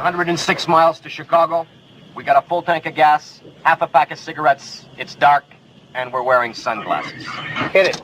106 miles to Chicago. We got a full tank of gas, half a pack of cigarettes. It's dark, and we're wearing sunglasses. Hit it.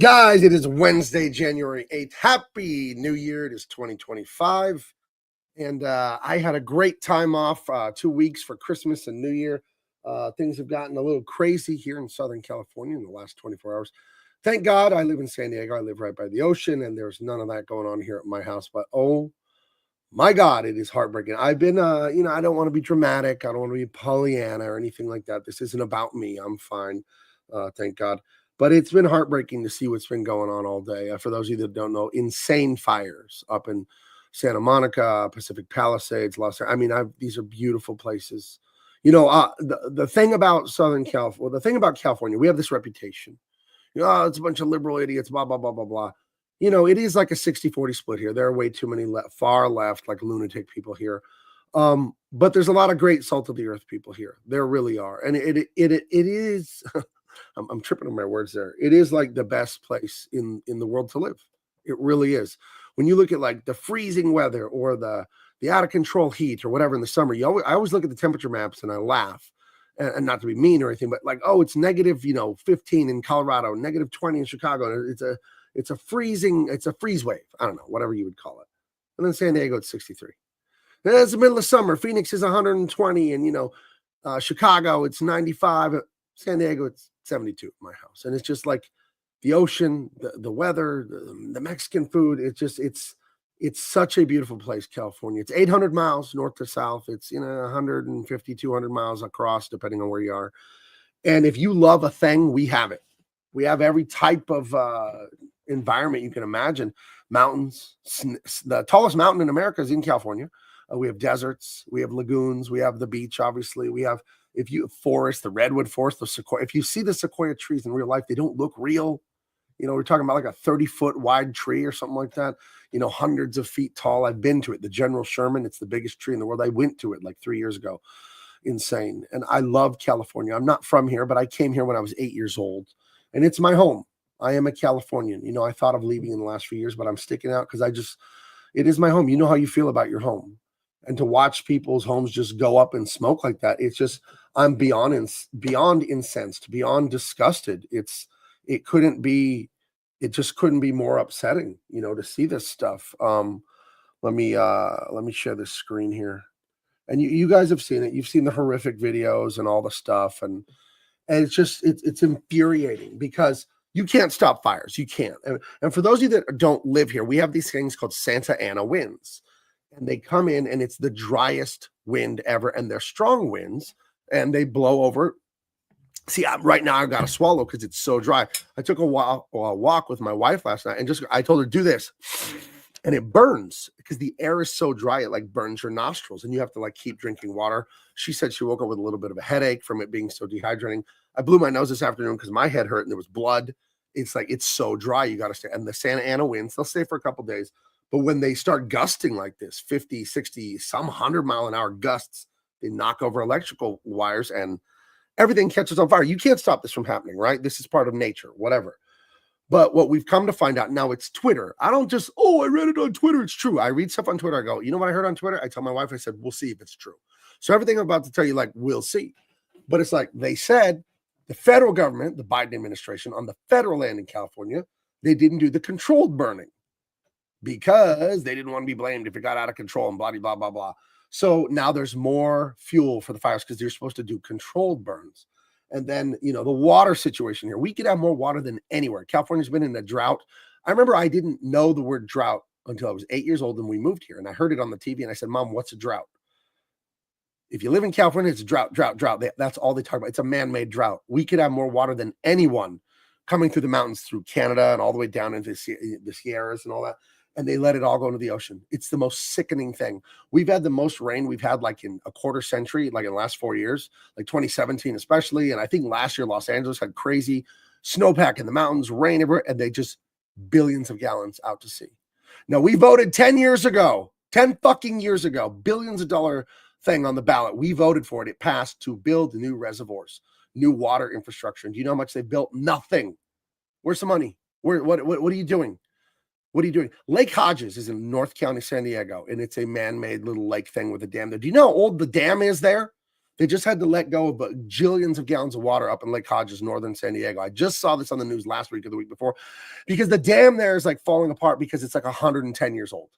Guys, it is Wednesday, January 8th. Happy New Year. It is 2025. And I had a great time off, 2 weeks for Christmas and New Year. Things have gotten a little crazy here in Southern California in the last 24 hours. Thank God I live in San Diego. I live right by the ocean, and there's none of that going on here at my house. But oh my God, it is heartbreaking. I've been, I don't want to be dramatic. I don't want to be Pollyanna or anything like that. This isn't about me. I'm fine. Thank God. But it's been heartbreaking to see what's been going on all day. For those of you that don't know, insane fires up in Santa Monica, Pacific Palisades, these are beautiful places. The thing about Southern California, well, the thing about California, we have this reputation. It's a bunch of liberal idiots, blah, blah, blah, blah, blah. It is like a 60-40 split here. There are way too many far left, like lunatic people here. But there's a lot of great salt of the earth people here. There really are. And it is... I'm tripping on my words there. It is like the best place in the world to live. It really is. When you look at like the freezing weather or the out of control heat or whatever in the summer, I always look at the temperature maps and I laugh, and not to be mean or anything, but like, oh, it's negative, 15 in Colorado, negative 20 in Chicago. It's a freeze wave. I don't know, whatever you would call it. And then San Diego, it's 63. And it's the middle of summer. Phoenix is 120, and Chicago, it's 95. San Diego, it's 72 at my house. And it's just like the ocean, the weather, the Mexican food. It's such a beautiful place, California. It's 800 miles north to south. It's 150, 200 miles across, depending on where you are. And if you love a thing, we have it. We have every type of environment you can imagine. Mountains. The tallest mountain in America is in California. We have deserts. We have lagoons. We have the beach, obviously. We have forest, the redwood forest, the sequoia. If you see the sequoia trees in real life, they don't look real. We're talking about like a 30-foot wide tree or something like that, hundreds of feet tall. I've been to it. The General Sherman, it's the biggest tree in the world. I went to it like 3 years ago. Insane. And I love California. I'm not from here, but I came here when I was 8 years old, and it's my home. I am a Californian. I thought of leaving in the last few years, but I'm sticking out because it is my home. You know how you feel about your home. And to watch people's homes just go up in smoke like that, it's just, I'm beyond incensed, beyond disgusted. It just couldn't be more upsetting, to see this stuff. Let me share this screen here. And you guys have seen it. You've seen the horrific videos and all the stuff. And it's just, it's infuriating because you can't stop fires. You can't. And for those of you that don't live here, we have these things called Santa Ana winds. and they come in and it's the driest wind ever, and they're strong winds, and they blow over. See, right now I've got to swallow because it's so dry. I took a walk with my wife last night, and I told her, do this. And it burns because the air is so dry, it like burns your nostrils, and you have to like keep drinking water. She said she woke up with a little bit of a headache from it being so dehydrating. I blew my nose this afternoon because my head hurt and there was blood. It's like, it's so dry. You got to stay. And the Santa Ana winds, they'll stay for a couple days. But when they start gusting like this, 50, 60, some 100-mile-an-hour gusts, they knock over electrical wires and everything catches on fire. You can't stop this from happening, right? This is part of nature, whatever. But what we've come to find out now, it's Twitter. I don't just, I read it on Twitter. It's true. I read stuff on Twitter. I go, you know what I heard on Twitter? I tell my wife, I said, we'll see if it's true. So everything I'm about to tell you, like, we'll see. But it's like they said the federal government, the Biden administration, on the federal land in California, they didn't do the controlled burning because they didn't want to be blamed if it got out of control and blah, blah, blah, blah. So now there's more fuel for the fires because they're supposed to do controlled burns. And then, the water situation here, we could have more water than anywhere. California's been in a drought. I remember I didn't know the word drought until I was 8 years old and we moved here. And I heard it on the TV and I said, Mom, what's a drought? If you live in California, it's a drought. That's all they talk about. It's a man-made drought. We could have more water than anyone coming through the mountains through Canada and all the way down into the Sierras and all that. And they let it all go into the ocean. It's the most sickening thing. We've had the most rain we've had like in a quarter century, like in the last 4 years, like 2017 especially. And I think last year Los Angeles had crazy snowpack in the mountains, rain everywhere, and they just billions of gallons out to sea. Now, we voted 10 fucking years ago, billions of dollar thing on the ballot. We voted for it. It passed to build new reservoirs, new water infrastructure. And do you know how much they built? Nothing. Where's the money? What are you doing? What are you doing? Lake Hodges is in North County, San Diego, and it's a man-made little lake thing with a dam there. Do you know how old the dam is there? They just had to let go of bajillions of gallons of water up in Lake Hodges, northern San Diego. I just saw this on the news last week or the week before because the dam there is like falling apart because it's like 110 years old.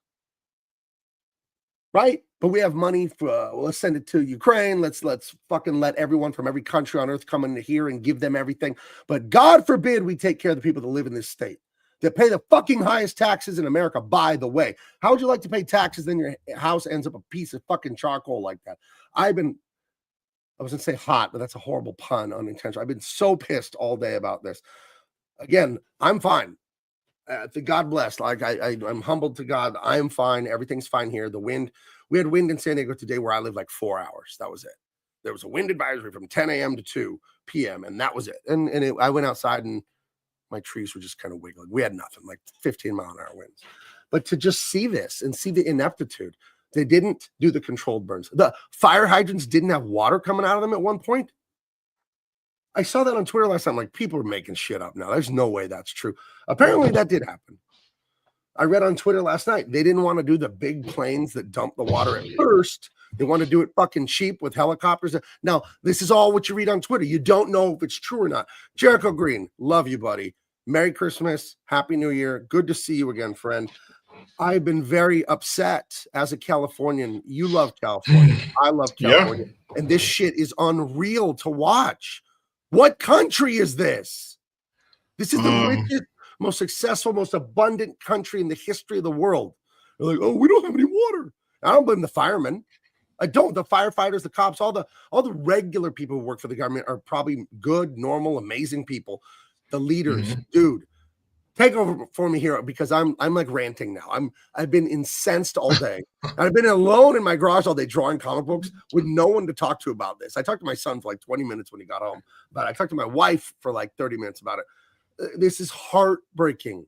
Right? But we have money for, let's send it to Ukraine. Let's fucking let everyone from every country on earth come in here and give them everything. But God forbid we take care of the people that live in this state, that pay the fucking highest taxes in America, by the way. How would you like to pay taxes then your house ends up a piece of fucking charcoal like that? I was going to say hot, but that's a horrible pun, unintentional. I've been so pissed all day about this. Again, I'm fine. God bless. Like I'm humbled to God. I am fine. Everything's fine here. The wind, we had wind in San Diego today where I live like 4 hours. That was it. There was a wind advisory from 10 a.m. to 2 p.m. and that was it. I went outside and my trees were just kind of wiggling. We had nothing, like 15-mile-an-hour winds. But to just see this and see the ineptitude, they didn't do the controlled burns. The fire hydrants didn't have water coming out of them at one point. I saw that on Twitter last time. Like, people are making shit up now. There's no way that's true. Apparently, that did happen. I read on Twitter last night, they didn't want to do the big planes that dump the water at first. They want to do it fucking cheap with helicopters. Now, this is all what you read on Twitter. You don't know if it's true or not. Jericho Green, love you, buddy. Merry Christmas. Happy New Year. Good to see you again, friend. I've been very upset as a Californian. You love California. I love California. Yeah. And this shit is unreal to watch. What country is this? This is the richest, most successful, most abundant country in the history of the world. They're like, we don't have any water. I don't blame the firemen. I don't. The firefighters, the cops, all the regular people who work for the government are probably good, normal, amazing people. The leaders, dude, take over for me here because I'm like ranting now. I've been incensed all day. I've been alone in my garage all day drawing comic books with no one to talk to about this. I talked to my son for like 20 minutes when he got home, but I talked to my wife for like 30 minutes about it. This is heartbreaking.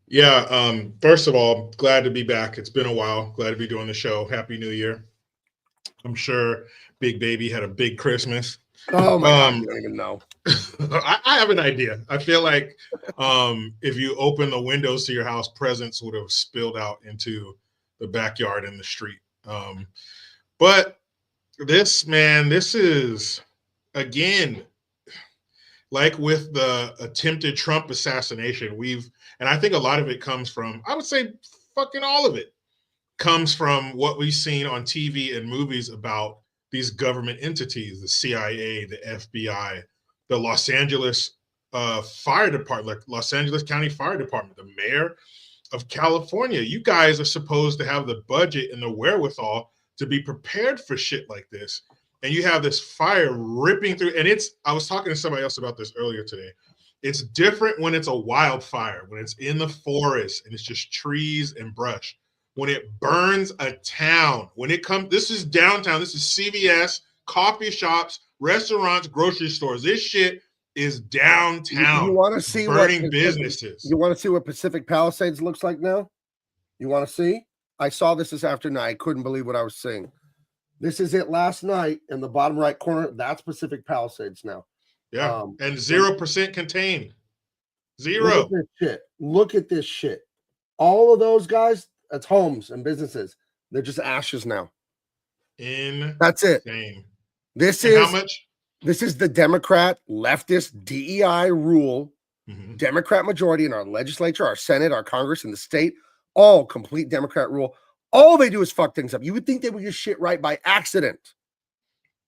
Yeah. First of all, glad to be back. It's been a while. Glad to be doing the show. Happy New Year. I'm sure Big Baby had a big Christmas. Oh my God, you don't even know. I have an idea. I feel like if you open the windows to your house, presents would have spilled out into the backyard and the street. But this is, again, like with the attempted Trump assassination, and I think a lot of it comes from, I would say fucking all of it comes from what we've seen on TV and movies about these government entities, the CIA, the FBI, the Los Angeles Fire Department, like Los Angeles County Fire Department, the mayor of California. You guys are supposed to have the budget and the wherewithal to be prepared for shit like this. And you have this fire ripping through. And I was talking to somebody else about this earlier today. It's different when it's a wildfire, when it's in the forest and it's just trees and brush. When it burns a town, this is downtown, this is CVS, coffee shops, restaurants, grocery stores. This shit is downtown. You want to see burning businesses. You want to see what Pacific Palisades looks like now? You want to see? I saw this afternoon. I couldn't believe what I was seeing. This is it last night in the bottom right corner. That's Pacific Palisades now. Yeah, and 0% contained. Zero. Look at this shit. Look at this shit. All of those guys, that's homes and businesses. They're just ashes now. That's it. This is how much? This is the Democrat leftist DEI rule. Democrat majority in our legislature, our Senate, our Congress, and the state. All complete Democrat rule. All they do is fuck things up. You would think they would get shit right by accident.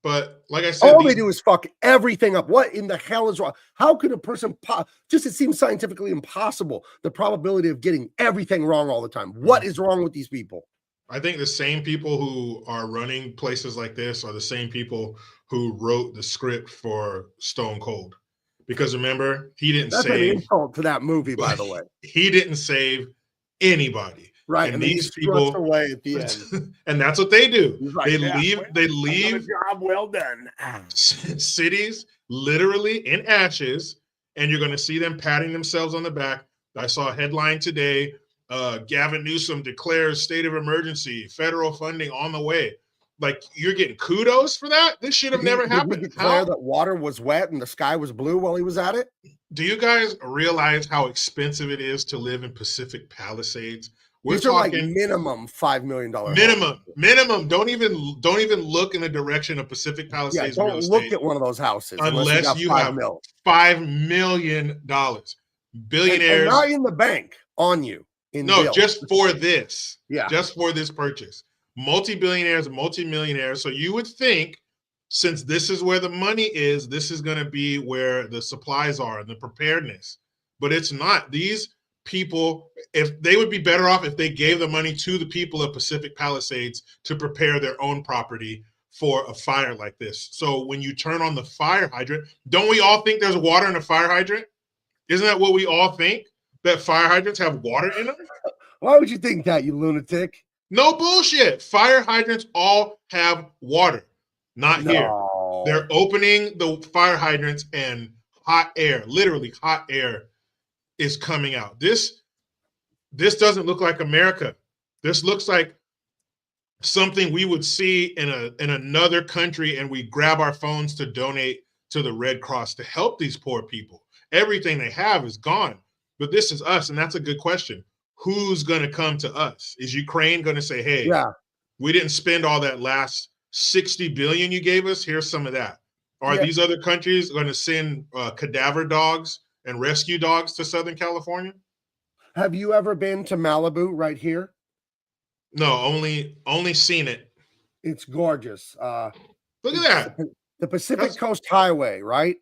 But like I said, all they do is fuck everything up. What in the hell is wrong? How could a person it seems scientifically impossible, the probability of getting everything wrong all the time. What is wrong with these people? I think the same people who are running places like this are the same people who wrote the script for Stone Cold. Because remember, he didn't That's save an insult to that movie, by the way. He didn't save anybody. Right, and these people away at the end, and that's what they do. Like, they leave. Job well done. Cities literally in ashes, and you're going to see them patting themselves on the back. I saw a headline today: Gavin Newsom declares state of emergency, federal funding on the way. Like, you're getting kudos for that? This should have never happened. Did he declare that water was wet and the sky was blue while he was at it? Do you guys realize how expensive it is to live in Pacific Palisades? These are like minimum $5 million. Minimum. Don't even look in the direction of Pacific Palisades. Yeah, don't look at one of those houses unless you have $5 million. Billionaires, and not in the bank on you. Just for this. Yeah, just for this purchase. Multi-billionaires, multi-millionaires. So you would think, since this is where the money is, this is going to be where the supplies are and the preparedness. But it's not. These people, if they would be better off if they gave the money to the people of Pacific Palisades to prepare their own property for a fire like this. So when you turn on the fire hydrant, don't we all think there's water in a fire hydrant? Isn't that what we all think? That fire hydrants have water in them? Why would you think that, you lunatic? No bullshit. Fire hydrants all have water. Not here. They're opening the fire hydrants and hot air, literally hot air, is coming out. This doesn't look like America. This looks like something we would see in another country, and we grab our phones to donate to the Red Cross to help these poor people. Everything they have is gone. But this is us, and that's a good question. Who's going to come to us? Is Ukraine going to say, hey, we didn't spend all that last $60 billion you gave us? Here's some of that. Are these other countries going to send cadaver dogs and rescue dogs to Southern California? Have you ever been to Malibu right here? No, only seen it. It's gorgeous. Look at that. The Pacific Coast Highway, right?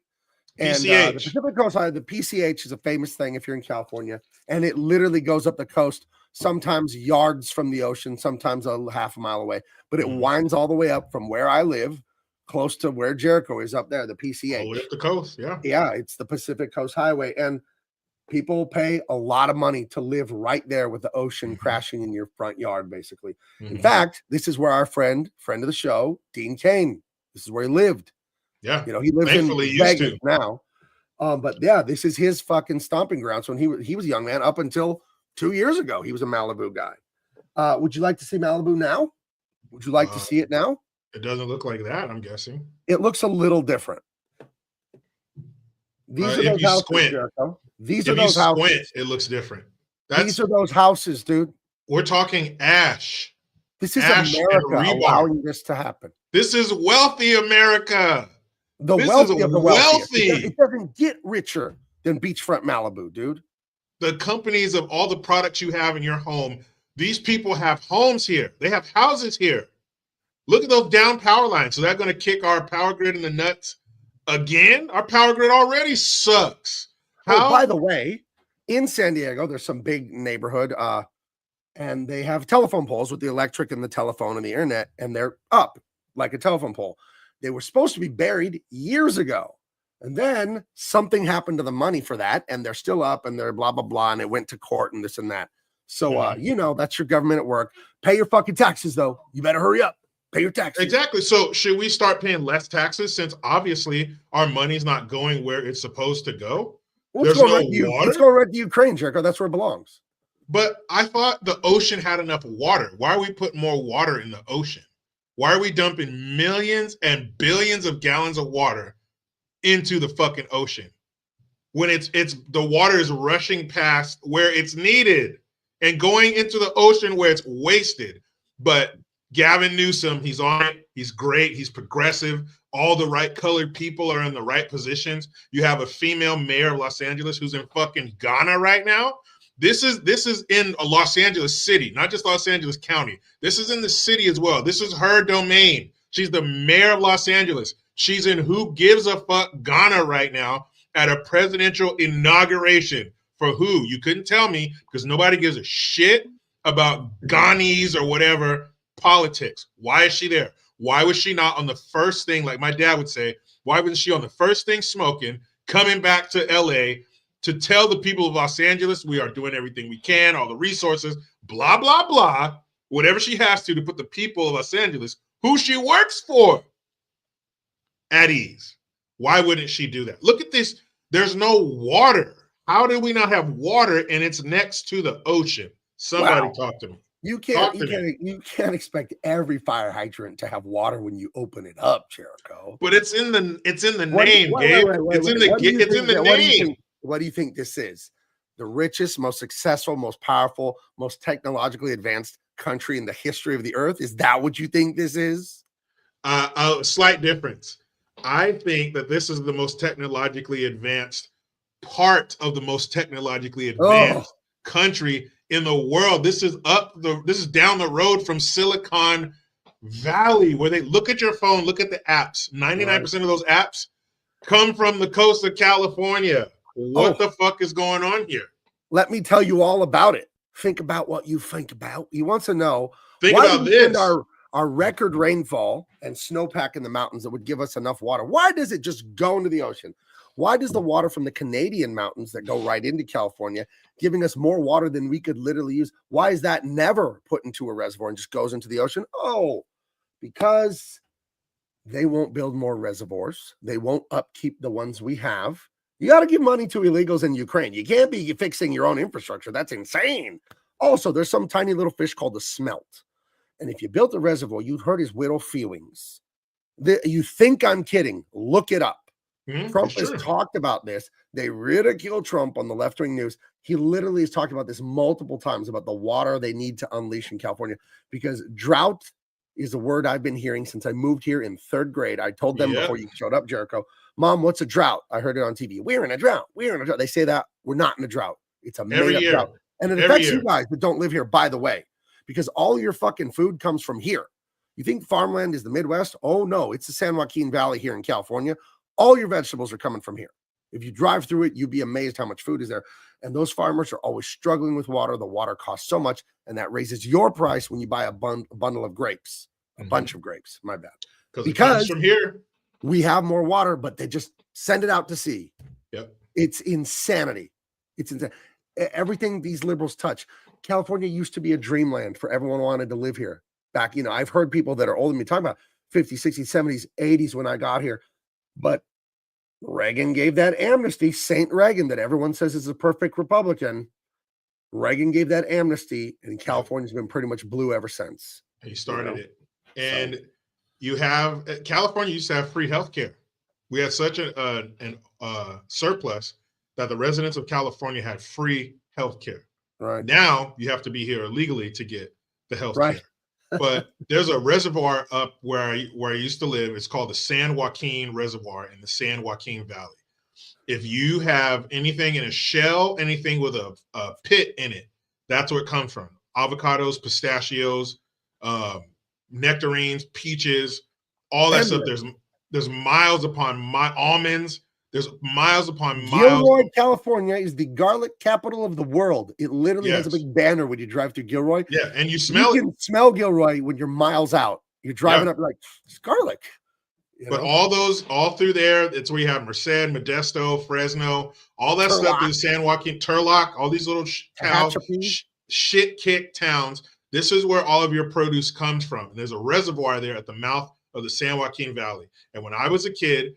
And PCH. The Pacific Coast Highway, the PCH is a famous thing if you're in California, and it literally goes up the coast, sometimes yards from the ocean, sometimes a half a mile away, but it winds all the way up from where I live, close to where Jericho is up there, the PCH. All the way up the coast, yeah. Yeah, it's the Pacific Coast Highway, and people pay a lot of money to live right there with the ocean crashing in your front yard, basically. In fact, this is where our friend of the show, Dean Cain, this is where he lived. Yeah, you know, he lives in Vegas now. But yeah, this is his fucking stomping grounds. When he was a young man, up until 2 years ago, he was a Malibu guy. Would you like to see Malibu now? Would you like to see it now? It doesn't look like that, I'm guessing. It looks a little different. These are those houses, Jericho. These are those houses. It looks different. These are those houses, dude. We're talking ash. This is America allowing this to happen. This is wealthy America. The wealthy of the wealthy. It doesn't get richer than beachfront Malibu, dude. The companies of all the products you have in your home, these people have homes here. They have houses here. Look at those down power lines. So they're going to kick our power grid in the nuts again? Our power grid already sucks. Oh, by the way, in San Diego, there's some big neighborhood, and they have telephone poles with the electric and the telephone and the internet, and they're up like a telephone pole. They were supposed to be buried years ago. And then something happened to the money for that, and they're still up, and they're blah, blah, blah, and it went to court and this and that. So, that's your government at work. Pay your fucking taxes, though. You better hurry up. Pay your taxes. Exactly. So should we start paying less taxes since obviously our money's not going where it's supposed to go? There's no water? It's going right to Ukraine, Jericho. That's where it belongs. But I thought the ocean had enough water. Why are we putting more water in the ocean? Why are we dumping millions and billions of gallons of water into the fucking ocean when it's the water is rushing past where it's needed and going into the ocean where it's wasted? But Gavin Newsom, he's on it. He's great. He's progressive. All the right colored people are in the right positions. You have a female mayor of Los Angeles who's in fucking Ghana right now. This is in a Los Angeles city, not just Los Angeles County. This is in the city as well. This is her domain. She's the mayor of Los Angeles. She's in Who Gives a Fuck Ghana right now at a presidential inauguration. For who? You couldn't tell me because nobody gives a shit about Ghanese or whatever politics. Why is she there? Why was she not on the first thing, like my dad would say, why wasn't she on the first thing smoking, coming back to LA to tell the people of Los Angeles we are doing everything we can, all the resources, blah, blah, blah, whatever she has to put the people of Los Angeles, who she works for, at ease. Why wouldn't she do that? Look at this. There's no water. How do we not have water and it's next to the ocean? Somebody talk to me. You can't expect every fire hydrant to have water when you open it up, Jericho. But it's in the name, Gabe. It's in the name. What do you think this is? The richest, most successful, most powerful, most technologically advanced country in the history of the earth? Is that what you think this is? A slight difference. I think that this is the most technologically advanced part of the most technologically advanced country in the world. This is down the road from Silicon Valley, where they look at your phone, look at the apps. 99% of those apps come from the coast of California. What the fuck is going on here? Let me tell you all about it. Think about what you think about. He wants to know about this. Our record rainfall and snowpack in the mountains that would give us enough water. Why does it just go into the ocean? Why does the water from the Canadian mountains that go right into California giving us more water than we could literally use? Why is that never put into a reservoir and just goes into the ocean? Oh, because they won't build more reservoirs. They won't upkeep the ones we have. You got to give money to illegals in Ukraine. You can't be fixing your own infrastructure. That's insane. Also, there's some tiny little fish called the smelt. And if you built a reservoir, you'd hurt his little feelings. You think I'm kidding. Look it up. Trump has talked about this. They ridicule Trump on the left-wing news. He literally has talked about this multiple times about the water they need to unleash in California, because drought is a word I've been hearing since I moved here in third grade. I told them before you showed up, Jericho, Mom, what's a drought? I heard it on TV. We're in a drought. We're in a drought. They say that. We're not in a drought. It's a made-up drought. And it affects you guys that don't live here, by the way, because all your fucking food comes from here. You think farmland is the Midwest? Oh, no. It's the San Joaquin Valley here in California. All your vegetables are coming from here. If you drive through it, you'd be amazed how much food is there. And those farmers are always struggling with water. The water costs so much, and that raises your price when you buy a bundle of grapes, a bunch of grapes. My bad. Because it comes from here. We have more water, but they just send it out to sea. Yep. It's insanity. It's insane. Everything these liberals touch. California used to be a dreamland for everyone who wanted to live here. Back, I've heard people that are older than me talking about 50s, 60s, 70s, 80s when I got here. But Reagan gave that amnesty. Saint Reagan, that everyone says is a perfect Republican. Reagan gave that amnesty, and California's been pretty much blue ever since. He started it. And you have California used to have free health care. We had such a surplus that the residents of California had free health care. Right. Now you have to be here illegally to get the health care. But there's a reservoir up where I used to live. It's called the San Joaquin Reservoir in the San Joaquin Valley. If you have anything in a shell, anything with a pit in it, that's where it comes from. Avocados, pistachios, nectarines, peaches, all that stuff. There's miles upon almonds. There's miles upon miles. Gilroy, California is the garlic capital of the world. It literally has a Yes. big banner when you drive through Gilroy. Yeah, and you smell You it. can smell Gilroy when you're miles out. You're driving up, like, it's garlic. You But know? all through there, it's where you have Merced, Modesto, Fresno, all that stuff through San Joaquin, Turlock, all these little towns, shit kick towns. This is where all of your produce comes from. And there's a reservoir there at the mouth of the San Joaquin Valley. And when I was a kid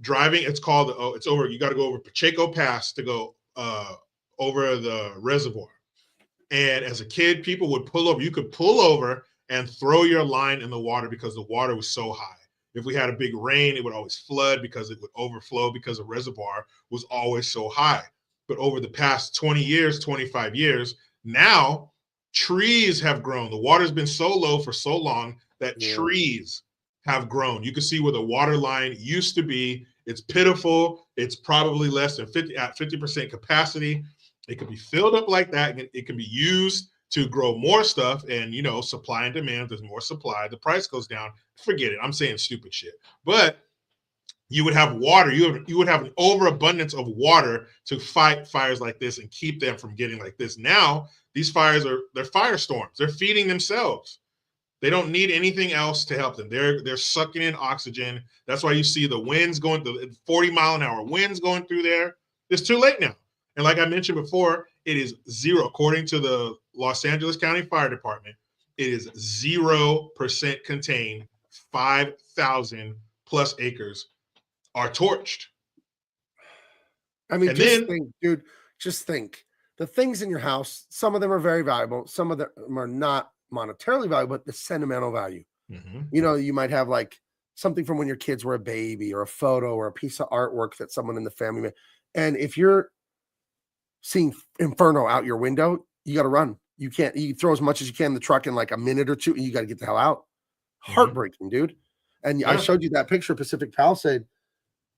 driving, it's called, it's over, you got to go over Pacheco Pass to go over the reservoir. And as a kid, people would pull over. You could pull over and throw your line in the water because the water was so high. If we had a big rain, it would always flood because it would overflow because the reservoir was always so high. But over the past 20 years, 25 years, now trees have grown. The water's been so low for so long that trees have grown. You can see where the water line used to be. It's pitiful. It's probably less than 50% capacity. It can be filled up like that. It can be used to grow more stuff, and supply and demand. There's more supply, the price goes down. Forget it. I'm saying stupid shit. But you would have water. You would have an overabundance of water to fight fires like this and keep them from getting like this. Now these fires they're firestorms. They're feeding themselves. They don't need anything else to help them. They're sucking in oxygen. That's why you see the winds going through 40-mile-an-hour winds going through there. It's too late now. And like I mentioned before, it is zero. According to the Los Angeles County Fire Department, it is 0% contained. 5,000 plus acres are torched. I mean, think, dude, just think. The things in your house, some of them are very valuable. Some of them are not monetarily valuable, but the sentimental value. Mm-hmm. You might have like something from when your kids were a baby, or a photo, or a piece of artwork that someone in the family made. And if you're seeing Inferno out your window, you got to run. You throw as much as you can in the truck in like a minute or two, and you got to get the hell out. Heartbreaking, dude. And I showed you that picture of Pacific Palisade.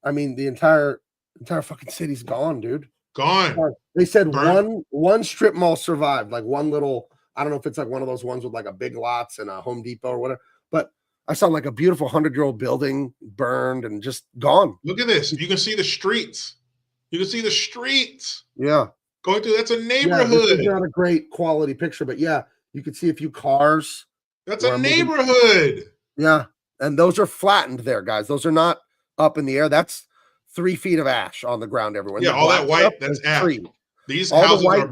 I mean, the entire fucking city's gone, dude. Gone. They said one strip mall survived, like one little, I don't know if it's like one of those ones with like a Big Lots and a Home Depot or whatever, but I saw like a beautiful 100-year-old building burned and just gone. Look at this. You can see the streets. Yeah. Going through, that's a neighborhood. Yeah, this is not a great quality picture, but yeah, you could see a few cars. That's a neighborhood. Yeah. And those are flattened there, guys. Those are not up in the air. That's 3 feet of ash on the ground everywhere. Yeah, all that white, that's ash. Tree. These all houses the white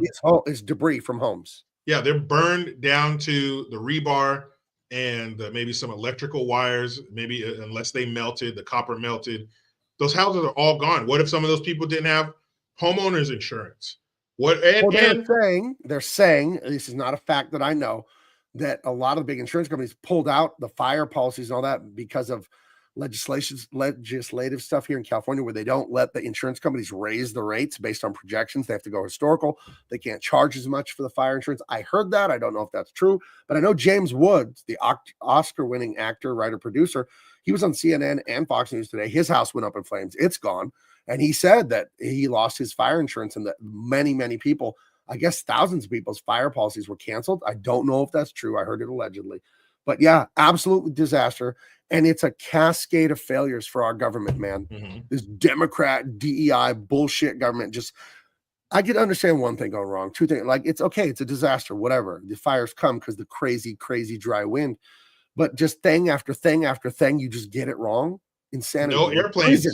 is debris from homes. Yeah, they're burned down to the rebar and maybe some electrical wires, maybe unless they melted, the copper melted. Those houses are all gone. What if some of those people didn't have homeowners insurance? They're saying, this is not a fact that I know, that a lot of the big insurance companies pulled out the fire policies and all that because of legislative stuff here in California, where they don't let the insurance companies raise the rates based on projections. They have to go historical. They can't charge as much for the fire insurance. I heard that. I don't know if that's true, but I know James Woods, the Oscar-winning actor, writer, producer, he was on CNN and Fox News today. His house went up in flames. It's gone. And he said that he lost his fire insurance and that many, many people, I guess thousands of people's fire policies were canceled. I don't know if that's true. I heard it allegedly. But yeah, absolutely disaster. And it's a cascade of failures for our government, man. Mm-hmm. This Democrat, DEI bullshit government. I could understand one thing going wrong. Two things, like, it's okay. It's a disaster, whatever. The fires come because the crazy, crazy dry wind. But just thing after thing after thing, you just get it wrong. Insanity. No airplanes.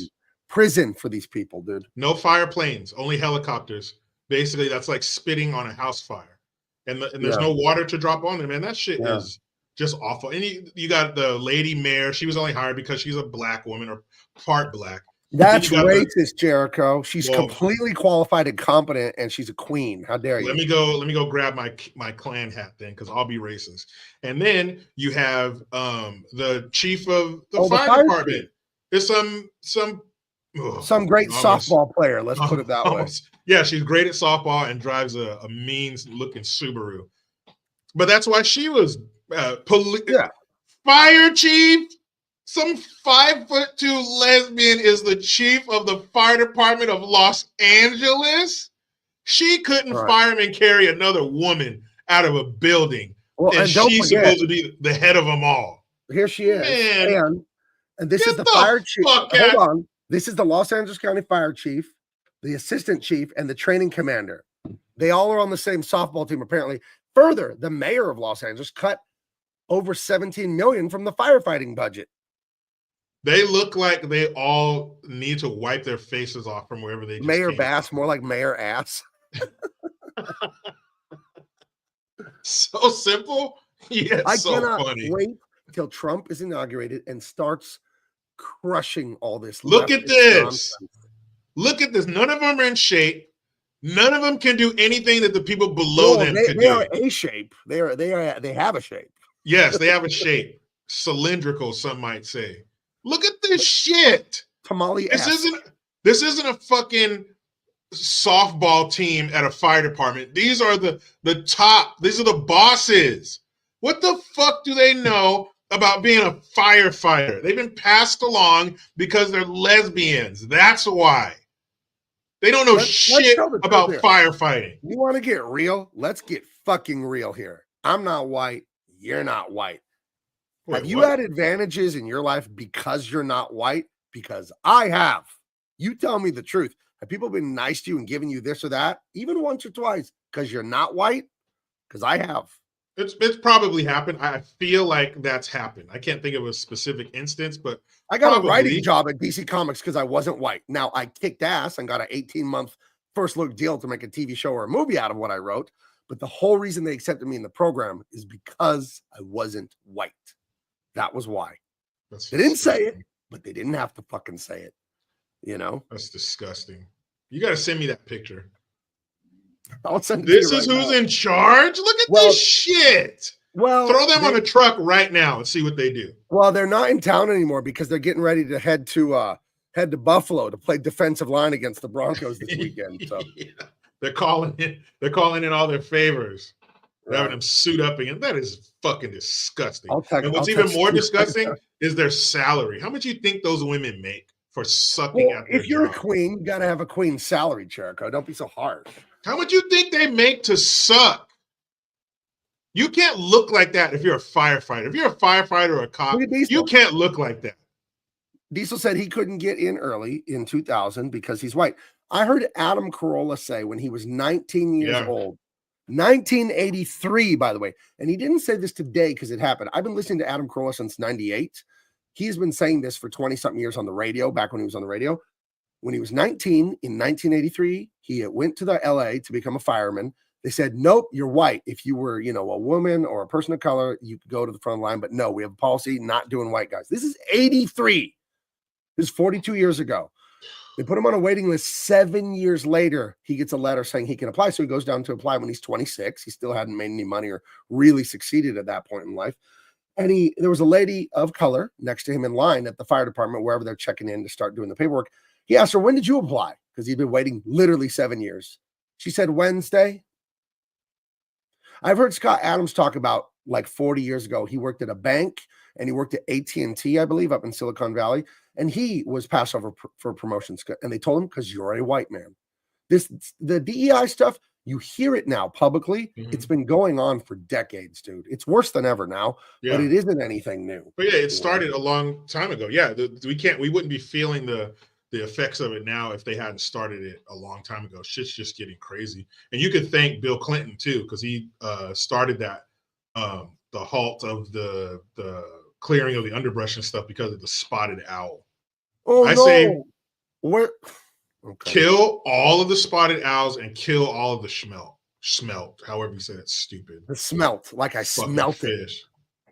Prison for these people, dude. No fire planes, only helicopters. Basically, that's like spitting on a house fire. And there's no water to drop on them, man. That shit is just awful. And you got the lady mayor. She was only hired because she's a black woman or part black. That's racist, Jericho. She's completely qualified and competent, and she's a queen. How dare you? Let me go grab my Klan hat then, because I'll be racist. And then you have the chief of the fire department. There's some great softball player. Let's put it that way. Yeah, she's great at softball and drives a mean-looking Subaru. But that's why she was fire chief. Some 5'2" lesbian is the chief of the fire department of Los Angeles. She couldn't fireman carry another woman out of a building. Well, and she's supposed to be the head of them all. Here she is. Man, and this is the fire chief. Hold on. This is the Los Angeles County Fire Chief, the Assistant Chief, and the Training Commander. They all are on the same softball team, apparently. Further, the mayor of Los Angeles cut over $17 million from the firefighting budget. They look like they all need to wipe their faces off from wherever they just Mayor came Bass, from. more like Mayor Ass. So simple. Yeah, I so cannot funny. wait till Trump is inaugurated and starts crushing all this. Look at leftist this. nonsense. Look at this. None of them are in shape. None of them can do anything that the people below them could they do. are a shape. They have a shape. Yes, they have a shape. Cylindrical, some might say. Look at this shit. Tamale. This isn't a fucking softball team at a fire department. These are the top. These are the bosses. What the fuck do they know about being a firefighter? They've been passed along because they're lesbians. That's why. They don't know shit about firefighting. You want to get real? Let's get fucking real here. I'm not white. You're not white. Have you had advantages in your life because you're not white? Because I have. You tell me the truth. Have people been nice to you and given you this or that, even once or twice, because you're not white? Because I have. It's probably happened. I feel like that's happened. I can't think of a specific instance, but I got a writing job at DC Comics because I wasn't white. Now, I kicked ass and got an 18-month first look deal to make a TV show or a movie out of what I wrote. But the whole reason they accepted me in the program is because I wasn't white. That was why. They didn't say it, but they didn't have to fucking say it. You know? That's disgusting. You got to send me that picture. I'll send it this to you is right who's now. In charge? Look at this shit. Well, throw them on a truck right now and see what they do. Well, they're not in town anymore because they're getting ready to head to Buffalo to play defensive line against the Broncos this weekend. So yeah. They're calling in all their favors. They're having them suit up again. That is fucking disgusting. And what's even more disgusting is their salary. How much do you think those women make for sucking at their If you're job? a queen, you got to have a queen salary, Jericho. Don't be so harsh. How much you think they make to suck? You can't look like that if you're a firefighter. If you're a firefighter or a cop, you can't look like that. Diesel said he couldn't get in early in 2000 because he's white. I heard Adam Carolla say when he was 19 years old, 1983, by the way, and he didn't say this today because it happened. I've been listening to Adam Carolla since 98. He's been saying this for 20-something years on the radio, back when he was on the radio. When he was 19 in 1983, he went to the LA to become a fireman. They said, nope, you're white. If you were, a woman or a person of color, you could go to the front line. But no, we have a policy not doing white guys. This is 83. This is 42 years ago. They put him on a waiting list. 7 years later, he gets a letter saying he can apply. So he goes down to apply when he's 26. He still hadn't made any money or really succeeded at that point in life. And there was a lady of color next to him in line at the fire department, wherever they're checking in to start doing the paperwork. He asked her, when did you apply? Because he'd been waiting literally 7 years. She said, Wednesday. I've heard Scott Adams talk about like 40 years ago. He worked at a bank and he worked at AT&T, I believe, up in Silicon Valley. And he was passed over for promotions. And they told him, because you're a white man. The DEI stuff, you hear it now publicly. Mm-hmm. It's been going on for decades, dude. It's worse than ever now, but it isn't anything new. But yeah, it started a long time ago. Yeah, we wouldn't be feeling the effects of it now if they hadn't started it a long time ago. Shit's just getting crazy. And you could thank Bill Clinton too, because he started that the halt of the clearing of the underbrush and stuff because of the spotted owl. I say kill all of the spotted owls and kill all of the smelt, however you say that's stupid. The smelt, like I smelt fish.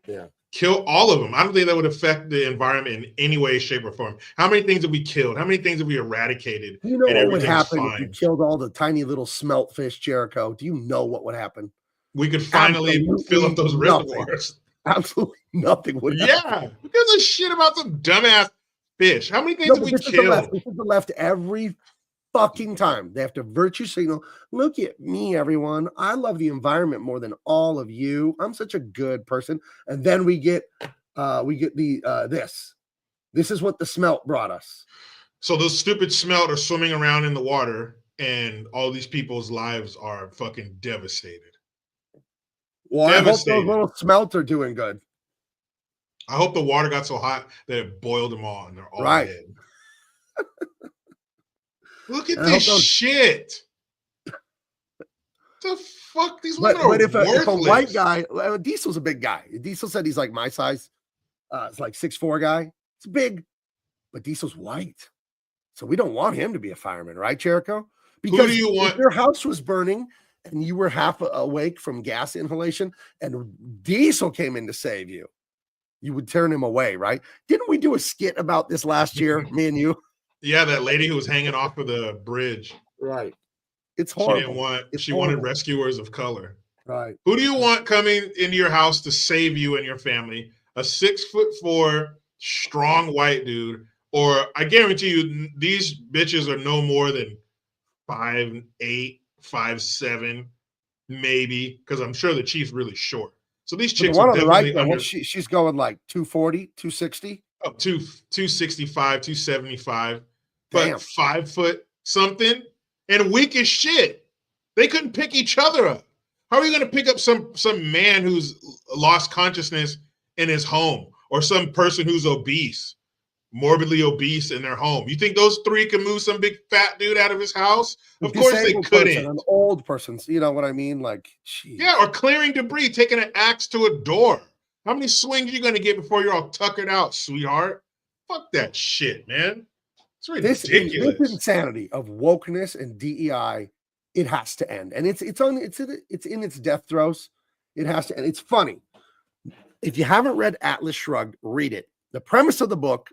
Yeah. Kill all of them. I don't think that would affect the environment in any way, shape, or form. How many things have we killed? How many things have we eradicated? You know what would happen if you killed all the tiny little smelt fish, Jericho? Do you know what would happen? We could finally fill up those reservoirs. Absolutely nothing would happen. Who gives a shit about some dumbass fish? How many things have we killed? This is the left every fucking time. They have to virtue signal. Look at me, everyone. I love the environment more than all of you. I'm such a good person. And then we get this. This is what the smelt brought us. So those stupid smelt are swimming around in the water, and all these people's lives are fucking devastated. Well, I hope those little smelts are doing good. I hope the water got so hot that it boiled them all and they're all dead. Look at And I this hope those- shit. The fuck? These But, women are but if a white worthless. guy, well, Diesel's a big guy. Diesel said he's like my size. It's like 6'4" guy. It's big, but Diesel's white. So we don't want him to be a fireman, right, Jericho? Because do you want? if your house was burning and you were half awake from gas inhalation and Diesel came in to save you, you would turn him away, right? Didn't we do a skit about this last year, me and you? Yeah, that lady who was hanging off of the bridge. Right. It's She horrible. didn't want. It's She horrible. wanted rescuers of color. Right. Who do you want coming into your house to save you and your family? A 6'4" strong white dude, or I guarantee you, these bitches are no more than 5'8", 5'7", maybe, because I'm sure the chief's really short. So these But the chicks one are on the right, definitely under she's going like 240, 260. up to 265, 275, Damn. but 5 foot something and weak as shit. They couldn't pick each other up. How are you going to pick up some man who's lost consciousness in his home, or some person who's obese, morbidly obese in their home? You think those three can move some big fat dude out of his house? Of course they Disabled couldn't. person, an old person, you know what I mean? Like, geez. Yeah, or clearing debris, taking an axe to a door. How many swings you going to get before you're all tuckered out, sweetheart? Fuck that shit, man. It's ridiculous. This insanity of wokeness and DEI, it has to end, and it's in its death throes. It has to end. It's funny. If you haven't read Atlas Shrugged, read it. The premise of the book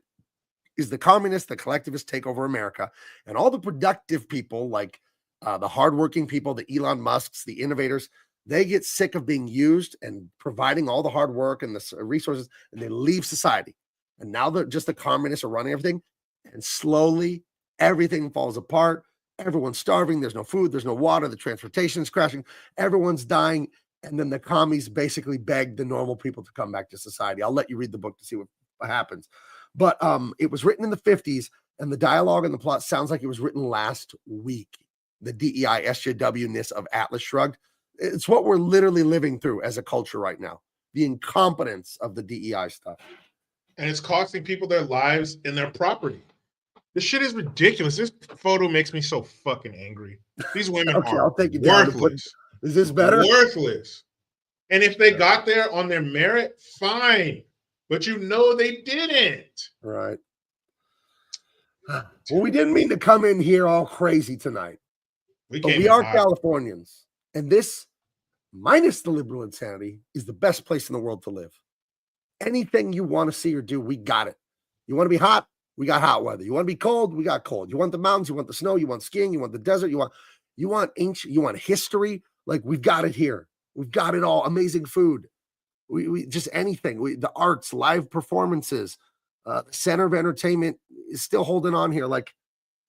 is the communists, the collectivists take over America, and all the productive people, like the hardworking people, the Elon Musks, the innovators, they get sick of being used and providing all the hard work and the resources, and they leave society. And now just the communists are running everything, and slowly everything falls apart. Everyone's starving. There's no food. There's no water. The transportation is crashing. Everyone's dying. And then the commies basically beg the normal people to come back to society. I'll let you read the book to see what happens. But it was written in the 50s, and the dialogue and the plot sounds like it was written last week. The DEI SJW-ness of Atlas Shrugged. It's what we're literally living through as a culture right now. The incompetence of the DEI stuff. And it's costing people their lives and their property. This shit is ridiculous. This photo makes me so fucking angry. These women Okay, are I'll take it down. worthless. Is this better? Worthless. And if they got there on their merit, fine. But you know they didn't. Right. Well, we didn't mean to come in here all crazy tonight. But we are Californians. And this, minus the liberal insanity, is the best place in the world to live. Anything you want to see or do, we got it. You want to be hot? We got hot weather. You want to be cold? We got cold. You want the mountains? You want the snow? You want skiing? You want the desert? You want ancient? You want history? Like, we've got it here. We've got it all. Amazing food. We just anything. The arts, live performances, the center of entertainment is still holding on here. Like,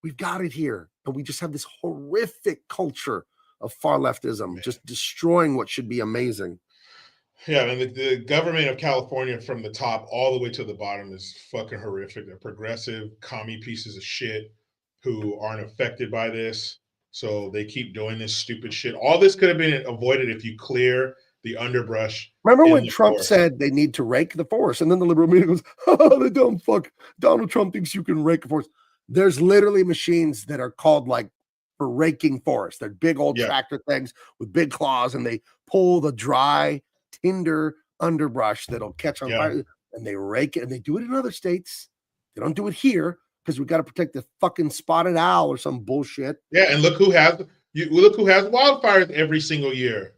we've got it here, and we just have this horrific culture of far leftism, just destroying what should be amazing. Yeah, and the government of California from the top all the way to the bottom is fucking horrific. They're progressive, commie pieces of shit who aren't affected by this. So they keep doing this stupid shit. All this could have been avoided if you clear the underbrush. Remember when Trump said they need to rake the forest, and then the liberal media goes, "Oh, the dumb fuck! Donald Trump thinks you can rake the forest." There's literally machines that are called like for raking forests. They're big old tractor things with big claws, and they pull the dry tinder underbrush that'll catch on fire, and they rake it. And they do it in other states. They don't do it here because we got to protect the fucking spotted owl or some bullshit. Yeah, and look who has wildfires every single year.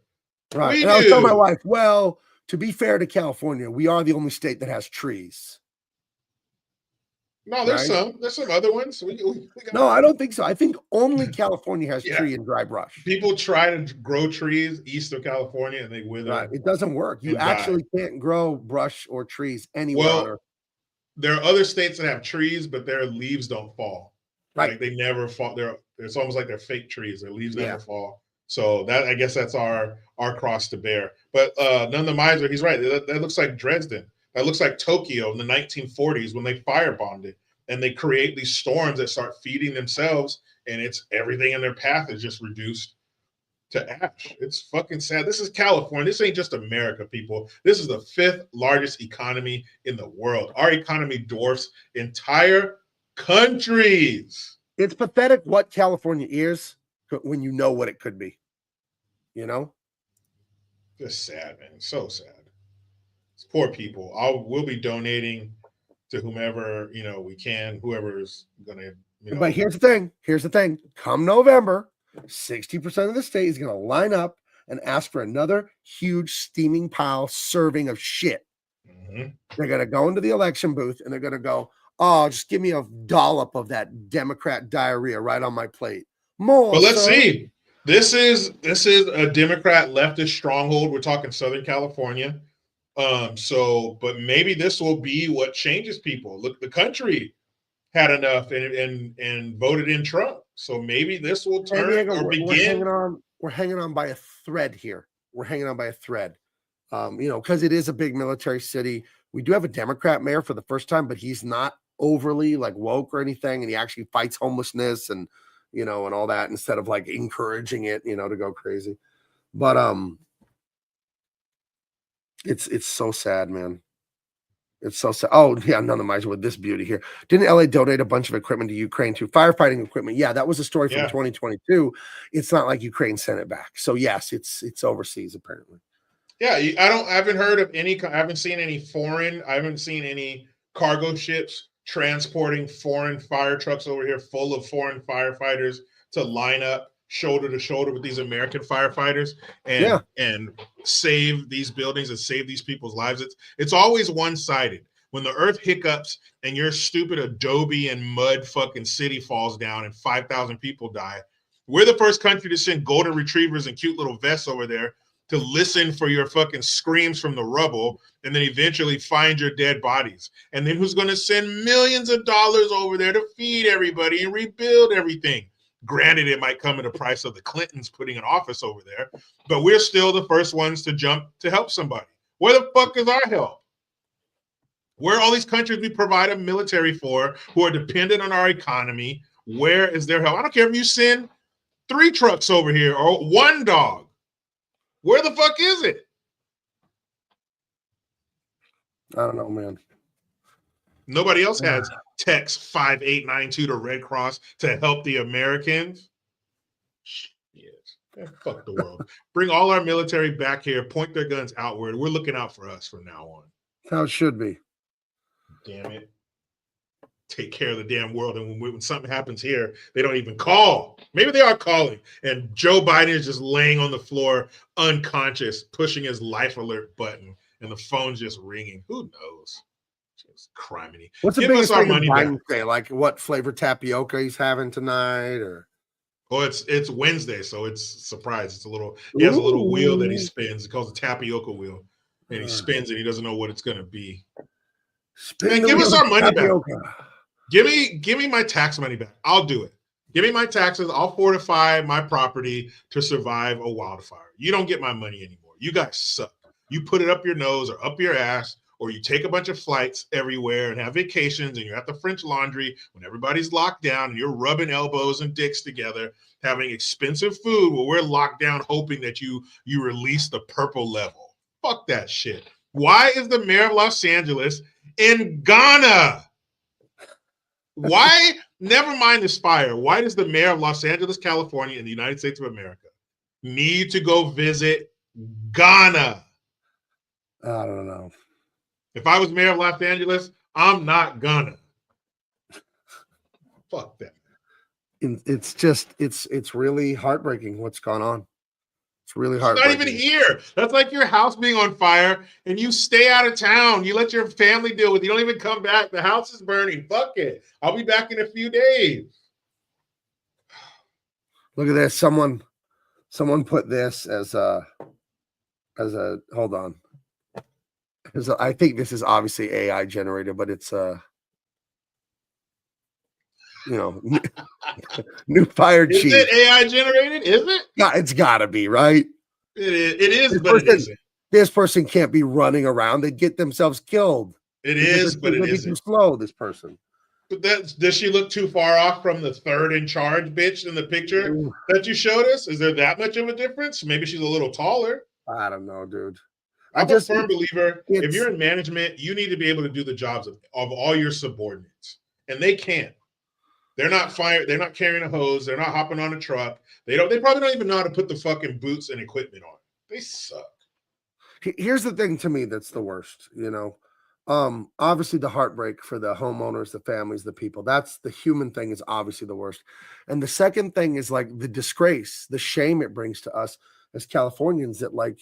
Right. And I was telling my wife, well, to be fair to California, we are the only state that has trees. No, there's some other ones. No, I don't think so. I think only California has tree and dry brush. People try to grow trees east of California and they wither. Right. It doesn't work. You actually can't grow brush or trees anywhere on Earth. There are other states that have trees, but their leaves don't fall. Right. Like they never fall. It's almost like they're fake trees. Their leaves never fall. So I guess that's our cross to bear. But none the miser, he's right. That looks like Dresden. That looks like Tokyo in the 1940s when they firebombed it. And they create these storms that start feeding themselves, and it's everything in their path is just reduced to ash. It's fucking sad. This is California. This ain't just America, people. This is the 5th largest economy in the world. Our economy dwarfs entire countries. It's pathetic what California is when you know what it could be. You know? Just sad, man. So sad. It's poor people. We'll be donating to whomever, we can, whoever's gonna, But here's the thing. Here's the thing. Come November, 60% of the state is gonna line up and ask for another huge steaming pile serving of shit. Mm-hmm. They're gonna go into the election booth and they're gonna go, oh, just give me a dollop of that Democrat diarrhea right on my plate. More. But let's see. This is a Democrat leftist stronghold. We're talking Southern California. But maybe this will be what changes people. Look, the country had enough and voted in Trump. So maybe this will turn Diego, or begin. We're hanging on by a thread here. We're hanging on by a thread. Because it is a big military city. We do have a Democrat mayor for the first time, but he's not overly like woke or anything, and he actually fights homelessness and and all that instead of like encouraging it, to go crazy. But it's so sad, man. It's so sad. Oh yeah, none of mine with this beauty here. Didn't LA donate a bunch of equipment to Ukraine too? Firefighting equipment. Yeah, that was a story from 2022. It's not like Ukraine sent it back. So yes, it's overseas apparently. Yeah, I haven't heard of any. I haven't seen any foreign. I haven't seen any cargo ships transporting foreign fire trucks over here full of foreign firefighters to line up shoulder to shoulder with these American firefighters and save these buildings and save these people's lives. It's always one-sided. When the earth hiccups and your stupid adobe and mud fucking city falls down and 5,000 people die, we're the first country to send golden retrievers and cute little vests over there to listen for your fucking screams from the rubble and then eventually find your dead bodies. And then who's going to send millions of dollars over there to feed everybody and rebuild everything? Granted, it might come at a price of the Clintons putting an office over there, but we're still the first ones to jump to help somebody. Where the fuck is our help? Where are all these countries we provide a military for who are dependent on our economy? Where is their help? I don't care if you send 3 trucks over here or 1 dog. Where the fuck is it? I don't know, man. Nobody else has text 5892 to Red Cross to help the Americans. Yes. Fuck the world. Bring all our military back here, point their guns outward. We're looking out for us from now on. How it should be. Damn it. Take care of the damn world. And when something happens here, they don't even call. Maybe they are calling. And Joe Biden is just laying on the floor, unconscious, pushing his life alert button, and the phone's just ringing. Who knows? Just criminy. What's the biggest thing Biden say? Like what flavor tapioca he's having tonight, or? Oh, it's Wednesday, so it's surprise. It's he has a little wheel that he spins. He calls it tapioca wheel, and he spins it. He doesn't know what it's going to be. Man, give us our money tapioca back. Give me my tax money back. I'll do it. Give me my taxes. I'll fortify my property to survive a wildfire. You don't get my money anymore. You guys suck. You put it up your nose or up your ass, or you take a bunch of flights everywhere and have vacations, and you're at the French Laundry when everybody's locked down and you're rubbing elbows and dicks together, having expensive food while we're locked down, hoping that you release the purple level. Fuck that shit. Why is the mayor of Los Angeles in Ghana? Why, never mind this fire, why does the mayor of Los Angeles, California, in the United States of America need to go visit Ghana? I don't know. If I was mayor of Los Angeles, I'm not gonna. Fuck that. It's just, it's really heartbreaking what's gone on. It's really hard. Not even here. That's like your house being on fire and you stay out of town. You let your family deal with it. You don't even come back. The house is burning. Fuck it. I'll be back in a few days. Look at this. Someone put this as a hold on. I think this is obviously AI generated, but it's new fire chief. Is it AI generated? Is it? Yeah, it's gotta be, right? It is, but it isn't. This person can't be running around. They'd get themselves killed. It is, but it isn't. Too slow, this person. But does she look too far off from the third in charge bitch in the picture that you showed us? Is there that much of a difference? Maybe she's a little taller. I don't know, dude. I'm a firm believer. If you're in management, you need to be able to do the jobs of all your subordinates. And they can't. They're not fire. They're not carrying a hose. They're not hopping on a truck. They probably don't even know how to put the fucking boots and equipment on. They suck. Here's the thing to me that's the worst, obviously the heartbreak for the homeowners, the families, the people. That's the human thing is obviously the worst. And the second thing is like the disgrace, the shame it brings to us as Californians that like,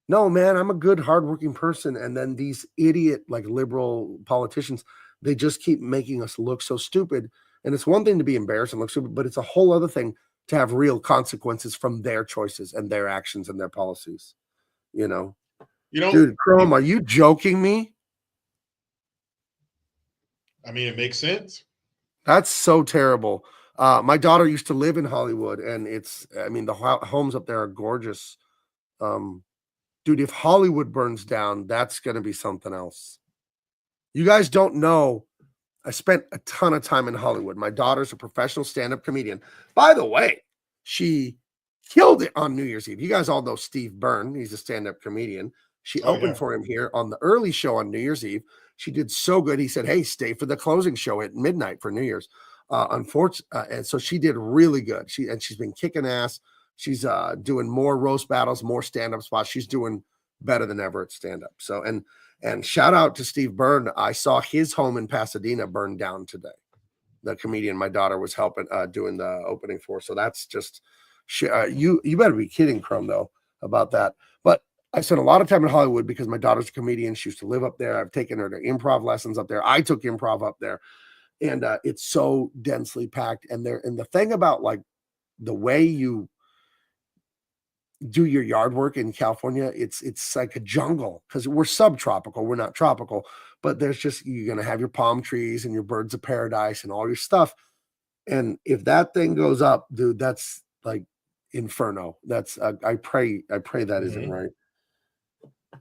no, man, I'm a good, hardworking person. And then these idiot, like liberal politicians, they just keep making us look so stupid. And it's one thing to be embarrassed and look stupid, but it's a whole other thing to have real consequences from their choices and their actions and their policies, Dude, Chrome, are you joking me? I mean, it makes sense. That's so terrible. My daughter used to live in Hollywood, and the homes up there are gorgeous. Dude, if Hollywood burns down, that's going to be something else. You guys don't know. I spent a ton of time in Hollywood. My daughter's a professional stand-up comedian. By the way, she killed it on New Year's Eve. You guys all know Steve Byrne. He's a stand-up comedian. She opened for him here on the early show on New Year's Eve. She did so good. He said, hey, stay for the closing show at midnight for New Year's. And so she did really good. She's been kicking ass. She's doing more roast battles, more stand-up spots. She's doing better than ever at stand-up. So, and shout out to Steve Byrne. I saw his home in Pasadena burn down today. The comedian my daughter was helping doing the opening for. So that's just you better be kidding, Chrome, though, about that. But I spent a lot of time in Hollywood because my daughter's a comedian. She used to live up there. I've taken her to improv lessons up there. I took improv up there, and it's so densely packed. And the thing about like the way you do your yard work in California, it's like a jungle because we're subtropical. We're not tropical, but there's just, you're going to have your palm trees and your birds of paradise and all your stuff. And if that thing goes up, dude, that's like inferno. That's I pray that isn't right.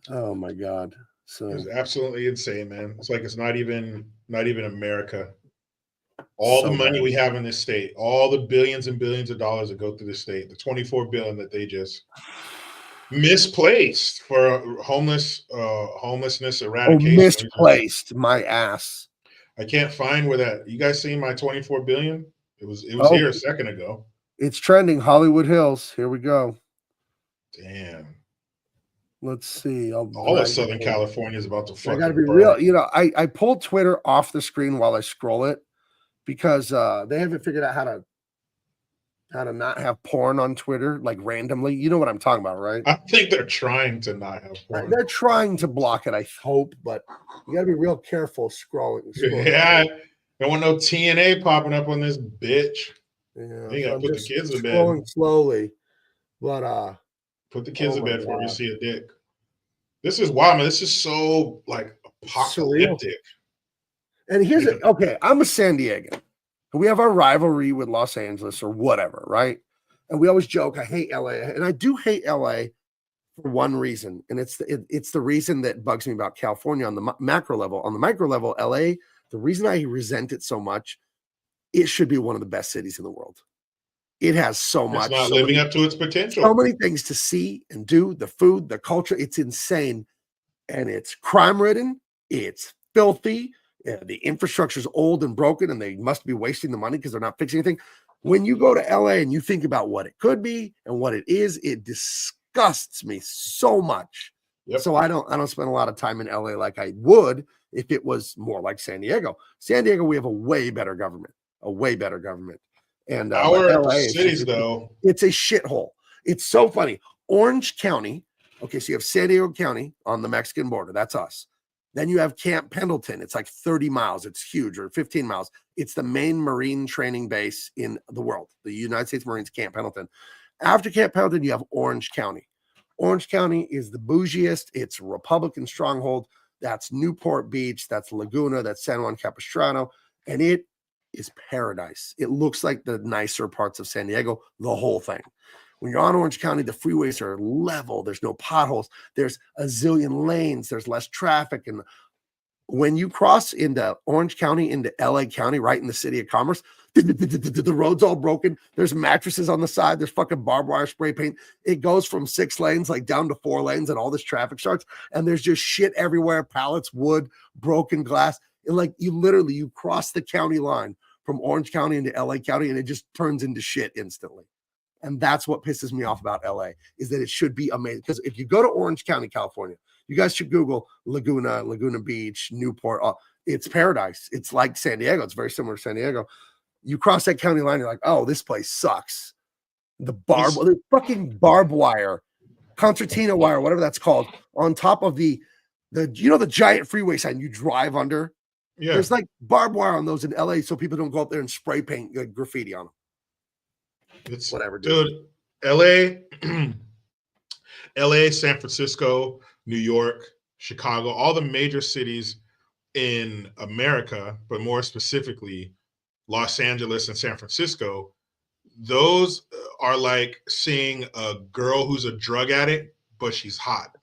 Oh my God. So it's absolutely insane, man. It's like it's not even America. All the money we have in this state, all the billions and billions of dollars that go through the state, the 24 billion that they just misplaced for homelessness eradication. Misplaced, my ass. I can't find where that. You guys seen my 24 billion? It was here a second ago. It's trending. Hollywood Hills. Here we go. Damn. Let's see. All of Southern California is about to fucking I gotta be real. I pulled Twitter off the screen while I scroll it because they haven't figured out how to not have porn on Twitter, like randomly. You know what I'm talking about, right? I think they're trying to not have porn. They're trying to block it, I hope, but you gotta be real careful scrolling. Yeah, I don't want no TNA popping up on this bitch. Yeah, you gotta put the kids to bed. Scrolling slowly, but put the kids to bed before you see a dick. This is wild, man. This is so like apocalyptic. Surreal. And here's it. Okay, I'm a San Diegan. We have our rivalry with Los Angeles or whatever, right? And we always joke, I hate LA. And I do hate LA for one reason. And it's the reason that bugs me about California on the macro level. On the micro level, LA, the reason I resent it so much, it should be one of the best cities in the world. It has so much. It's not living up to its potential. So many things to see and do, the food, the culture. It's insane. And it's crime-ridden. It's filthy. The infrastructure is old and broken, and they must be wasting the money because they're not fixing anything. When you go to LA and you think about what it could be and what it is, it disgusts me so much. Yep. So I don't spend a lot of time in LA like I would if it was more like San Diego. San Diego, we have a way better government. And our LA cities, though, it's a shithole. It's so funny. Orange County. Okay, so you have San Diego County on the Mexican border. That's us. Then you have Camp Pendleton. It's like 30 miles. It's huge, or 15 miles. It's the main Marine training base in the world. The United States Marines, Camp Pendleton. After Camp Pendleton, you have Orange County. Orange County is the bougiest. It's a Republican stronghold. That's Newport Beach. That's Laguna. That's San Juan Capistrano. And it is paradise. It looks like the nicer parts of San Diego, the whole thing. When you're on Orange County, the freeways are level. There's no potholes. There's a zillion lanes. There's less traffic. And when you cross into Orange County, into LA County, right in the city of commerce, the road's all broken. There's mattresses on the side. There's fucking barbed wire spray paint. It goes from 6 lanes, like down to 4 lanes, and all this traffic starts. And there's just shit everywhere. Pallets, wood, broken glass. And like you cross the county line from Orange County into LA County, and it just turns into shit instantly. And that's what pisses me off about LA, is that it should be amazing. Because if you go to Orange County, California, you guys should Google Laguna Beach, Newport. It's paradise. It's like San Diego. It's very similar to San Diego. You cross that county line, you're like, oh, this place sucks. The fucking barbed wire, concertina wire, whatever that's called, on top of the giant freeway sign you drive under. Yeah. There's like barbed wire on those in LA so people don't go up there and spray paint graffiti on them. It's whatever, dude. LA, San Francisco, New York, Chicago, all the major cities in America, but more specifically, Los Angeles and San Francisco, those are like seeing a girl who's a drug addict, but she's hot.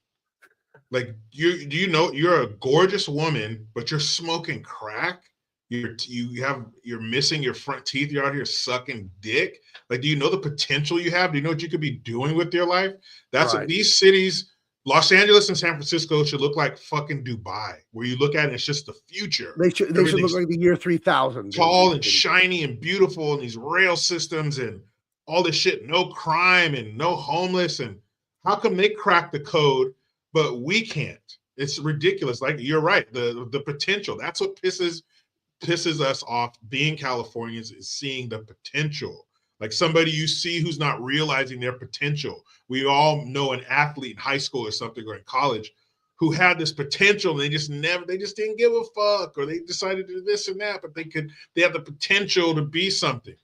Like, you're a gorgeous woman, but you're smoking crack. You're missing your front teeth. You're out here sucking dick. Like, do you know the potential you have? Do you know what you could be doing with your life? That's right. These cities, Los Angeles and San Francisco, should look like fucking Dubai, where you look at it, it's just the future. They should look like the year 3000. Tall and shiny and beautiful, and these rail systems and all this shit. No crime and no homeless. And how come they crack the code, but we can't? It's ridiculous. Like, you're right. The potential. That's what pisses us off being Californians, is seeing the potential. Like, somebody you see who's not realizing their potential. We all know an athlete in high school or something, or in college, who had this potential and they just didn't give a fuck, or they decided to do this and that, but they have the potential to be something.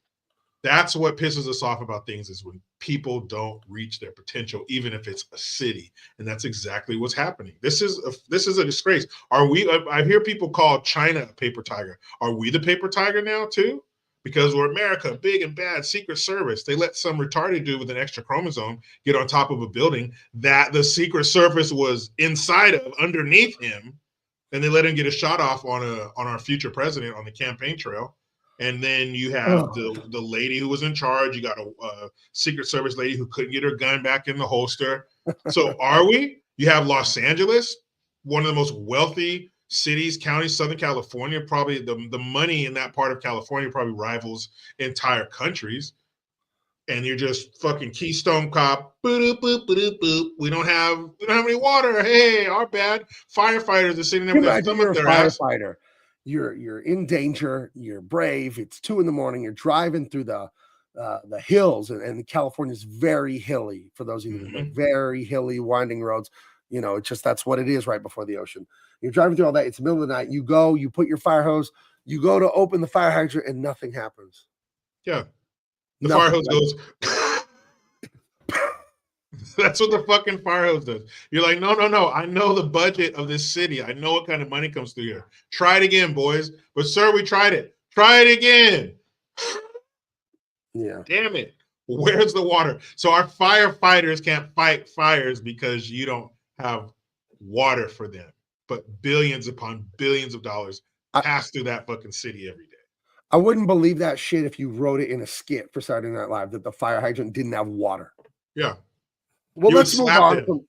That's what pisses us off about things, is when people don't reach their potential, even if it's a city. And that's exactly what's happening. This is a disgrace. I hear people call China a paper tiger. Are we the paper tiger now too? Because we're America, big and bad, Secret Service. They let some retarded dude with an extra chromosome get on top of a building that the Secret Service was inside of, underneath him, and they let him get a shot off on our future president on the campaign trail. And then you have the lady who was in charge. You got a Secret Service lady who couldn't get her gun back in the holster. So are we? You have Los Angeles, one of the most wealthy cities, counties, Southern California. Probably the money in that part of California probably rivals entire countries. And you're just fucking Keystone Cop. Boop, boop, boop, boop. We don't have any water. Hey, our bad. Firefighters are sitting there with their thumb up their ass. You're in danger. You're brave. It's 2 a.m. You're driving through the hills, and California is very hilly. For those of you who know, very hilly, winding roads. You know, it's just, that's what it is right before the ocean. You're driving through all that. It's the middle of the night. You go, you put your fire hose, you go to open the fire hydrant, and nothing happens. Yeah, the fire hose goes. That's what the fucking fire hose does. You're like, no. I know the budget of this city. I know what kind of money comes through here. Try it again, boys. But sir, we tried it. Try it again. Yeah. Damn it. Where's the water? So our firefighters can't fight fires because you don't have water for them. But billions upon billions of dollars pass through that fucking city every day. I wouldn't believe that shit if you wrote it in a skit for Saturday Night Live that the fire hydrant didn't have water. Yeah. Well, let's move on.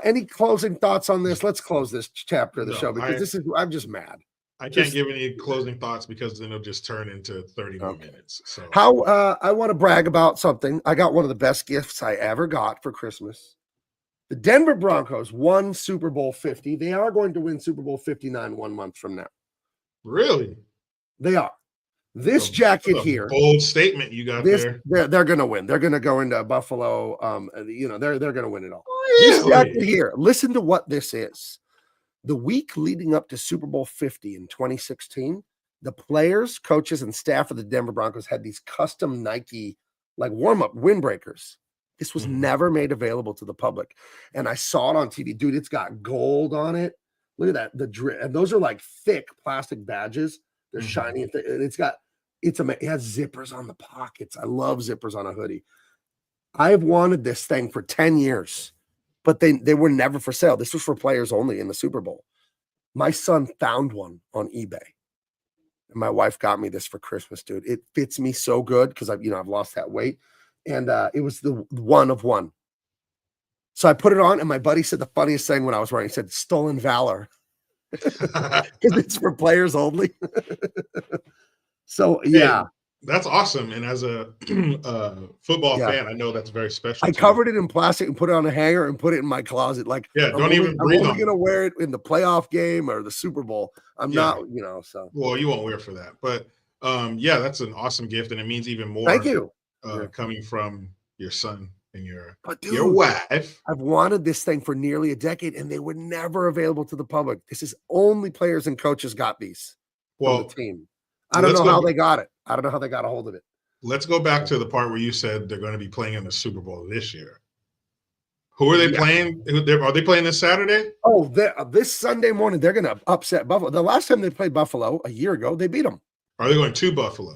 Any closing thoughts on this? Let's close this chapter of the show, because I'm just mad. I can't give any closing thoughts because then it'll just turn into 30 more minutes. So I want to brag about something. I got one of the best gifts I ever got for Christmas. The Denver Broncos won Super Bowl 50. They are going to win Super Bowl 59 1 month from now. Really? They are. This jacket here, bold statement you got there. They're going to win. They're going to go into Buffalo. They're going to win it all. Really? This jacket here, listen to what this is. The week leading up to Super Bowl 50 in 2016, the players, coaches, and staff of the Denver Broncos had these custom Nike like warm-up windbreakers. This was never made available to the public. And I saw it on TV. Dude, it's got gold on it. Look at that. And those are like thick plastic badges. They're shiny. And it has zippers on the pockets. I love zippers on a hoodie. I've wanted this thing for 10 years, but they were never for sale. This was for players only in the Super Bowl. My son found one on eBay. And my wife got me this for Christmas, dude. It fits me so good because I've lost that weight. And it was the one of one. So I put it on, and my buddy said the funniest thing when I was wearing it. He said, "Stolen valor." Because it's for players only. So Hey, yeah, that's awesome. And as a football yeah. fan, I know that's very special. I to you. covered it in plastic and put it on a hanger and put it in my closet. Like, Yeah, I'm don't only, even breathe on going to it. wear it in the playoff game or the Super Bowl. I'm Yeah. not, so. Well, you won't wear for that. But yeah, that's an awesome gift. And it means even more Thank you. Yeah. coming from your son and your dude, wife. I've wanted this thing for nearly a decade and they were never available to the public. This is only players and coaches got these from the team. I don't know how they got it. I don't know how they got a hold of it. Let's go back to the part where you said they're going to be playing in the Super Bowl this year. Who are they playing? Are they playing this Saturday? Oh, this Sunday morning, they're going to upset Buffalo. The last time they played Buffalo a year ago, they beat them. Are they going to Buffalo?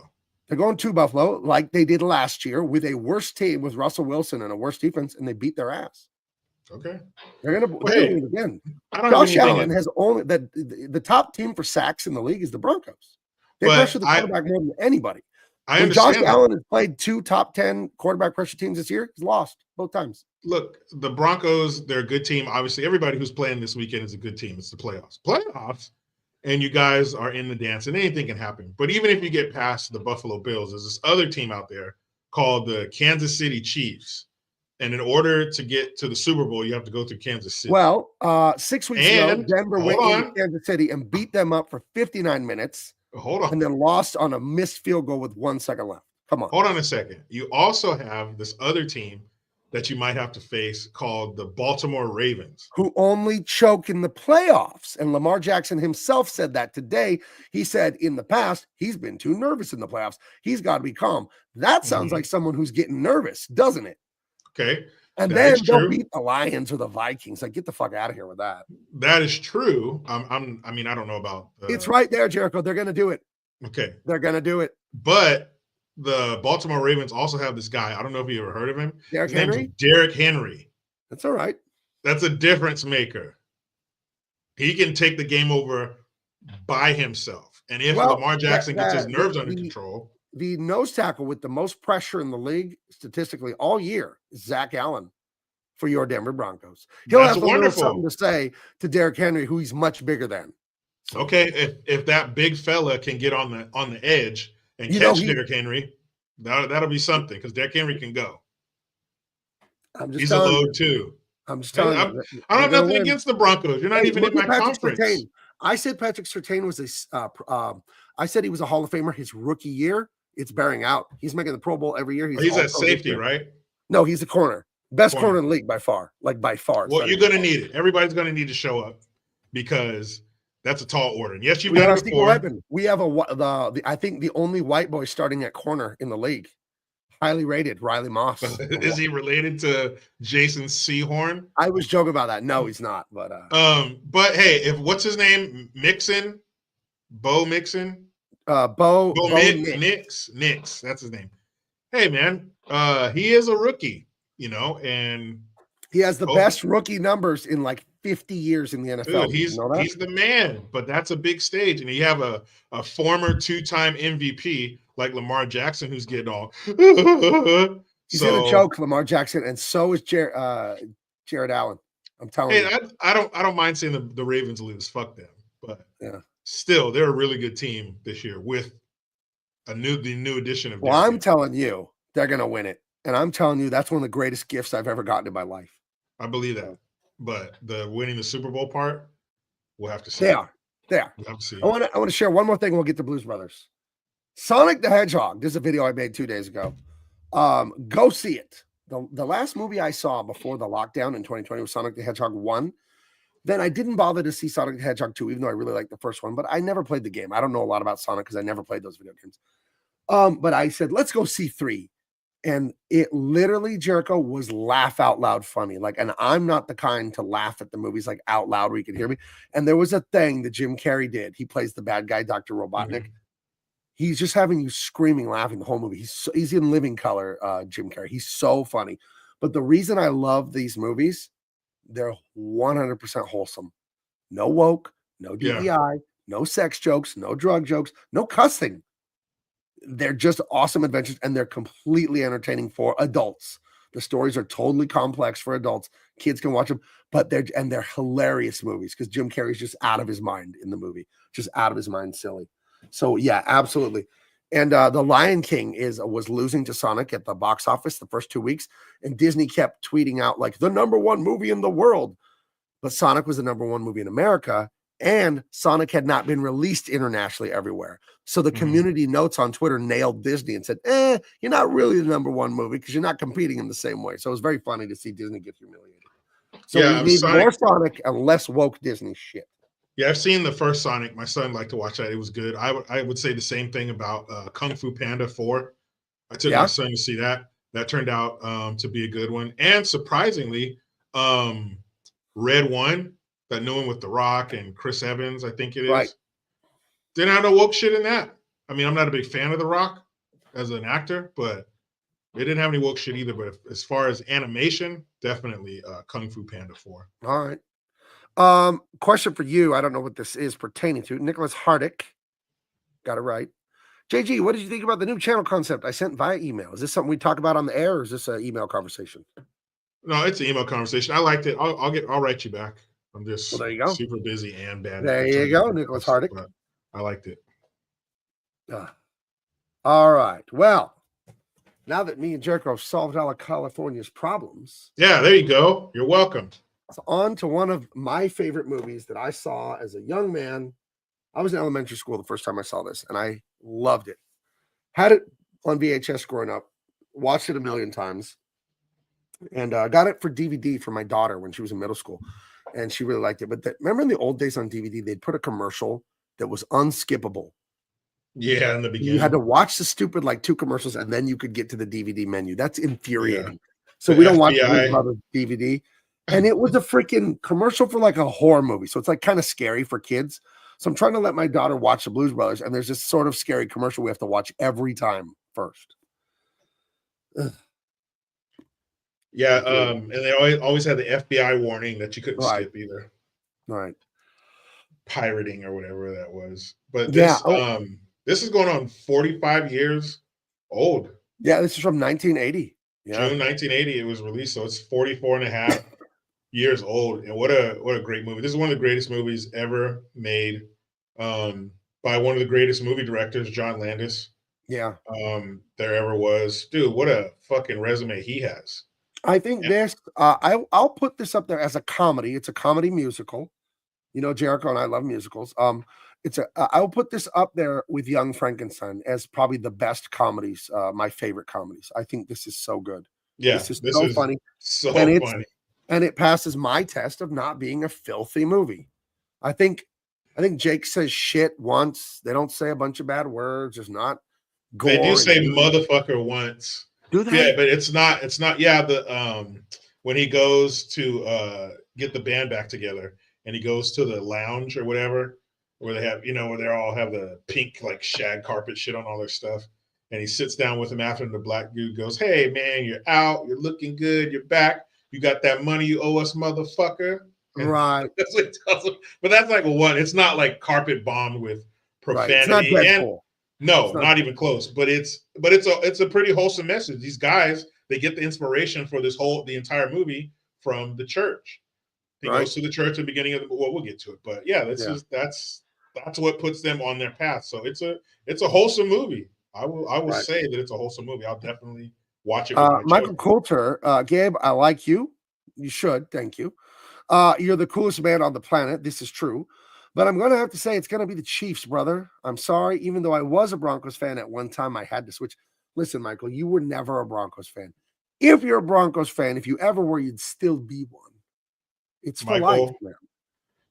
They're going to Buffalo like they did last year with a worse team with Russell Wilson and a worse defense, and they beat their ass. Okay. They're going to win again. Josh Allen has only the top team for sacks in the league is the Broncos. They pressure the quarterback more than anybody. When Josh Allen has played 2 top 10 quarterback pressure teams this year, he's lost both times. Look, the Broncos, they're a good team. Obviously, everybody who's playing this weekend is a good team. It's the playoffs. And you guys are in the dance, and anything can happen. But even if you get past the Buffalo Bills, there's this other team out there called the Kansas City Chiefs. And in order to get to the Super Bowl, you have to go through Kansas City. Well, 6 weeks ago, Denver went into Kansas City and beat them up for 59 minutes. Hold on. And then lost on a missed field goal with 1 second left. Come on. Hold on a second. You also have this other team that you might have to face called the Baltimore Ravens, who only choke in the playoffs. And Lamar Jackson himself said that today. He said in the past, he's been too nervous in the playoffs. He's got to be calm. That sounds like someone who's getting nervous, doesn't it? Okay. And then they'll beat the Lions or the Vikings. Like, get the fuck out of here with that. That is true. I mean, I don't know about it's right there, Jericho. They're going to do it. Okay. They're going to do it. But the Baltimore Ravens also have this guy. I don't know if you ever heard of him. Derrick Henry? Derrick Henry. That's all right. That's a difference maker. He can take the game over by himself. And if Lamar Jackson gets his nerves under control. The nose tackle with the most pressure in the league statistically all year is Zach Allen for your Denver Broncos. He'll have a little something to say to Derrick Henry, who he's much bigger than. So, okay, if that big fella can get on the edge and catch Derrick Henry, that'll be something because Derrick Henry can go. He's a load too. I'm just telling you. I don't have nothing against the Broncos. You're not even in my conference. I said Patrick Surtain was I said he was a Hall of Famer his rookie year. It's bearing out. He's making the Pro Bowl every year. He's at safety, right? No, he's a corner. Best corner in the league by far. Like by far. Well, you're going to need it. Everybody's going to need to show up because that's a tall order. And yes, you've got a weapon. We have I think the only white boy starting at corner in the league. Highly rated, Riley Moss. Is he related to Jason Sehorn? I was joking about that. No, he's not. But hey, what's his name? Mixon, Bo Mixon, Bo Nix. That's his name. Hey, man, he is a rookie, and he has the best rookie numbers in like 50 years in the NFL. Dude, he's the man. But that's a big stage, and you have a former 2-time MVP. Like Lamar Jackson, who's getting all. He's in a choke, Lamar Jackson, and so is Jared Allen. I'm telling you. I don't mind seeing the Ravens lose. Fuck them, but still, they're a really good team this year with the new addition of. Well, I'm telling you, they're gonna win it, and I'm telling you, that's one of the greatest gifts I've ever gotten in my life. I believe that, but the winning the Super Bowl part, we'll have to see. They are. We'll have to see. I want to share one more thing, and we'll get to Blues Brothers. Sonic the Hedgehog. This is a video I made 2 days ago. Go see it. The last movie I saw before the lockdown in 2020 was Sonic the Hedgehog 1. Then I didn't bother to see Sonic the Hedgehog 2, even though I really liked the first one. But I never played the game. I don't know a lot about Sonic because I never played those video games. But I said, let's go see 3. And it literally, Jericho, was laugh out loud funny. And I'm not the kind to laugh at the movies like out loud where you can hear me. And there was a thing that Jim Carrey did. He plays the bad guy, Dr. Robotnik. Mm-hmm. He's just having you screaming, laughing the whole movie. He's in living color, Jim Carrey. He's so funny. But the reason I love these movies, they're 100% wholesome. No woke, no DEI, no sex jokes, no drug jokes, no cussing. They're just awesome adventures, and they're completely entertaining for adults. The stories are totally complex for adults. Kids can watch them, but they're hilarious movies because Jim Carrey's just out of his mind in the movie, just out of his mind, silly. So yeah, absolutely. And The Lion King was losing to Sonic at the box office the first 2 weeks, and Disney kept tweeting out like the #1 movie in the world. But Sonic was the #1 movie in America, and Sonic had not been released internationally everywhere. So the community notes on Twitter nailed Disney and said, you're not really the #1 movie because you're not competing in the same way. So it was very funny to see Disney get humiliated. So we need more Sonic and less woke Disney shit. Yeah, I've seen the first Sonic. My son liked to watch that. It was good. I would say the same thing about Kung Fu Panda 4. I took my son to see that. That turned out to be a good one. And surprisingly, Red One, that new one with The Rock and Chris Evans, I think it is. Right. Didn't have no woke shit in that. I mean, I'm not a big fan of The Rock as an actor, but they didn't have any woke shit either. But as far as animation, definitely Kung Fu Panda 4. All right. Question for you. I don't know what this is pertaining to. Nicholas Hardick. Got it right. JG, what did you think about the new channel concept I sent via email? Is this something we talk about on the air, or is this an email conversation? No, it's an email conversation. I liked it. I'll write you back. I'm just there you go. super busy and bad. There you go, Nicholas Hardick. I liked it. All right. Well, now that me and Jericho have solved all of California's problems. Yeah, there you go. You're welcome. So on to one of my favorite movies that I saw as a young man. I was in elementary school the first time I saw this, and I loved it. Had it on VHS growing up, watched it a million times, and got it for DVD for my daughter when she was in middle school, and she really liked it. But remember in the old days on DVD, they'd put a commercial that was unskippable. Yeah, in the beginning. You had to watch the stupid 2 commercials, and then you could get to the DVD menu. That's infuriating. Yeah. So we don't watch the DVD. And it was a freaking commercial for a horror movie. So it's kind of scary for kids. So I'm trying to let my daughter watch the Blues Brothers, and there's this sort of scary commercial we have to watch every time first. Ugh. Yeah, and they always had the FBI warning that you couldn't skip either. Right. Pirating or whatever that was. But this this is going on 45 years old. Yeah, this is from 1980. Yeah. June 1980 it was released, so it's 44 and a half years old. And what a great movie. This is one of the greatest movies ever made by one of the greatest movie directors, John Landis. Yeah. There ever was. Dude, what a fucking resume he has. I think this I'll put this up there as a comedy. It's a comedy musical. You know, Jericho and I love musicals. I'll put this up there with Young Frankenstein as probably the best comedies, my favorite comedies. I think this is so good. Yeah, this is so funny. So funny. And it passes my test of not being a filthy movie. I think Jake says shit once. They don't say a bunch of bad words. There's not gore. They do say motherfucker once. Do they? Yeah, but it's not. Yeah, when he goes to get the band back together and he goes to the lounge or whatever, where they have, where they all have the pink shag carpet shit on all their stuff. And he sits down with him after, and the black dude goes, "Hey man, you're out. You're looking good. You're back. You got that money you owe us, motherfucker." And right. That's what he tells him. But that's one. It's not carpet bombed with profanity. Right. It's not Deadpool. No, not even close. But it's a pretty wholesome message. These guys, they get the inspiration for the entire movie from the church. He goes to the church at the beginning of we'll get to it. But yeah, that's what puts them on their path. So it's a wholesome movie. I will say that it's a wholesome movie. I'll definitely watch it with my Michael Coulter, Gabe, I like you. You should. Thank you. You're the coolest man on the planet. This is true. But I'm going to have to say it's going to be the Chiefs, brother. I'm sorry. Even though I was a Broncos fan at one time, I had to switch. Listen, Michael, you were never a Broncos fan. If you're a Broncos fan, if you ever were, you'd still be one. It's for life, man.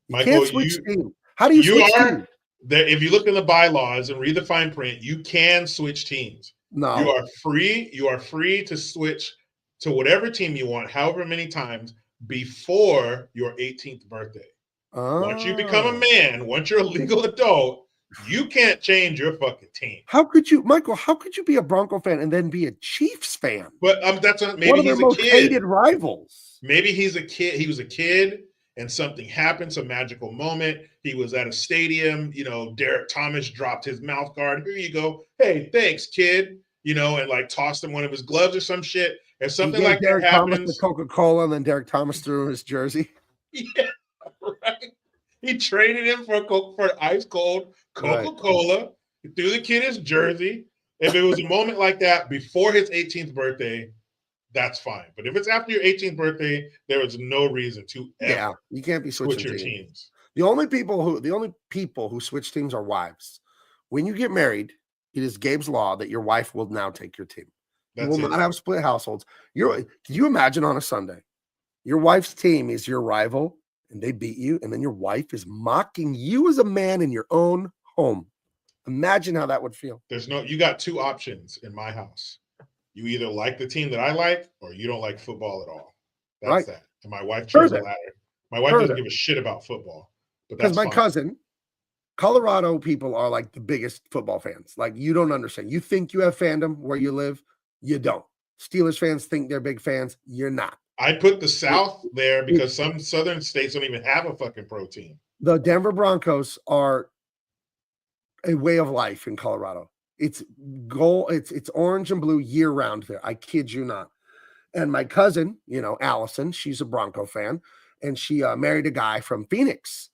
You can't switch teams. How do you switch teams? If you look in the bylaws and read the fine print, you can switch teams. No. You are free. You are free to switch to whatever team you want, however many times before your 18th birthday. Once you become a man, once you're a legal adult, you can't change your fucking team. How could you, Michael? How could you be a Bronco fan and then be a Chiefs fan? But maybe one of he's their most hated rivals. Maybe he's a kid. He was a kid, and something happened, some magical moment. He was at a stadium. Derek Thomas dropped his mouth guard. Here you go. Hey, thanks, kid. And tossed him one of his gloves or some shit. If something like Derek that happens, Thomas the Coca-Cola, and then Derek Thomas threw his jersey. Yeah, right. He traded him for ice cold Coca-Cola. Right. threw the kid his jersey. If it was a moment like that before his 18th birthday, that's fine. But if it's after your 18th birthday, there is no reason to ever you can't be switching your teams. teams. The only people who switch teams are wives. When you get married, it is Gabe's law that your wife will now take your team. You will not have split households. Can you imagine on a Sunday, your wife's team is your rival and they beat you, and then your wife is mocking you as a man in your own home? Imagine how that would feel. You got two options in my house. You either like the team that I like or you don't like football at all. That's that. And my wife chose the latter. My wife doesn't give a shit about football. But that's my cousin, Colorado people are like the biggest football fans. Like, you don't understand. You think you have fandom where you live. You don't. Steelers fans think they're big fans. You're not. I put the South there because some southern states don't even have a fucking pro team. The Denver Broncos are a way of life in Colorado. It's it's orange and blue year round there. I kid you not. And my cousin, Allison, she's a Bronco fan, and she married a guy from Phoenix.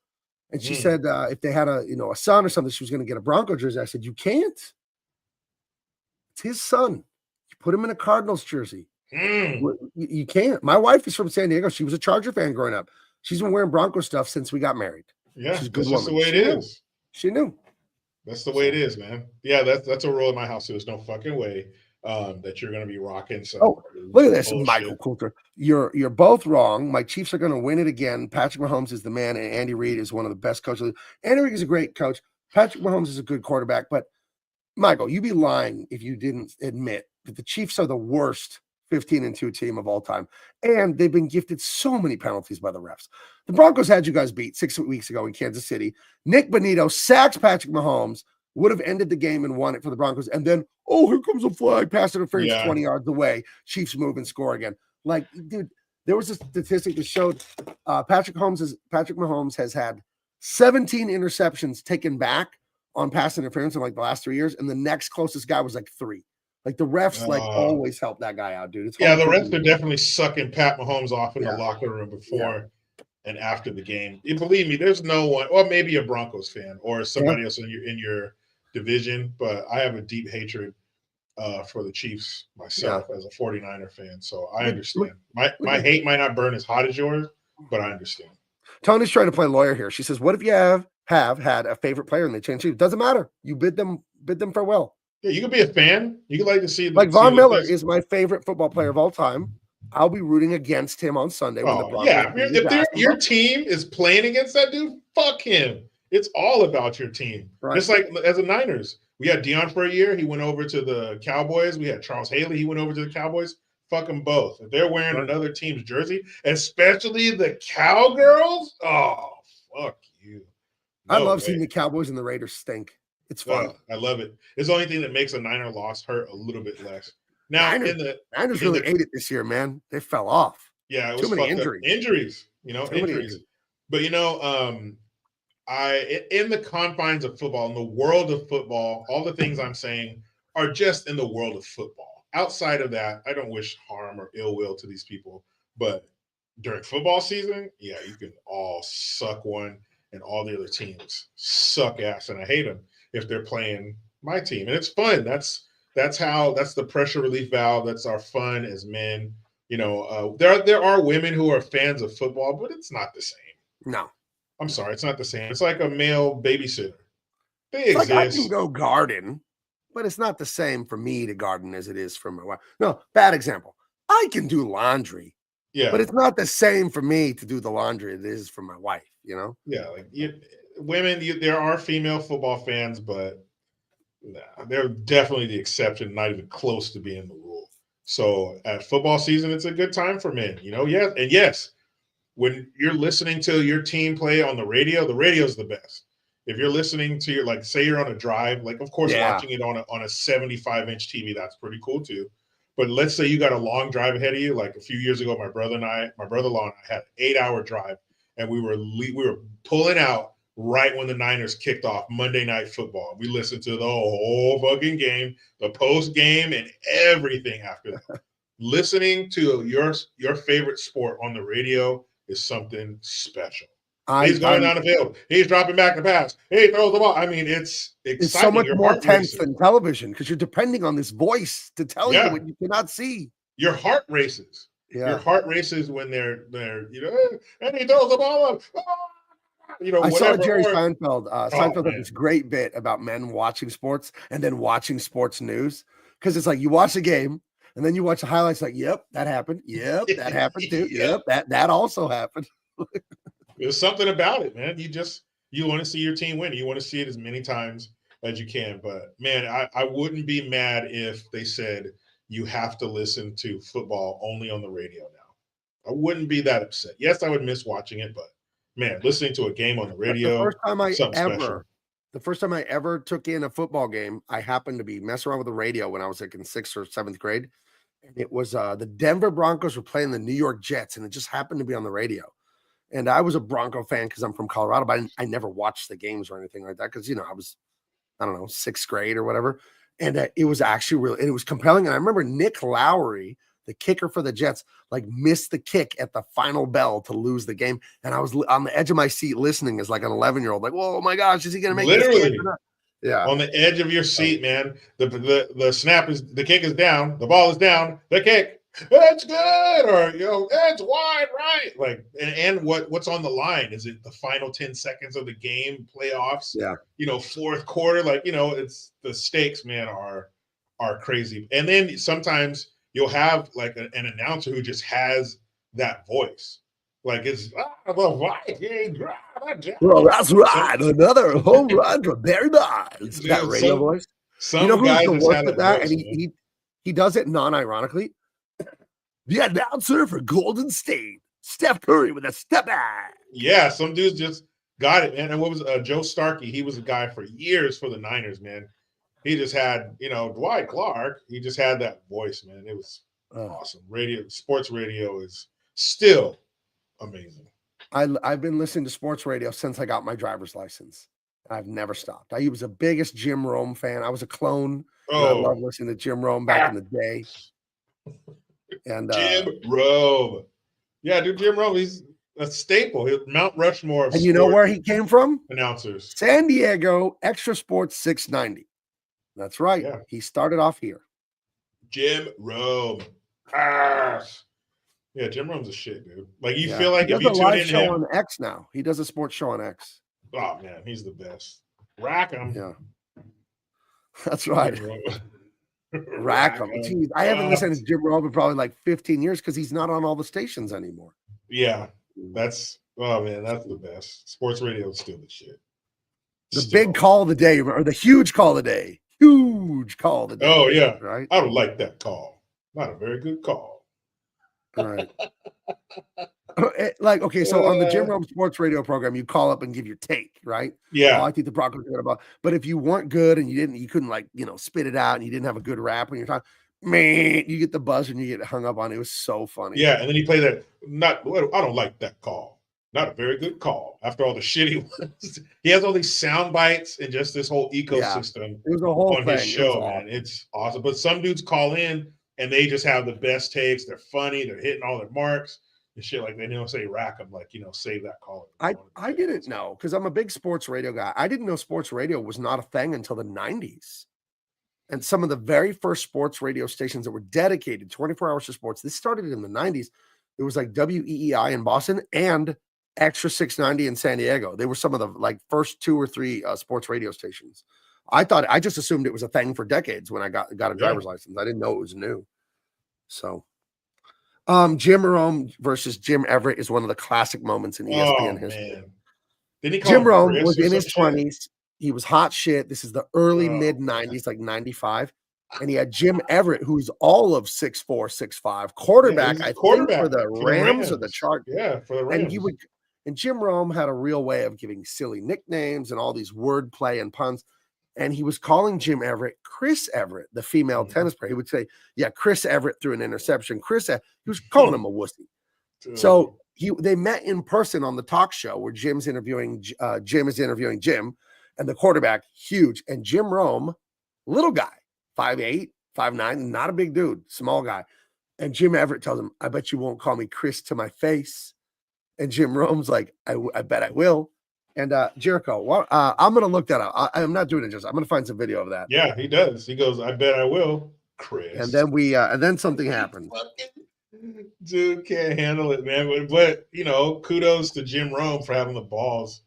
And she said if they had a son or something, she was going to get a Bronco jersey. I said, you can't. It's his son. You put him in a Cardinals jersey. You can't. My wife is from San Diego. She was a Charger fan growing up. She's been wearing Bronco stuff since we got married. Yeah, that's just the way it is. She knew. That's the way it is, man. Yeah, that's a rule in my house. There's no fucking way that you're going to be rocking. So look at this, bullshit. Michael Coulter. You're both wrong. My Chiefs are going to win it again. Patrick Mahomes is the man, and Andy Reid is one of the best coaches. Andy Reid is a great coach. Patrick Mahomes is a good quarterback. But Michael, you'd be lying if you didn't admit that the Chiefs are the worst 15-2 team of all time, and they've been gifted so many penalties by the refs. The Broncos had you guys beat 6 weeks ago in Kansas City. Nick Bonito sacks Patrick Mahomes, would have ended the game and won it for the Broncos, and then here comes a flag, pass interference 20 yards away. Chiefs move and score again. Like, dude, there was a statistic that showed Patrick Mahomes has had 17 interceptions taken back on pass interference in like the last 3 years, and the next closest guy was like 3. Like, the refs always help that guy out, dude. The refs are definitely sucking Pat Mahomes off in the locker room before and after the game. You believe me, there's no one, or maybe a Broncos fan or somebody else in your division, but I have a deep hatred for the Chiefs myself as a 49er fan. So I understand. My hate might not burn as hot as yours, but I understand. Tony's trying to play lawyer here. She says, what if you have had a favorite player and they change it? Doesn't matter. You bid them farewell. Yeah, you could be a fan. You could like to see Von Miller is my favorite football player of all time. I'll be rooting against him on Sunday. When the Broncos if your team is playing against that dude, fuck him. It's all about your team. Right. Just like as a Niners, we had Deion for a year. He went over to the Cowboys. We had Charles Haley. He went over to the Cowboys. Fuck them both. If they're wearing another team's jersey, especially the Cowgirls, fuck you. I love seeing the Cowboys and the Raiders stink. It's fun. I love it. It's the only thing that makes a Niner loss hurt a little bit less. Now, Niners really ate it this year, man. They fell off. Yeah, it was too many injuries. Injuries. But in the confines of football, in the world of football, all the things I'm saying are just in the world of football. Outside of that, I don't wish harm or ill will to these people. But during football season, you can all suck one, and all the other teams suck ass, and I hate them if they're playing my team. And it's fun. That's the pressure relief valve. That's our fun as men. There are women who are fans of football, but it's not the same. No. I'm sorry, it's not the same. It's like a male babysitter. They exist. Like, I can go garden, but it's not the same for me to garden as it is for my wife. No, bad example. I can do laundry. Yeah. But it's not the same for me to do the laundry as it is for my wife, Yeah, like women, there are female football fans, but they're definitely the exception, not even close to being the rule. So at football season, it's a good time for men, yes, when you're listening to your team play on the radio is the best. If you're listening to say you're on a drive, of course, watching it on a 75-inch TV, that's pretty cool too. But let's say you got a long drive ahead of you. Like a few years ago, my brother-in-law and I had an 8-hour drive, and we were pulling out right when the Niners kicked off Monday Night Football. We listened to the whole fucking game, the post game, and everything after that. Listening to your favorite sport on the radio is something special. He's going down the field. He's dropping back the pass. He throws the ball. I mean, it's exciting. It's so much Your more heart tense races. than television because you're depending on this voice to tell you what you cannot see. Your heart races. Yeah. Your heart races when they're and he throws the ball up. I Whatever. saw Jerry Seinfeld. Seinfeld had man. this great bit about men watching sports and then watching sports news because it's like you watch the game and then you watch the highlights. Like, yep, that happened. Yep, that happened too. Yep, that also happened. There's something about it, man. You want to see your team win. You want to see it as many times as you can. But man, I wouldn't be mad if they said you have to listen to football only on the radio now. I wouldn't be that upset. Yes, I would miss watching it, but man, listening to a game on the radio, the first time I ever took in a football game, I happened to be messing around with the radio when I was like in 6th or 7th grade. And it was the Denver Broncos were playing the New York Jets, and it just happened to be on the radio. And I was a Bronco fan because I'm from Colorado, but I never watched the games or anything like that because, I was, 6th grade or whatever. And it was actually it was compelling. And I remember Nick Lowry, the kicker for the Jets, like missed the kick at the final bell to lose the game. And I was on the edge of my seat listening as like an 11-year-old, like, whoa, my gosh, is he going to make literally this yeah, on the edge of your seat, man. The snap is, the kick is down, the ball is down, the kick, it's good, or it's wide right. Like, and what's on the line? Is it the final 10 seconds of the game, playoffs? Yeah. 4th quarter, like, it's the stakes, man, are crazy. And then sometimes you'll have like an announcer who just has that voice. Like it's the Vikings. Well, that's right. Another home run from Barry Bonds. That radio voice. Some who's guys the just worst have at that? voice, And he does it non-ironically. The announcer for Golden State, Steph Curry with a step back. Yeah, some dudes just got it, man. And what was Joe Starkey? He was a guy for years for the Niners, man. He just had, Dwight Clark. He just had that voice, man. It was awesome. Sports radio is still amazing. I've been listening to sports radio since I got my driver's license. I've never stopped. I was the biggest Jim Rome fan. I was a clone. I love listening to Jim Rome back in the day. And Jim Rome. Yeah, dude, Jim Rome, he's a staple. He's Mount Rushmore of and you know where he came from? Announcers. San Diego Extra Sports 690. That's right. Yeah. He started off here. Jim Rome. Yeah, Jim Rome's a shit, dude. Like you feel like if you tune in show on X now. He does a sports show on X. Oh man, he's the best. Rack him. Yeah. That's right. Rack him. Jeez, I haven't listened to Jim Rome in probably like 15 years because he's not on all the stations anymore. Yeah. That's the best. Sports radio is still the shit. The big call of the day, or the huge call of the day. Huge call of the day. Oh, yeah. Right? I don't like that call. Not a very good call. All right. Like, okay, so on the Jim Rome sports radio program, you call up and give your take, right? Yeah. Oh, I think the Broncos are good about. But if you weren't good and you couldn't like, spit it out and you didn't have a good rap when you're talking, man, you get the buzz and you get hung up on it. It was so funny. Yeah, and then he played that. I don't like that call. Not a very good call. After all the shitty ones, he has all these sound bites and just this whole ecosystem. It was a whole on thing. His show, man. It's awesome. But some dudes call in and they just have the best takes. They're funny. They're hitting all their marks and shit like that. They don't say rack them, like, save that call. I didn't know because I'm a big sports radio guy. I didn't know sports radio was not a thing until the 90s. And some of the very first sports radio stations that were dedicated 24 hours to sports, this started in the 90s. It was like WEEI in Boston and Extra 690 in San Diego. They were some of the first 2 or 3 sports radio stations. I just assumed it was a thing for decades when I got a driver's license. I didn't know it was new. So Jim Rome versus Jim Everett is one of the classic moments in ESPN history. Jim Rome was in his 20s. He was hot shit. This is the early mid 90s, like 95. And he had Jim Everett, who's all of 6'4", 6'5", quarterback, I think for the Rams or the Chargers. Yeah, for the Rams. And Jim Rome had a real way of giving silly nicknames and all these wordplay and puns. And he was calling Jim Everett Chris Everett, the female tennis player. He would say, yeah, Chris Everett threw an interception. He was calling him a wussy. So they met in person on the talk show where Jim is interviewing Jim, and the quarterback, huge. And Jim Rome, little guy, 5'8", 5'9", not a big dude, small guy. And Jim Everett tells him, I bet you won't call me Chris to my face. And Jim Rome's like, I bet I will. And Jericho, I'm going to look that up. I'm not doing it just. I'm going to find some video of that. Yeah, he does. He goes, I bet I will, Chris. And then and then something happened. Dude can't handle it, man. But kudos to Jim Rome for having the balls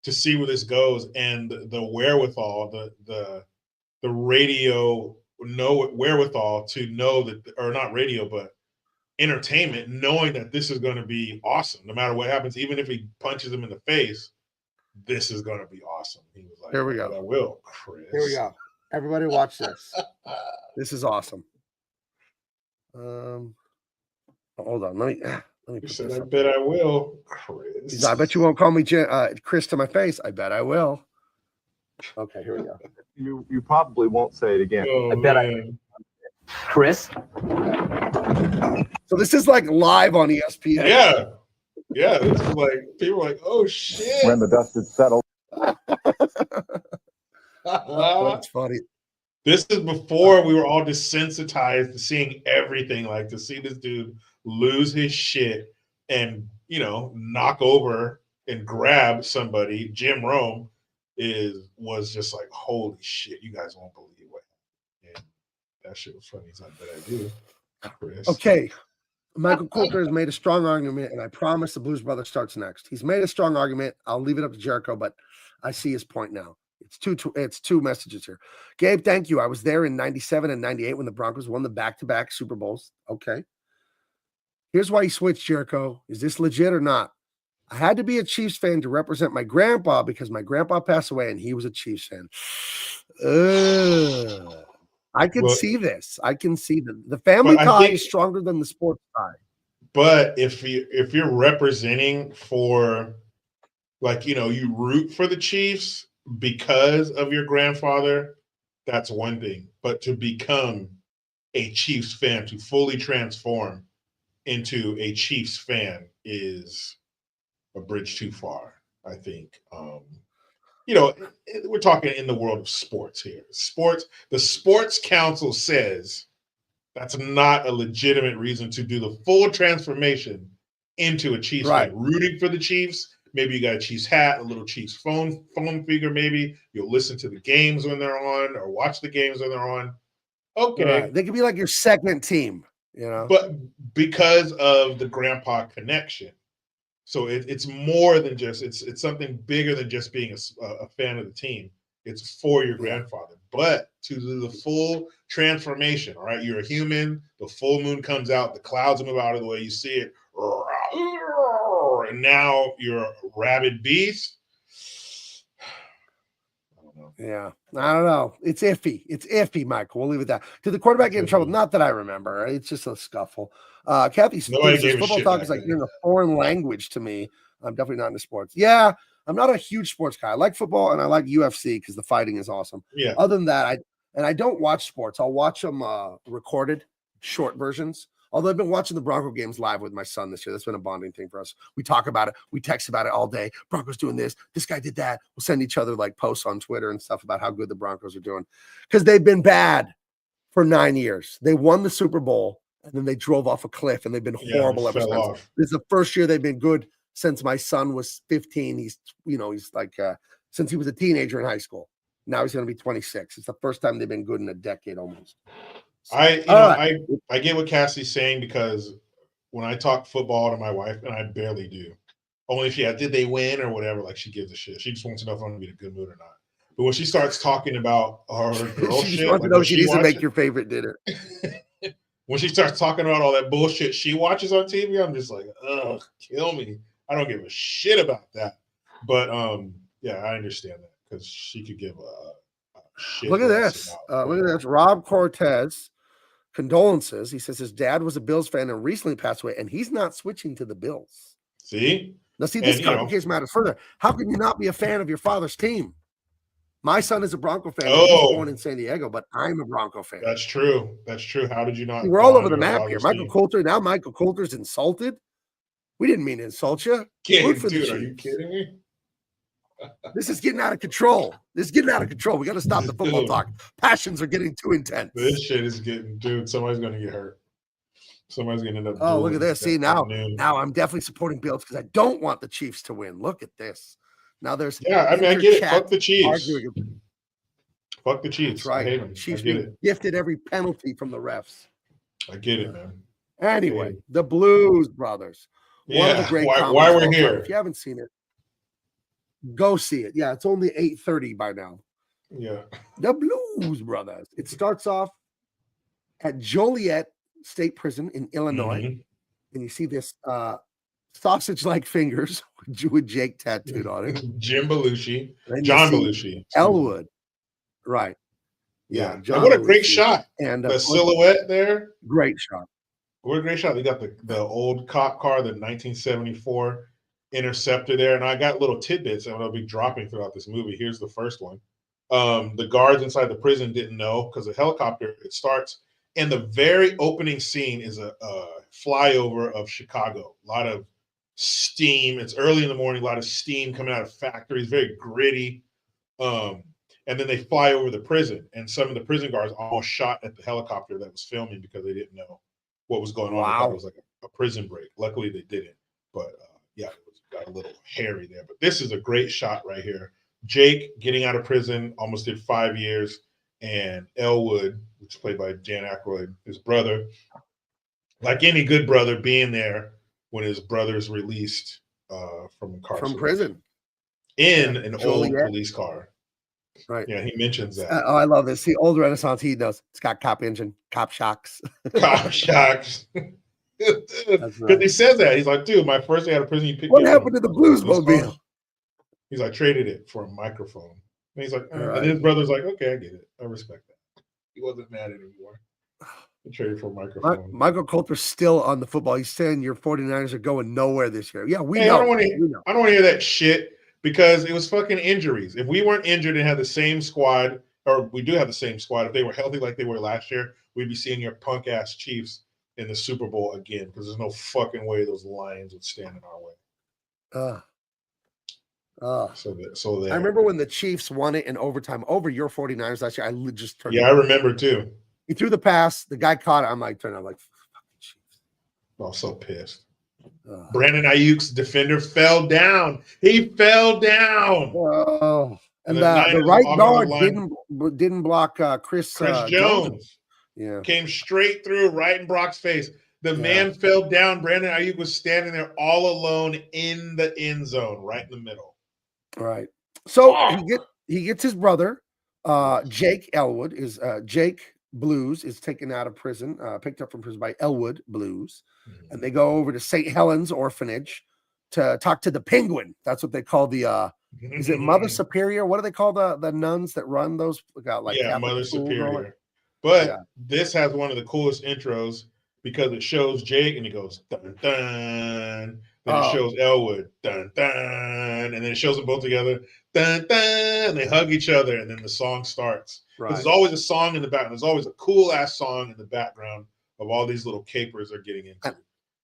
to see where this goes and the wherewithal, the radio wherewithal to know that, or not radio, but entertainment, knowing that this is going to be awesome no matter what happens. Even if he punches him in the face, this is going to be awesome. He was like, here we go. I will, Chris. Here we go. Everybody watch this. This is awesome. Hold on. Let me You put said, this I up bet there. I will, Chris. I bet you won't call me Chris to my face. I bet I will. Okay, here we go. You probably won't say it again. Oh, I bet man. Chris? So this is like live on ESPN. Yeah. This is like, people are like, oh shit. when the dust is settled. That's funny. This is before we were all desensitized to seeing everything. Like, to see this dude lose his shit and knock over and grab somebody. Jim Rome was just like, holy shit, you guys won't believe what happened. And that shit was funny. I bet I do, Chris. Okay. Michael Coulter has made a strong argument, and I promise the Blues Brothers starts next. He's made a strong argument. I'll leave it up to Jericho, but I see his point now. It's two messages here. Gabe, thank you. I was there in 97 and 98 when the Broncos won the back-to-back Super Bowls. Okay. Here's why he switched, Jericho. Is this legit or not? I had to be a Chiefs fan to represent my grandpa because my grandpa passed away and he was a Chiefs fan. I can see this. I can see the family tie is stronger than the sports tie. But if you're representing for, like, you root for the Chiefs because of your grandfather, that's one thing. But to become a Chiefs fan, to fully transform into a Chiefs fan, is a bridge too far, I think. We're talking in the world of sports here. The Sports Council says that's not a legitimate reason to do the full transformation into a Chiefs fan. Rooting for the Chiefs. Maybe you got a Chiefs hat, a little Chiefs phone figure. Maybe you'll listen to the games when they're on, or watch the games when they're on. Okay, they could be like your second team, But because of the grandpa connection, so it's more than just it's something bigger than just being a fan of the team. It's for your grandfather. But to do the full transformation, all right, you're a human. The full moon comes out, the clouds move out of the way you see it, and now you're a rabid beast. I don't know. Yeah, I don't know. It's iffy, Michael. We'll leave it at that. Did the quarterback get in trouble? Not that I remember. It's just a scuffle. Kathy says football talk is like hearing a foreign language to me. I'm definitely not into sports. Yeah, I'm not a huge sports guy. I like football and I like UFC because the fighting is awesome. Yeah. Other than that, I don't watch sports. I'll watch them recorded, short versions. Although I've been watching the Bronco games live with my son this year. That's been a bonding thing for us. We talk about it. We text about it all day. Broncos doing this. This guy did that. We'll send each other like posts on Twitter and stuff about how good the Broncos are doing because they've been bad for 9 years. They won the Super Bowl and then they drove off a cliff and they've been horrible ever since. This is the first year they've been good since my son was 15. He's like since he was a teenager in high school. Now he's going to be 26. It's the first time they've been good in a decade almost. So, I get what Cassie's saying because when I talk football to my wife, and I barely do, only if did they win or whatever, like she gives a shit. She just wants to know if I'm going to be in a good mood or not. But when she starts talking about her girl she shit, wants to know she needs to make your favorite dinner. When she starts talking about all that bullshit she watches on TV, I'm just like, ugh, kill me. I don't give a shit about that. But yeah, I understand that because she could give a shit. Look at this. Look at this. Rob Cortez, condolences. He says his dad was a Bills fan and recently passed away, and he's not switching to the Bills. See? Now, this complicates matters further. How can you not be a fan of your father's team? My son is a Bronco fan. He's born in San Diego, but I'm a Bronco fan. That's true. That's true. How did you not? We're all over the map here. Michael Coulter's insulted. We didn't mean to insult you. Dude, are you kidding me? This is getting out of control. We got to stop the football talk. Passions are getting too intense. This shit is getting, dude, somebody's going to get hurt. Somebody's gonna end up. Oh, look at this. See, now afternoon. I'm definitely supporting Bills because I don't want the Chiefs to win. Look at this. Now there's Yeah, I mean, I get it. inter-chat Fuck the Chiefs. arguing. Fuck the That's Chiefs. I right. hate them. Chiefs I get being it. gifted every penalty from the refs. I get it, man. Anyway, the Blues Brothers. One of the great why comedies of we're all time. here? If you haven't seen it, go see it. Yeah, it's only 8:30 by now. Yeah. The Blues Brothers. It starts off at Joliet State Prison in Illinois. Mhm. And you see this sausage-like fingers with Jake tattooed on it. Jim Belushi. Then you John see Belushi. Elwood. Right. Yeah. John And what a great Belushi. shot. And The silhouette there. great shot. What a great shot. They got the old cop car, the 1974 Interceptor there. And I got little tidbits that I'll be dropping throughout this movie. Here's the first one. The guards inside the prison didn't know because the helicopter, it starts, and the very opening scene is a flyover of Chicago. A lot of steam. It's early in the morning, a lot of steam coming out of factories, very gritty. And then they fly over the prison, and some of the prison guards almost shot at the helicopter that was filming because they didn't know what was going on. They thought it was like a prison break. Luckily, they didn't. But yeah, it got a little hairy there. But this is a great shot right here. Jake getting out of prison, almost did 5 years, and Elwood, which is played by Dan Aykroyd, his brother, like any good brother, being there when his brother's released from incarceration. From prison. In an Joliet. old police car. Right. Yeah, he mentions that. Oh, I love this. See, old Renaissance, he knows. It's got cop engine, cop shocks. Cop shocks. Because right. he says that. He's like, dude, my first day out of prison, you picked What me up happened to the Bluesmobile? He's like, traded it for a microphone. And he's like, Right. And his brother's like, okay, I get it. I respect that. He wasn't mad anymore. He traded for a microphone. Michael Coulter's still on the football. He's saying your 49ers are going nowhere this year. Yeah, we Hey, know. I don't want to hear that shit because it was fucking injuries. If we weren't injured and had the same squad, or we do have the same squad, if they were healthy like they were last year, we'd be seeing your punk ass Chiefs in the Super Bowl again because there's no fucking way those Lions would stand in our way. So I remember when the Chiefs won it in overtime over your 49ers last year. I just turned. Yeah, I remember too. He threw the pass. The guy caught it. I'm like, fucking Chiefs. I was so pissed. Brandon Ayuk's defender fell down. He fell down. Oh, and the right guard didn't block Chris Jones. Yeah, came straight through right in Brock's face. The man fell down. Brandon Ayuk was standing there all alone in the end zone, right in the middle. Right. So he gets his brother, Jake Elwood is Jake Blues is taken out of prison, picked up from prison by Elwood Blues, and they go over to St. Helens Orphanage to talk to the Penguin. That's what they call the is it Mother Superior? What do they call the nuns that run those? Mother Superior. But this has one of the coolest intros because it shows Jake and it goes dun dun. Then it shows Elwood dun dun, and then it shows them both together dun dun. And they hug each other, and then the song starts. Right. There's always a song in the background. There's always a cool ass song in the background of all these little capers they're getting into.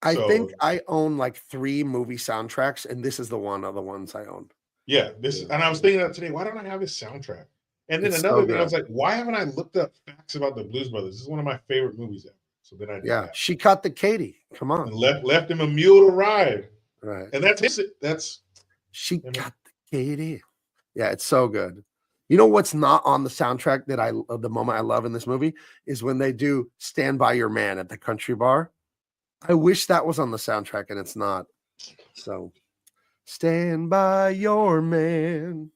I think I own like 3 movie soundtracks, and this is one of the ones I own. Yeah, and I was thinking that today. Why don't I have this soundtrack? And then another thing, I was like, why haven't I looked up facts about the Blues Brothers? This is one of my favorite movies ever. So then I did that. She caught the Katie. Come on, and left him a mule to ride. Right, and that's she got the Katie. Yeah, it's so good. You know what's not on the soundtrack that the moment I love in this movie is when they do "Stand by Your Man" at the country bar. I wish that was on the soundtrack, and it's not. So, stand by your man.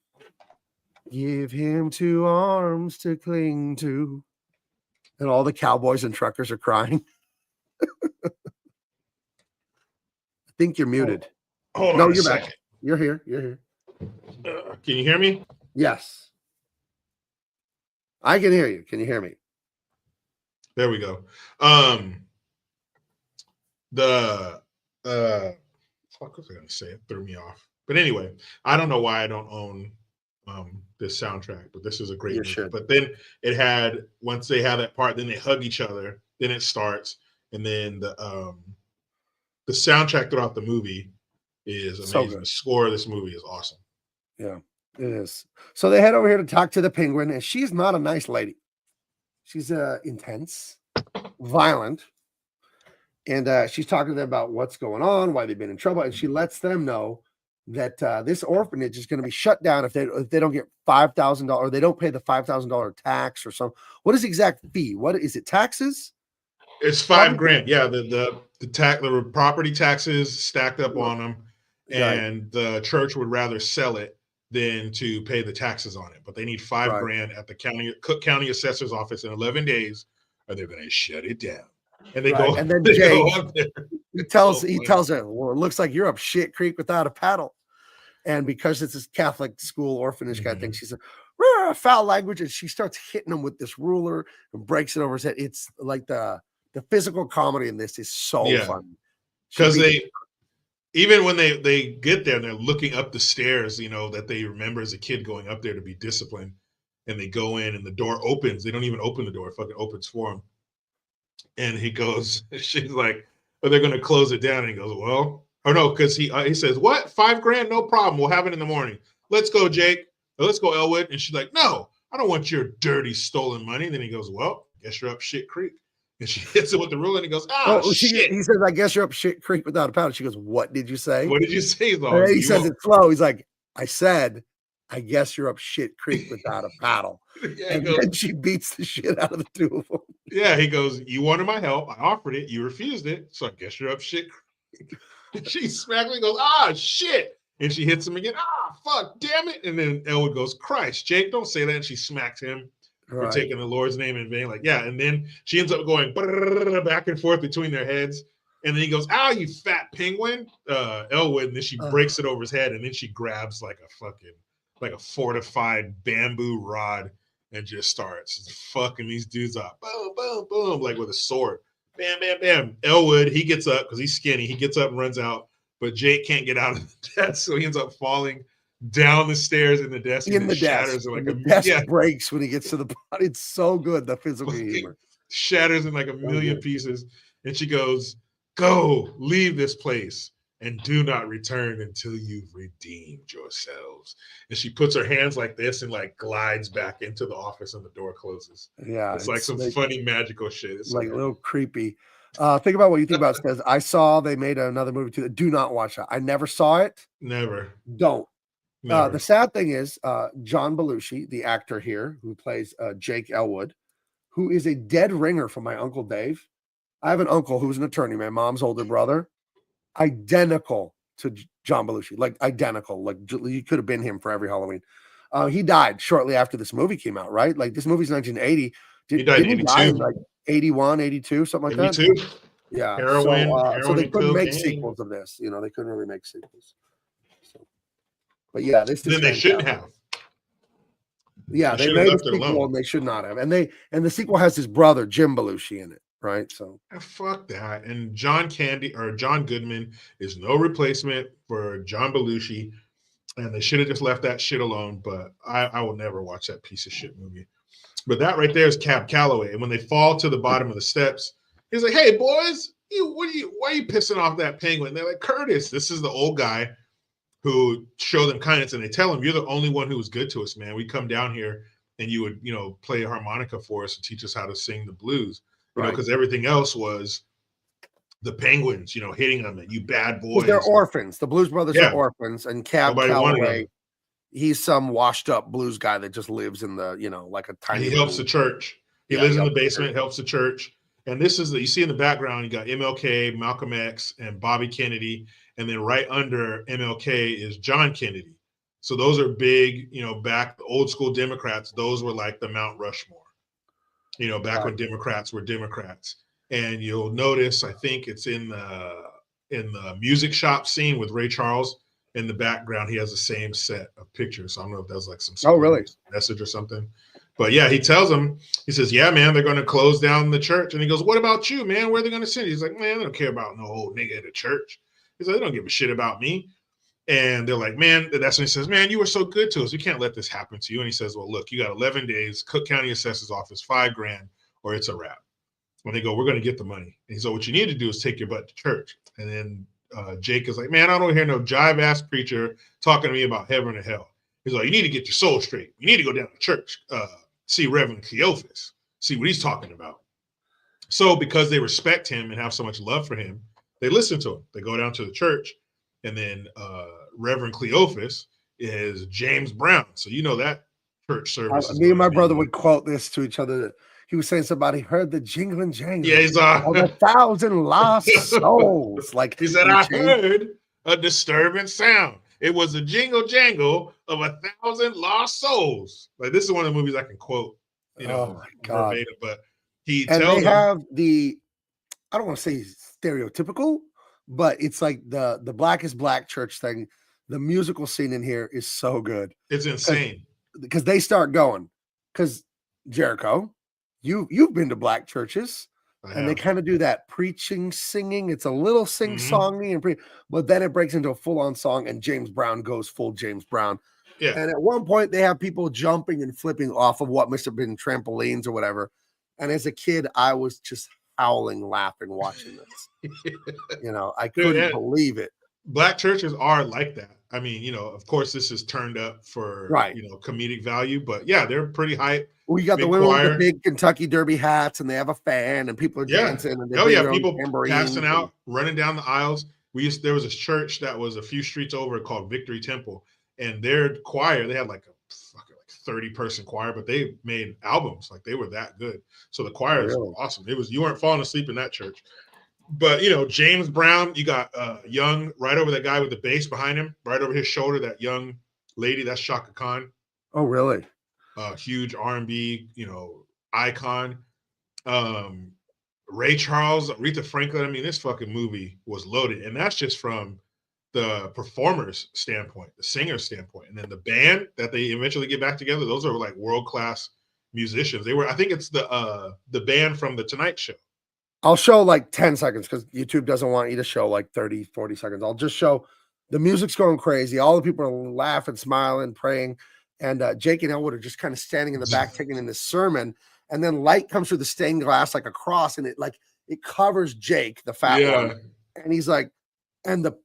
Give him 2 arms to cling to. And all the cowboys and truckers are crying. I think you're muted. Hold on, you're back. You're here. You're here. Can you hear me? Yes. I can hear you. Can you hear me? There we go. What was I going to say? It threw me off. But anyway, I don't know why I don't own this soundtrack, but this is a great movie. Sure. But then it had, once they have that part, then they hug each other, then it starts, and then the soundtrack throughout the movie is amazing. So the score of this movie is awesome. Yeah, it is. So they head over here to talk to the Penguin, and she's not a nice lady. She's intense, violent, And she's talking to them about what's going on, why they've been in trouble, and she lets them know that this orphanage is going to be shut down if they don't get $5,000, or they don't pay the $5,000 tax or some. What is the exact fee? What is it? Taxes? It's $5,000. Yeah, the property taxes stacked up on them, and the church would rather sell it than to pay the taxes on it. But they need $5,000 at the Cook County Assessor's office in 11 days, or they're going to shut it down. And they go, and then they Jay, go up there. he tells her, well, it looks like you're up shit creek without a paddle. And because it's this Catholic school orphanage kind of thing, she said, foul language, and she starts hitting him with this ruler and breaks it over his head. It's like the physical comedy in this is so funny. Because even when they get there and they're looking up the stairs, that they remember as a kid going up there to be disciplined, and they go in and the door opens. They don't even open the door. It fucking opens for them. And he goes, she's like, oh, they're going to close it down. And he goes, well, or no, because he says, what? $5,000? No problem. We'll have it in the morning. Let's go, Jake. Let's go, Elwood. And she's like, no, I don't want your dirty stolen money. And then he goes, well, guess you're up shit creek. And she hits it with the ruler, and he goes, shit. He says, I guess you're up shit creek without a paddle. She goes, what did you say? What did you say, though? And he says it slow. He's like, I said, I guess you're up shit creek without a paddle. And then she beats the shit out of the two of them. Yeah, he goes, you wanted my help. I offered it. You refused it. So I guess you're up shit creek. She smacks me and goes, shit. And she hits him again. Fuck, damn it. And then Elwood goes, Christ, Jake, don't say that. And she smacks him for taking the Lord's name in vain. Like, yeah. And then she ends up going back and forth between their heads. And then he goes, you fat penguin, Elwood. And then she breaks it over his head. And then she grabs like a fortified bamboo rod and just starts fucking these dudes up. Boom, boom, boom, like with a sword. Bam, bam, bam. Elwood, he gets up because he's skinny. He gets up and runs out. But Jake can't get out of the desk, so he ends up falling down the stairs in the desk. Shatters like the desk breaks when he gets to the body. It's so good, the physical humor. Shatters in like a million pieces. And she goes, go, leave this place, and do not return until you've redeemed yourselves. And she puts her hands like this and like glides back into the office, and the door closes. Yeah. It's like some funny magical shit. It's like a little creepy. Think about what you think about it. Says, I saw they made another movie too. Do not watch that. I never saw it. Never. Don't. The sad thing is, John Belushi, the actor here who plays Jake Elwood, who is a dead ringer from my Uncle Dave. I have an uncle who's an attorney, my mom's older brother, identical to John Belushi, like identical. Like you could have been him for every Halloween. He died shortly after this movie came out, right? Like this movie's 1980. He died in 82. Like 81, 82, something like 82? That. Yeah. Heroin, so they couldn't make sequels of this. They couldn't really make sequels. So, but yeah, this then they shouldn't have. Yeah, they made a sequel and they should not have. And the sequel has his brother Jim Belushi in it, right? So fuck that. And John Goodman is no replacement for John Belushi, and they should have just left that shit alone. But I will never watch that piece of shit movie. But that right there is Cab Calloway. And when they fall to the bottom of the steps, he's like, "Hey boys, why are you pissing off that penguin?" And they're like, "Curtis, this is the old guy who showed them kindness." And they tell him, "You're the only one who was good to us, man. We come down here and you would, play a harmonica for us and teach us how to sing the blues, because everything else was the penguins, hitting them, you bad boys. They're orphans. The Blues Brothers are orphans, and Cab Calloway, he's some washed up blues guy that just lives in the, like a tiny. And he helps the church. He lives in the basement, helps the church. And this is you see in the background, you got MLK, Malcolm X, and Bobby Kennedy. And then right under MLK is John Kennedy. So those are big, back the old school Democrats. Those were like the Mount Rushmore, back when Democrats were Democrats. And you'll notice, I think it's in the music shop scene with Ray Charles in the background, he has the same set of pictures. So I don't know if that's like some message or something. But yeah, he tells him, he says, "Yeah, man, they're going to close down the church." And he goes, "What about you, man? Where are they going to send you?" He's like, "Man, they don't care about no old nigga at the church." He's like, "They don't give a shit about me." And they're like, "Man," that's when he says, "Man, you were so good to us. We can't let this happen to you." And he says, "Well, look, you got 11 days, Cook County Assessor's Office, $5,000, or it's a wrap." When they go, "We're going to get the money." And he said, "What you need to do is take your butt to church." And then Jake is like, "Man, I don't hear no jive ass preacher talking to me about heaven or hell." He's like, "You need to get your soul straight. You need to go down to church, see Reverend Cleophas, see what he's talking about." So because they respect him and have so much love for him, they listen to him. They go down to the church, and then Reverend Cleophas is James Brown. So you know that church service is Me and going my to be. brother would quote this to each other. He was saying somebody heard the jingling jangle Yeah, he's of 1,000 lost souls. Like he said, I heard a disturbing sound. It was a jingle jangle of 1,000 lost souls. Like this is one of the movies I can quote, Oh my God. verbatim. But he And tells they them, have I don't want to say stereotypical, but it's like the black is black church thing. The musical scene in here is so good it's insane. because they start going. Because Jericho, you've been to black churches, and they kind of do that preaching, singing. It's a little sing-songy, but then it breaks into a full-on song, and James Brown goes full James Brown. Yeah. And at one point, they have people jumping and flipping off of what must have been trampolines or whatever. And as a kid, I was just howling, laughing, watching this. I couldn't believe it. Black churches are like that. I mean, of course, this is turned up for comedic value, but yeah, they're pretty hype. We got the women with the big Kentucky Derby hats, and they have a fan, and people are dancing. And People passing out, running down the aisles. There was a church that was a few streets over called Victory Temple, and their choir, they had like a 30-person choir, but they made albums. Like they were that good. So the choir is awesome. You weren't falling asleep in that church. But James Brown, you got young right over that guy with the bass behind him, right over his shoulder, that young lady, that's Shaka Khan. Oh, really? Huge R&B, icon. Ray Charles, Aretha Franklin. I mean, this fucking movie was loaded, and that's just from the performer's standpoint, the singer's standpoint, and then the band that they eventually get back together. Those are like world-class musicians. I think it's the band from the Tonight Show. I'll show like 10 seconds because YouTube doesn't want you to show like 30, 40 seconds. I'll just show the music's going crazy. All the people are laughing, smiling, praying. And Jake and Elwood are just kind of standing in the back taking in this sermon. And then light comes through the stained glass like a cross, and it covers Jake, the fat one. And he's like, and the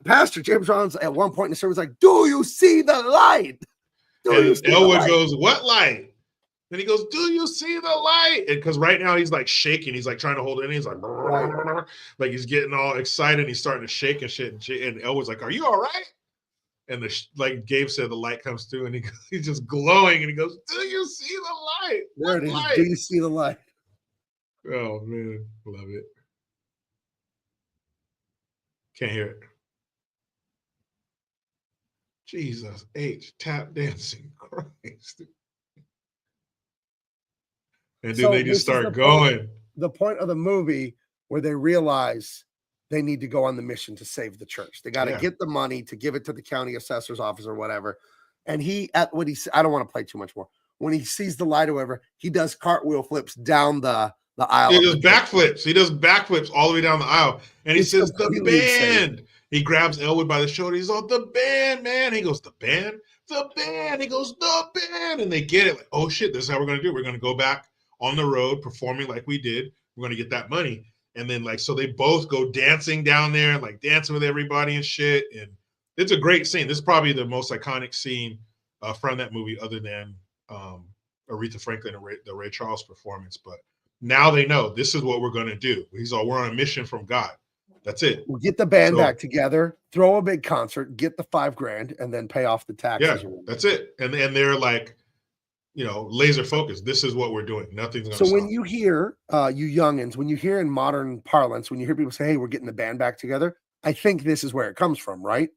pastor, James Brown's, at one point in the sermon was like, "Do you see the light?" Elwood goes, "What light?" And he goes, "Do you see the light?" Because right now he's like shaking. He's like trying to hold it in. He's like, like he's getting all excited. He's starting to shake and shit. And Elwood's like, "Are you all right?" And like Gabe said, the light comes through, and he's just glowing. And he goes, "Do you see the light? There it is. Light? Do you see the light?" Oh man, love it. Can't hear it. Jesus H, tap dancing, Christ. And then they just start going. The point of the movie where they realize they need to go on the mission to save the church. They got to get the money to give it to the county assessor's office or whatever. And I don't want to play too much more. When he sees the light or whatever, he does cartwheel flips down the aisle. He does backflips. He does backflips all the way down the aisle. And he says, "The band." Insane. He grabs Elwood by the shoulder. He's all, "The band, man." He goes, "The band? The band." He goes, "The band." And they get it. Like, oh shit, this is how we're going to do it. We're going to go back on the road performing like we did. We're going to get that money. And then so they both go dancing down there and like dancing with everybody and shit. And it's a great scene. This is probably the most iconic scene from that movie, other than Aretha Franklin and the Ray Charles performance. But now they know this is what we're going to do. We're on a mission from God. That's it. We'll get the band back together, throw a big concert, get the $5,000, and then pay off the taxes. Yeah, that's it. And they're like, laser focused. This is what we're doing. Nothing's going to stop. So when you hear, you youngins, when you hear in modern parlance, when you hear people say, "Hey, we're getting the band back together," I think this is where it comes from, right?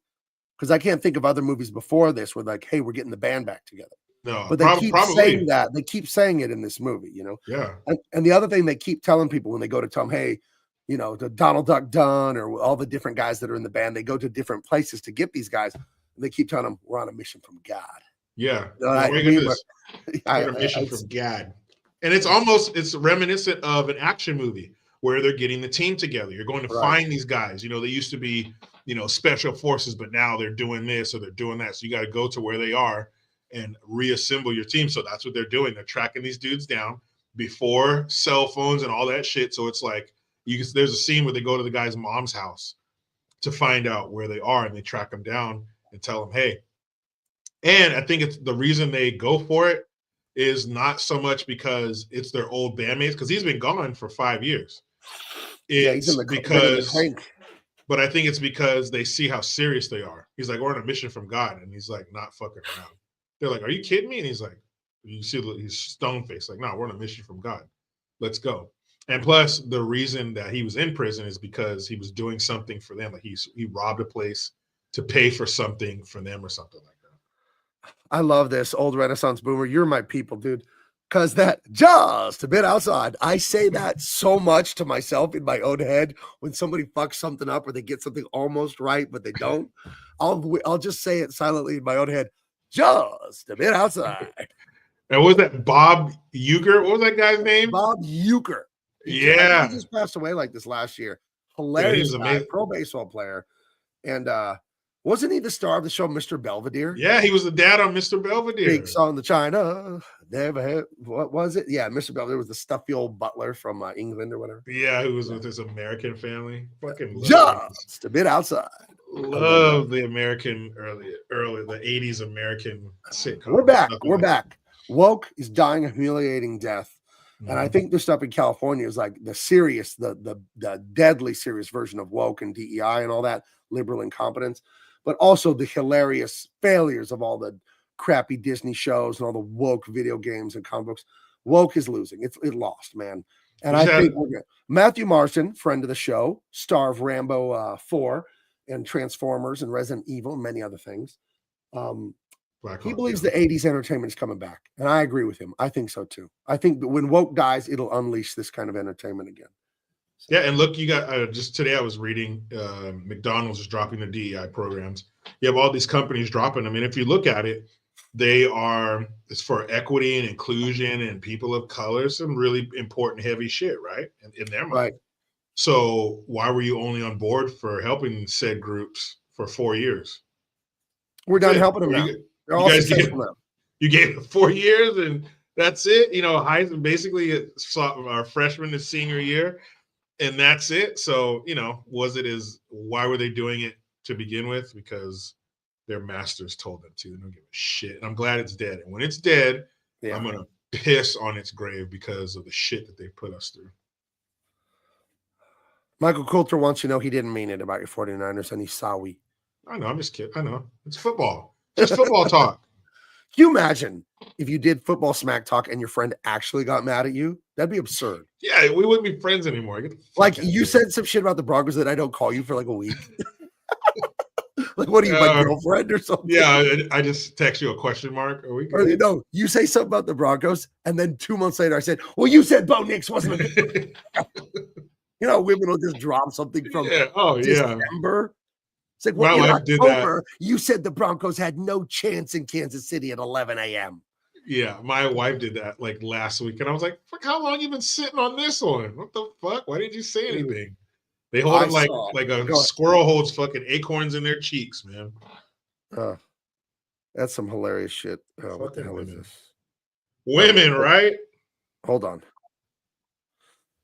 Because I can't think of other movies before this where like, "Hey, we're getting the band back together." No, but they keep saying that. They keep saying it in this movie, Yeah. And the other thing they keep telling people when they go to tell them, "Hey, to Donald Duck Dunn or all the different guys that are in the band," they go to different places to get these guys. And they keep telling them, "We're on a mission from God." Yeah. A mission from God. And it's reminiscent of an action movie where they're getting the team together. You're going to find these guys. They used to be, special forces, but now they're doing this or they're doing that. So you got to go to where they are and reassemble your team. So that's what they're doing. They're tracking these dudes down before cell phones and all that shit. So it's like, there's a scene where they go to the guy's mom's house to find out where they are, and they track them down and tell them, "Hey." And I think it's the reason they go for it is not so much because it's their old bandmates, because he's been gone for 5 years. He's in It's the because, clink. but I think it's because they see how serious they are. He's like, we're on a mission from God, and he's like, not fucking around. They're like, are you kidding me? And he's like, you see, he's stone faced, like, no, we're on a mission from God. Let's go. And plus, the reason that he was in prison is because he was doing something for them. Like he robbed a place to pay for something for them or something like that. I love this old Renaissance boomer. You're my people, dude. Because that just a bit outside. I say that so much to myself in my own head when somebody fucks something up or they get something almost right, but they don't. I'll just say it silently in my own head. Just a bit outside. And what was that? Bob Uecker? What was that guy's name? Bob Uecker. Yeah. He just passed away like this last year. Hilarious Yeah, guy, pro baseball player. And wasn't he the star of the show Mr. Belvedere? Yeah, he was the dad on Mr. Belvedere. Big song, the China. Never had, what was it? Yeah, Mr. Belvedere was the stuffy old butler from England or whatever. Yeah, who was with his American family. Fucking just a bit outside. Love the American early the 80s American sitcom. We're back. We're back. Woke is dying a humiliating death. And I think this stuff in California is like the serious, the deadly serious version of woke and DEI and all that liberal incompetence, but also the hilarious failures of all the crappy Disney shows and all the woke video games and comic books. Woke is losing. It lost, man. And I think we're good. Matthew Marston, friend of the show, star of Rambo 4 and Transformers and Resident Evil and many other things. He believes the 80s entertainment is coming back. And I agree with him. I think so too. I think that when woke dies, it'll unleash this kind of entertainment again. So. Yeah, and look, you got just today I was reading McDonald's is dropping the DEI programs. You have all these companies dropping them. And if you look at it, it's for equity and inclusion and people of color, some really important, heavy shit, right? In their mind. Right. So why were you only on board for helping said groups for 4 years? We're done helping them now. They're all successful now. You gave it 4 years and that's it. You know, basically our freshman to senior year, and that's it. So, you know, why were they doing it to begin with? Because their masters told them to. They don't give a shit. And I'm glad it's dead. And when it's dead, I'm going to piss on its grave because of the shit that they put us through. Michael Coulter wants you to know he didn't mean it about your 49ers, and he's sorry. I know. I'm just kidding. I know. It's football. Just football talk. Can you imagine if you did football smack talk and your friend actually got mad at you? That'd be absurd. Yeah, we wouldn't be friends anymore. Like you said some shit about the Broncos that I don't call you for like a week. Like, what are you, my girlfriend or something? Yeah, I just text you a question mark. Are we good? Or, no, you say something about the Broncos, and then 2 months later I said, well, you said Bo Nix wasn't a good You know, women will just drop something from December. It's like, well, in October, you said the Broncos had no chance in Kansas City at 11 a.m. Yeah, my wife did that like last week, and I was like, "Fuck, how long you been sitting on this one? What the fuck? Why didn't you say anything?" They hold it like a squirrel holds fucking acorns in their cheeks, man. That's some hilarious shit. Oh, what the hell is this? Women, right? Hold on.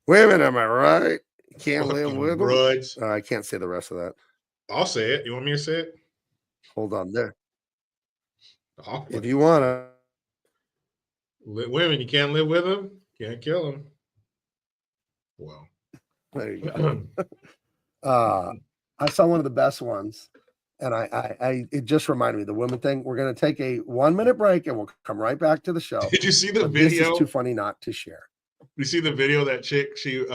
Women, am I right? Can't live with them. I can't say the rest of that. I'll say it. You want me to say it? Hold on there. If you want to. Women, you can't live with them. Can't kill them. Well. There you go. I saw one of the best ones, and it just reminded me of the women thing. We're going to take a 1 minute break, and we'll come right back to the show. Did you see the video? This is too funny not to share. You see the video of that chick? She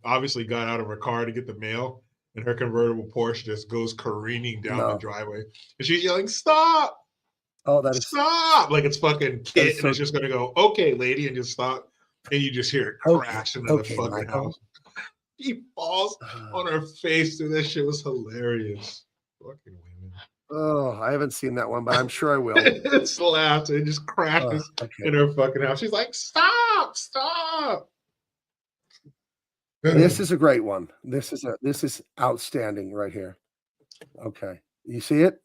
obviously got out of her car to get the mail, and her convertible Porsche just goes careening down the driveway, and she's yelling, "Stop! Oh, that is stop!" Like it's fucking Kit, and it's just gonna go, "Okay, lady," and just stop, and you just hear it crash into the fucking house. He falls on her face, dude. That shit was hilarious. Fucking women. Oh, I haven't seen that one, but I'm sure I will. It slaps. It just crashes in her fucking house. She's like, "Stop! Stop!" This is a great one. This is outstanding right here. Okay, you see it?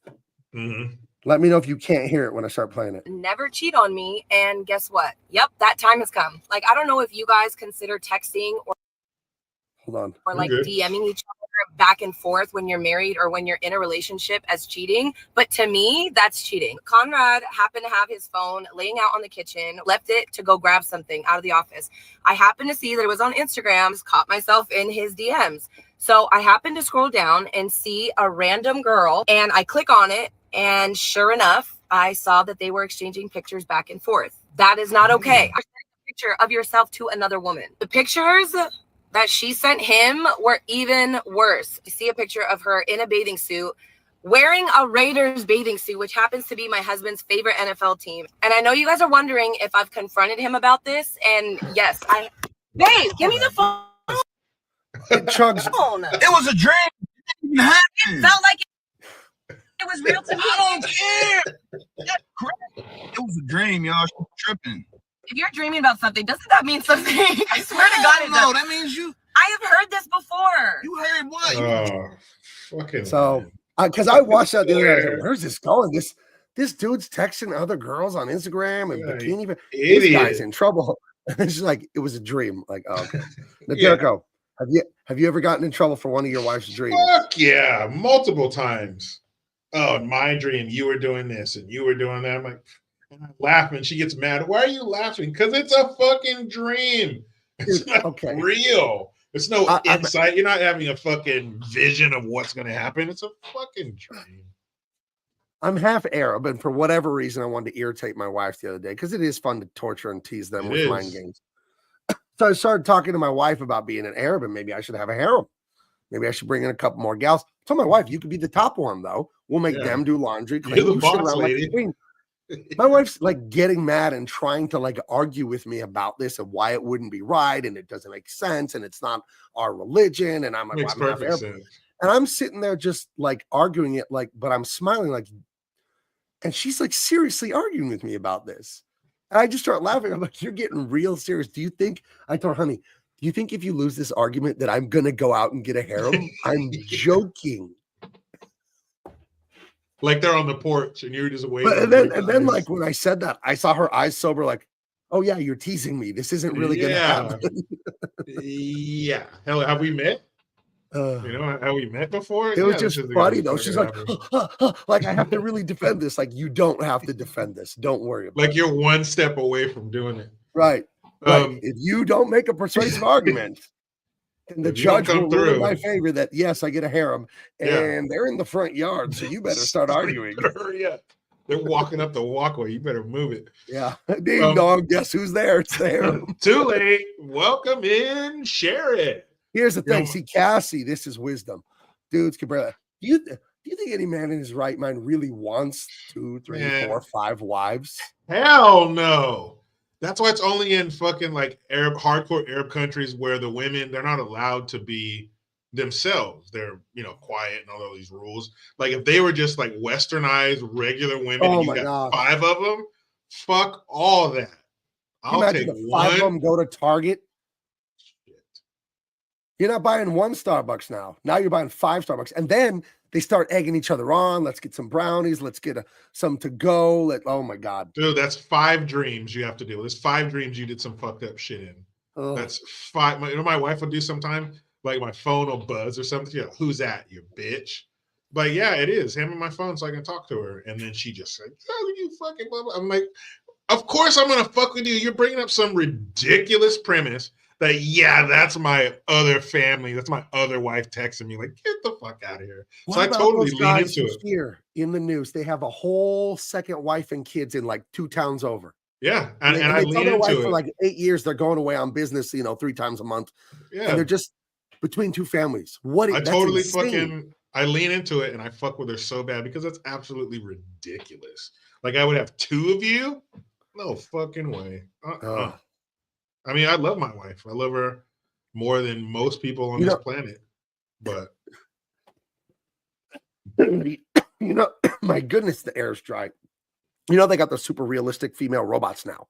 Mm-hmm. Let me know if you can't hear it when I start playing it. Never cheat on me, and guess what? Yep, that time has come. Like, I don't know if you guys consider texting or hold on, or like DMing each other back and forth when you're married or when you're in a relationship as cheating. But to me, that's cheating. Conrad happened to have his phone laying out on the kitchen, left it to go grab something out of the office. I happened to see that it was on Instagram, caught myself in his DMs. So I happened to scroll down and see a random girl, and I click on it. And sure enough, I saw that they were exchanging pictures back and forth. That is not okay. I sent a picture of yourself to another woman. The pictures that she sent him were even worse. You see a picture of her in a bathing suit, wearing a Raiders bathing suit, which happens to be my husband's favorite NFL team. And I know you guys are wondering if I've confronted him about this. And yes, Babe, give me the phone. It chugs. It was a dream. It didn't happen. It felt like it was real to me. I don't care. That's crazy. It was a dream, y'all. She's tripping. If you're dreaming about something, doesn't that mean something? I swear to God, it No, does. that means you I have heard this before. heard what? Fucking. So, because I watched that the other day, I was like, where's this going? This dude's texting other girls on Instagram and bikini. This guy's in trouble. It's like it was a dream. Like, oh, okay. Jericho, have you ever gotten in trouble for one of your wife's dreams? Fuck yeah, multiple times. Oh, in my dream, you were doing this and you were doing that. I'm like, and I'm laughing. She gets mad. Why are you laughing? Because it's a fucking dream. It's not real. It's no insight. You're not having a fucking vision of what's going to happen. It's a fucking dream. I'm half Arab, and for whatever reason, I wanted to irritate my wife the other day because it is fun to torture and tease them with mind games. So I started talking to my wife about being an Arab, and maybe I should have a harem. Maybe I should bring in a couple more gals. I told my wife, you could be the top one, though. We'll make them do laundry. You're the boss lady. My wife's like getting mad and trying to like argue with me about this and why it wouldn't be right and it doesn't make sense and it's not our religion. And I'm like, Makes well, perfect sense. And I'm sitting there just like arguing it, like, but I'm smiling like, and she's like seriously arguing with me about this. And I just start laughing. I'm like, you're getting real serious. Do you think, I told her, honey, do you think if you lose this argument that I'm going to go out and get a harem? I'm joking. Like they're on the porch and you're just waiting. And then like when I said that, I saw her eyes sober, like, oh yeah, you're teasing me. This isn't really going to happen. Yeah. Hell, have we met? Have we met before? It was just funny though. She's like, like I have to really defend this. Like you don't have to defend this. Don't worry about it. Like you're one step away from doing it. Right. If you don't make a persuasive argument, then the judge will rule in my favor that yes, I get a harem, and they're in the front yard, so you better start arguing. Yeah, they're walking up the walkway. You better move it. Yeah, ding dong. Guess who's there? It's there. Too late. Welcome in. Share it. Here's the thing. See, Cassie, this is wisdom, dudes. Do you think any man in his right mind really wants 2, 3, 4, 5 wives? Hell no. That's why it's only in fucking like hardcore Arab countries where the women, they're not allowed to be themselves. They're, quiet and all these rules. Like if they were just like westernized regular women and you got 5 of them, fuck all that. I'll take 5 of them go to Target. Shit. You're not buying 1 Starbucks now. Now you're buying 5 Starbucks. And then they start egging each other on. Let's get some brownies. Let's get some to go. Oh my God. Dude, that's 5 dreams you have to do. There's 5 dreams you did some fucked up shit in. That's 5. My wife will do sometime. Like my phone will buzz or something. Yeah, who's that? You bitch. But yeah, it is. Hand me my phone so I can talk to her. And then she just like, oh, you fucking blah, blah. I'm like, of course I'm going to fuck with you. You're bringing up some ridiculous premise that, yeah, that's my other family. That's my other wife texting me. Like, get the fuck out of here. What so I totally lean into it. Here in the news, they have a whole second wife and kids in like 2 towns over. Yeah. And I they lean tell their wife into it. for like 8 years, they're going away on business, 3 times a month. Yeah. And they're just between 2 families. I lean into it and I fuck with her so bad because that's absolutely ridiculous. Like I would have 2 of you? No fucking way. I mean, I love my wife. I love her more than most people on this planet. But my goodness, the air's dry. They got the super realistic female robots now.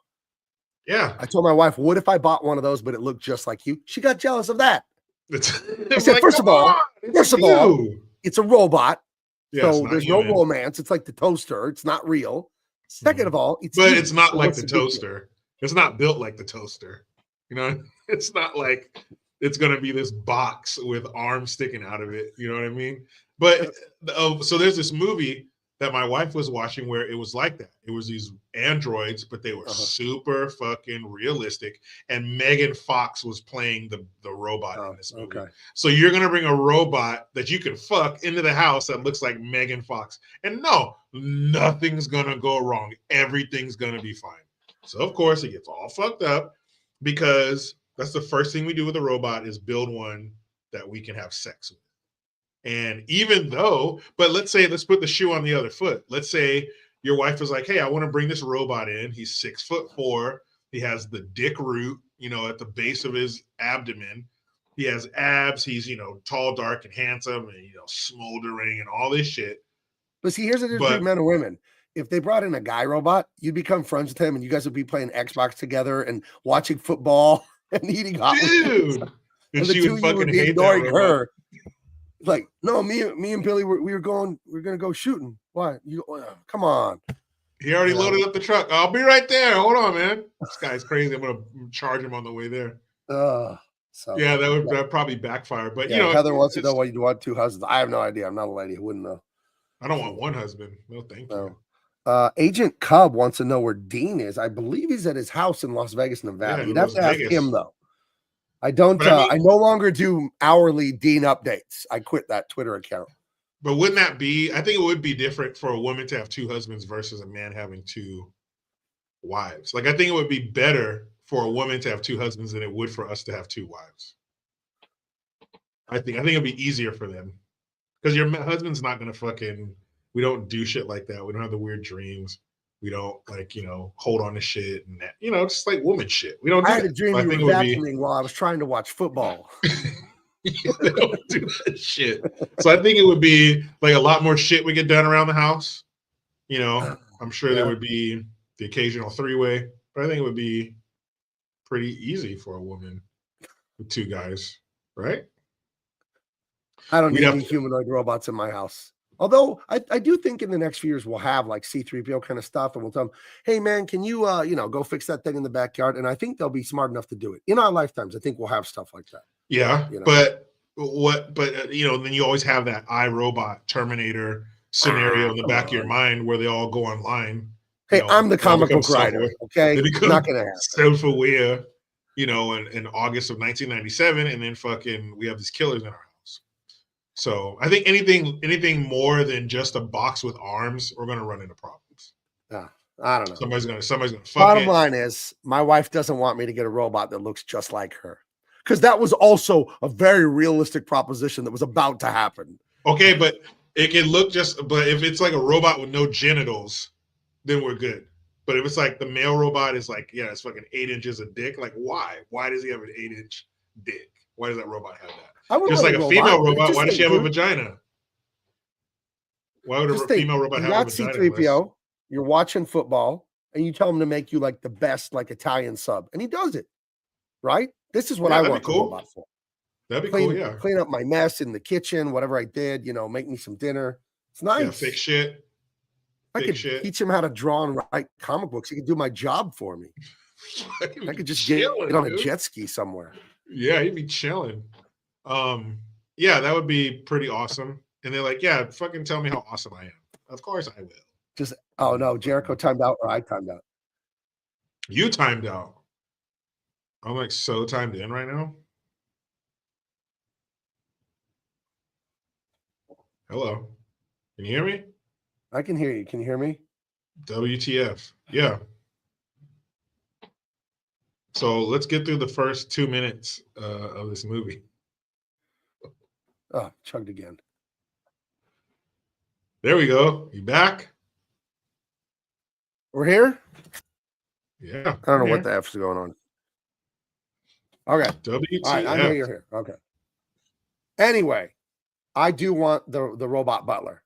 Yeah. I told my wife, what if I bought one of those, but it looked just like you? She got jealous of that. I said, first of all, it's a robot. Yeah, so there's no romance. It's like the toaster. It's not real. Second of all, it's not like the toaster. It's not built like the toaster. It's not like it's going to be this box with arms sticking out of it. You know what I mean? But so there's this movie that my wife was watching where it was like that. It was these androids, but they were super fucking realistic. And Megan Fox was playing the robot in this movie. Okay. So you're going to bring a robot that you can fuck into the house that looks like Megan Fox. And no, nothing's going to go wrong. Everything's going to be fine. So, of course, it gets all fucked up because that's the first thing we do with a robot is build one that we can have sex with. And even though, but let's put the shoe on the other foot. Let's say your wife is like, hey, I want to bring this robot in. He's 6'4". He has the dick root, at the base of his abdomen. He has abs. He's, tall, dark, and handsome and, smoldering and all this shit. But see, here's the difference between men and women. If they brought in a guy robot, you'd become friends with him and you guys would be playing Xbox together and watching football and eating hot wings. Dude. And the she two would of you fucking would be hate ignoring that her. Like, no, me and Billy, we're going to go shooting. Why? Come on. He already loaded up the truck. I'll be right there. Hold on, man. This guy's crazy. I'm going to charge him on the way there. So yeah, that probably backfire. But, Heather wants to know why you want two husbands. I have no idea. I'm not a lady. I wouldn't know. I don't want one husband. No, thank you. Agent Cub wants to know where Dean is. I believe he's at his house in Las Vegas, Nevada. Yeah, You'd have to ask him, though. I I no longer do hourly Dean updates. I quit that Twitter account. But wouldn't that be, I think it would be different for a woman to have two husbands versus a man having two wives. Like, I think it would be better for a woman to have two husbands than it would for us to have two wives. I think it'd be easier for them. Because your husband's not going to we don't do shit like that. We don't have the weird dreams. We don't hold on to shit and that, just like woman shit. We don't do I had a dream you were vacuuming while I was trying to watch football. They don't do that shit. So I think it would be like a lot more shit we get done around the house. I'm sure there would be the occasional three-way, but I think it would be pretty easy for a woman with two guys, right? I don't need any humanoid robots in my house. Although I do think in the next few years we'll have like C-3PO kind of stuff, and we'll tell them, "Hey man, can you go fix that thing in the backyard?" And I think they'll be smart enough to do it in our lifetimes. I think we'll have stuff like that. Yeah, but then you always have that iRobot Terminator scenario in the back of your mind where they all go online. Hey, I'm the comic book writer. Okay, they become not gonna happen. Self-aware, in August of 1997, and then we have these killers in our house. So I think anything more than just a box with arms, we're gonna run into problems. Yeah, I don't know. Somebody's gonna fuck Bottom line is, my wife doesn't want me to get a robot that looks just like her, because that was also a very realistic proposition that was about to happen. Okay, but it can look but if it's like a robot with no genitals, then we're good. But if it's like the male robot is like, it's fucking 8 inches of dick, like why? Why does he have an 8-inch dick? Why does that robot have that? Just like a female robot, why does she have a vagina? Why would a female robot have a vagina? C-3PO, you're watching football, and you tell him to make you like the best Italian sub, and he does it, right? This is what I want the robot for. That'd be cool, yeah. Clean up my mess in the kitchen, whatever I did, make me some dinner. It's nice. Yeah, fix shit. I could teach him how to draw and write comic books. He could do my job for me. I could just get on a jet ski somewhere. Yeah, he'd be chilling. Yeah, that would be pretty awesome. And they're like, yeah, fucking tell me how awesome I am. Of course I will. Oh no, Jericho timed out or I timed out. You timed out. I'm like so timed in right now. Hello. Can you hear me? I can hear you. Can you hear me? WTF. Yeah. So let's get through the first 2 minutes of this movie. Oh, chugged again. There we go. You back? We're here? Yeah. I don't know what the F's going on. Okay. WTF. All right, I know you're here. Okay. Anyway, I do want the robot butler.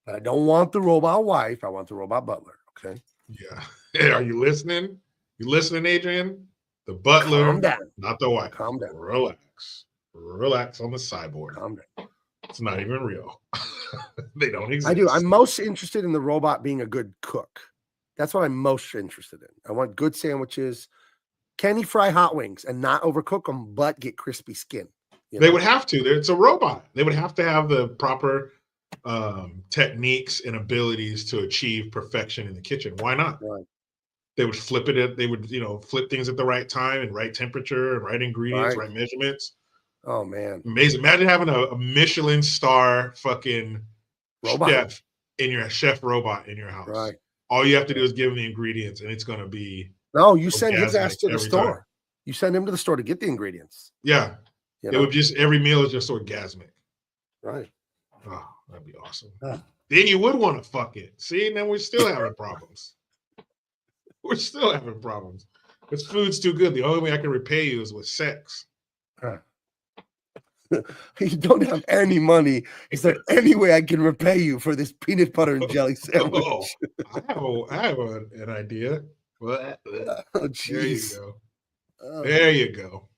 But I don't want the robot wife. I want the robot butler. Okay. Yeah. Hey, are you listening? You listening, Adrian? The butler, calm down. Not the wife. Calm down. Relax on the cyborg. Calm down. It's not even real. They don't exist. I do. I'm most interested in the robot being a good cook. That's what I'm most interested in. I want good sandwiches, Can he fry hot wings and not overcook them, but get crispy skin? They would have to. It's a robot. They would have to have the proper techniques and abilities to achieve perfection in the kitchen. Why not? Right. They would flip it. They would, flip things at the right time and right temperature and right ingredients, right measurements. Oh man, amazing! Imagine having a Michelin star fucking robot chef robot in your house. Right. All you have to do is give him the ingredients, and it's going to be. No, you send his ass to the store. Time. You send him to the store to get the ingredients. Yeah, it would just every meal is just orgasmic. Right. Oh, that'd be awesome. Then you would want to fuck it. See, and then we're still having problems. We're still having problems. This food's too good. The only way I can repay you is with sex. You don't have any money. Is there any way I can repay you for this peanut butter and jelly sandwich? I have an idea. Oh, jeez. There you go.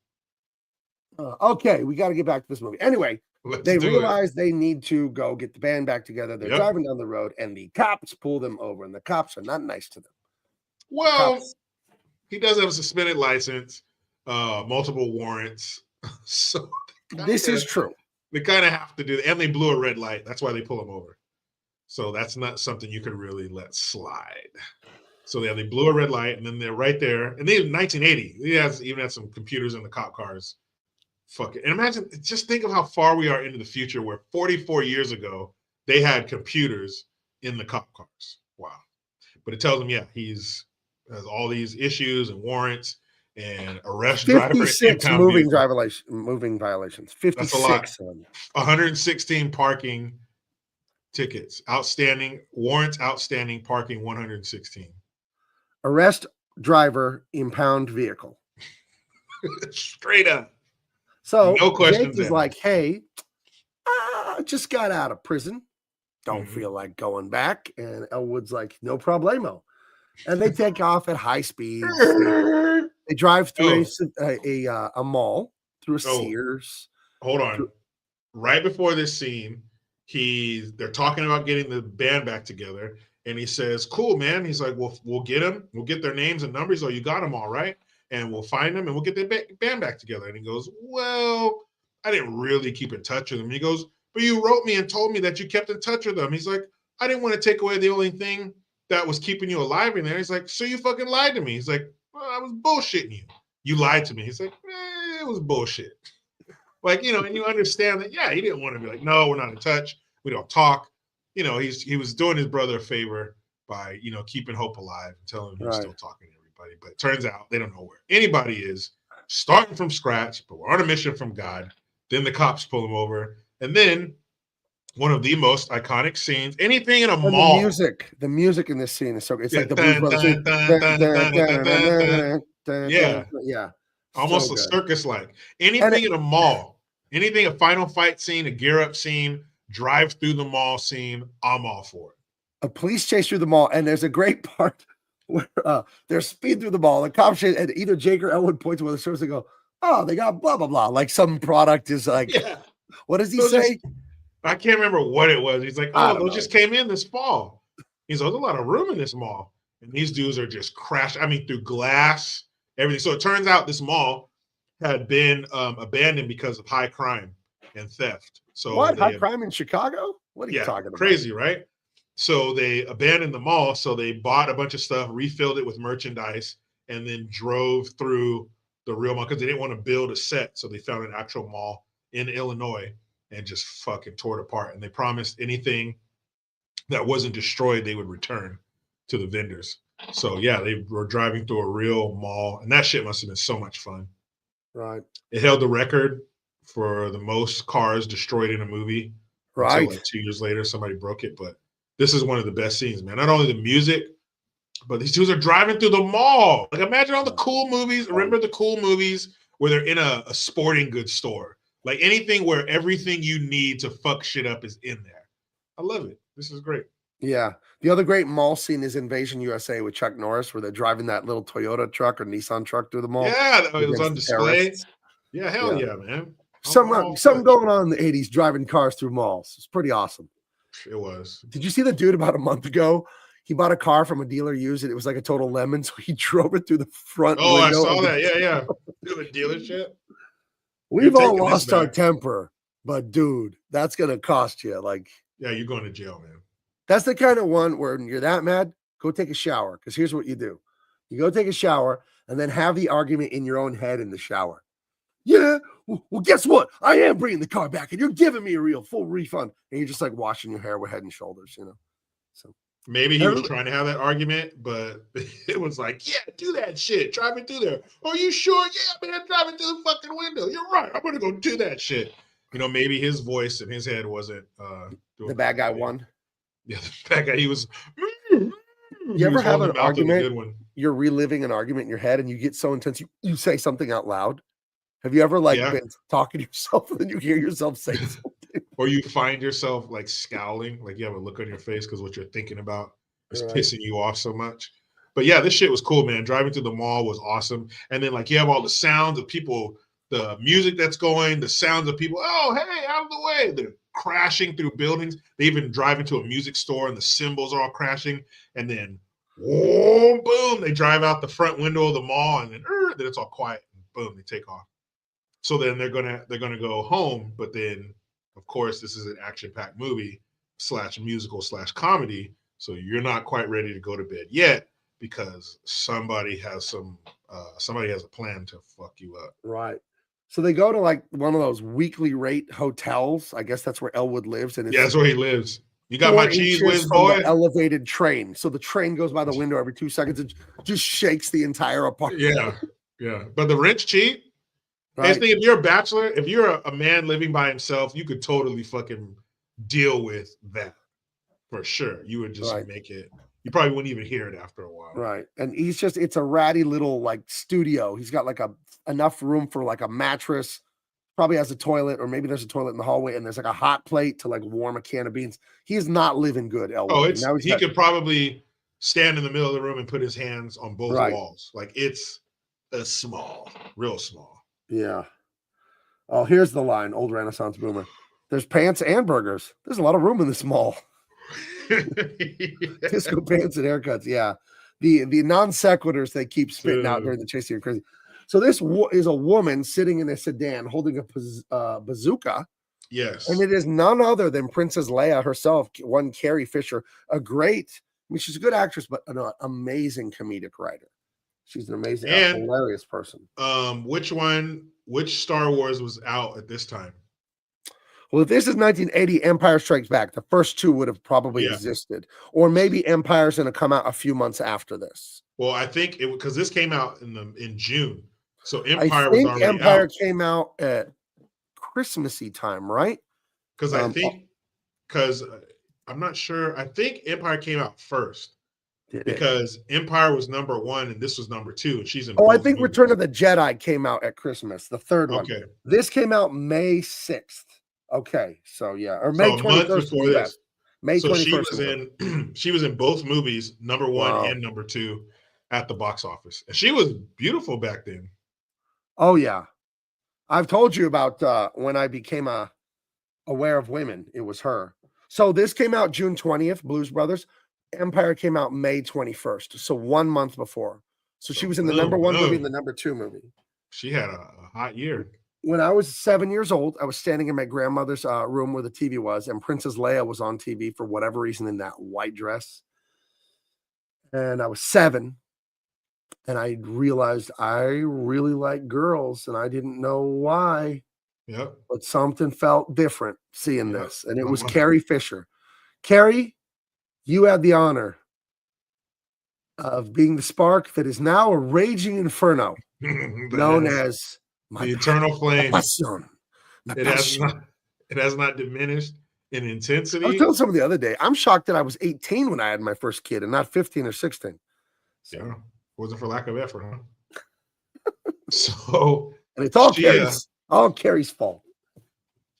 Okay, we got to get back to this movie. Anyway, they realize they need to go get the band back together. They're driving down the road, and the cops pull them over, and the cops are not nice to them. Well, he does have a suspended license, multiple warrants. So this is true. They kind of have to do it, and they blew a red light. That's why they pull him over. So that's not something you could really let slide. So they blew a red light, and then they're right there. And they in 1980, he even had some computers in the cop cars. Fuck it. And imagine, just think of how far we are into the future, where 44 years ago they had computers in the cop cars. Wow. But it tells them, has all these issues and warrants and arrest 56 moving violations. 56. That's a lot. 116 parking tickets. Outstanding warrants, outstanding parking 116. Arrest driver, impound vehicle. Straight up. So no questions. Jake is like, hey, I just got out of prison. Don't feel like going back. And Elwood's like, no problemo. And they take off at high speeds. They drive through a mall, through a Sears. Hold on. Right before this scene, they're talking about getting the band back together. And he says, cool, man. He's like, we'll get them. We'll get their names and numbers. Oh, you got them all, right? And we'll find them and we'll get the band back together. And he goes, well, I didn't really keep in touch with them. He goes, but you wrote me and told me that you kept in touch with them. He's like, I didn't want to take away the only thing that was keeping you alive in there. He's like, so you fucking lied to me. He's like, well, I was bullshitting you. You lied to me. He's like, it was bullshit. Like, and you understand that, he didn't want to be like, no, we're not in touch. We don't talk. He was doing his brother a favor by, keeping hope alive and telling him he was still talking to everybody. But it turns out they don't know where anybody is, starting from scratch, but we're on a mission from God. Then the cops pull him over. And then one of the most iconic scenes, anything in a mall. The music in this scene is so good. It's like the Blues Brothers. Yeah. Almost so circus-like. Anything in a mall, anything, a final fight scene, a gear-up scene, drive through the mall scene, I'm all for it. A police chase through the mall, and there's a great part where they're speeding through the mall. The cop chase, and either Jake or Elwood points to where the service and go, oh, they got blah, blah, blah. Like some product is like, what does he say? I can't remember what it was. He's like, those just came in this fall. He's like, there's a lot of room in this mall. And these dudes are just crashed. I mean, through glass, everything. So it turns out this mall had been abandoned because of high crime and theft. So high crime in Chicago? What are you talking about? Crazy, right? So they abandoned the mall. So they bought a bunch of stuff, refilled it with merchandise, and then drove through the real mall because they didn't want to build a set. So they found an actual mall in Illinois and just fucking tore it apart. And they promised anything that wasn't destroyed, they would return to the vendors. So they were driving through a real mall, and that shit must have been so much fun. Right. It held the record for the most cars destroyed in a movie. Right. Until like 2 years later, somebody broke it. But this is one of the best scenes, man. Not only the music, but these dudes are driving through the mall. Like, imagine all the cool movies. Remember the cool movies where they're in a sporting goods store? Like anything where everything you need to fuck shit up is in there. I love it. This is great. Yeah. The other great mall scene is Invasion USA with Chuck Norris, where they're driving that little Toyota truck or Nissan truck through the mall. Yeah, it was on display. Yeah, hell yeah, man. Something going on in the 80s, driving cars through malls. It's pretty awesome. It was. Did you see the dude about a month ago? he bought a car from a dealer used, and it was like a total lemon, so he drove it through the front Oh, I window. saw that. Yeah. To the dealership. We've all taking this lost our back. temper, but dude, that's gonna cost you. Like, Yeah, you're going to jail, man. that's the kind of one where when you're that mad, go take a shower. Because here's what you do: you go take a shower and then have the argument in your own head in the shower. Yeah, well, guess what? I am bringing the car back, and you're giving me a real full refund. And you're just like washing your hair with Head and Shoulders, you know. So Maybe he was trying to have that argument, but it was like, yeah, do that shit. Drive me through there. Are you sure? Yeah, man, drive it through the fucking window. You're right. I'm going to go do that shit. You know, maybe his voice in his head wasn't doing the bad guy won. Yeah, the bad guy, he was. You ever have an argument? Good one. You're reliving an argument in your head, and you get so intense, you say something out loud. Have you ever been talking to yourself and then you hear yourself say something? Or you find yourself like scowling, like you have a look on your face because what you're thinking about is pissing you off so much. But yeah, this shit was cool, man. Driving through the mall was awesome. And then like you have all the sounds of people, the music that's going, the sounds of people, oh, hey, out of the way. They're crashing through buildings. They even drive into a music store and the cymbals are all crashing. And then, whoa, boom, they drive out the front window of the mall and then it's all quiet. And boom, they take off. So then they're gonna go home, but then of course this is an action-packed movie / musical / comedy. So you're not quite ready to go to bed yet because somebody has a plan to fuck you up. Right. So they go to like one of those weekly rate hotels. I guess that's where Elwood lives, and that's where he lives. You got my cheese whiz, boy. The elevated train. So the train goes by the window every 2 seconds and just shakes the entire apartment. Yeah. But the rent's cheap. Right. I think if you're a bachelor, if you're a man living by himself, you could totally fucking deal with that for sure. You would just make it. You probably wouldn't even hear it after a while. Right. And it's a ratty little like studio. He's got like enough room for like a mattress, probably has a toilet, or maybe there's a toilet in the hallway and there's like a hot plate to like warm a can of beans. He's not living good, Elwood. He could probably stand in the middle of the room and put his hands on both walls. Like it's real small. Yeah. Oh, here's the line, old Renaissance boomer. There's pants and burgers. There's a lot of room in this mall. Disco pants and haircuts. Yeah. The non sequiturs they keep spitting out during the chase scene are crazy. So this is a woman sitting in a sedan holding a bazooka. Yes. And it is none other than Princess Leia herself, one Carrie Fisher, she's a good actress, but an amazing comedic writer. She's an amazing, hilarious person. Which Star Wars was out at this time? Well, if this is 1980, Empire Strikes Back, the first two would have probably existed. Or maybe Empire's going to come out a few months after this. Well, I think because this came out in June. So Empire was already Empire out. Came out at Christmassy time, right? Because I'm not sure. I think Empire came out first. Because Empire was number 1 and this was number 2, and she's in. I think movies. Return of the Jedi came out at Christmas, the third one. Okay. This came out May 6th. Okay, so yeah, or May 21st before this. May 21st. She was in both movies, number 1 and number 2, at the box office, and she was beautiful back then. Oh yeah, I've told you about when I became aware of women. It was her. So this came out June 20th. Blues Brothers. Empire came out May 21st, so 1 month before. So she was in the number 1 movie and the number 2 movie. She had a hot year. When I was 7 years old, I was standing in my grandmother's room where the TV was, and Princess Leia was on TV for whatever reason in that white dress. And I was 7, and I realized I really like girls, and I didn't know why. Yep. But something felt different seeing this, and it was Carrie Fisher. Carrie, you had the honor of being the spark that is now a raging inferno, known as the eternal flame. Passion. It has not diminished in intensity. I was telling someone the other day, I'm shocked that I was 18 when I had my first kid and not 15 or 16. So. Yeah, wasn't for lack of effort, huh? So, and it's all Carrie's fault.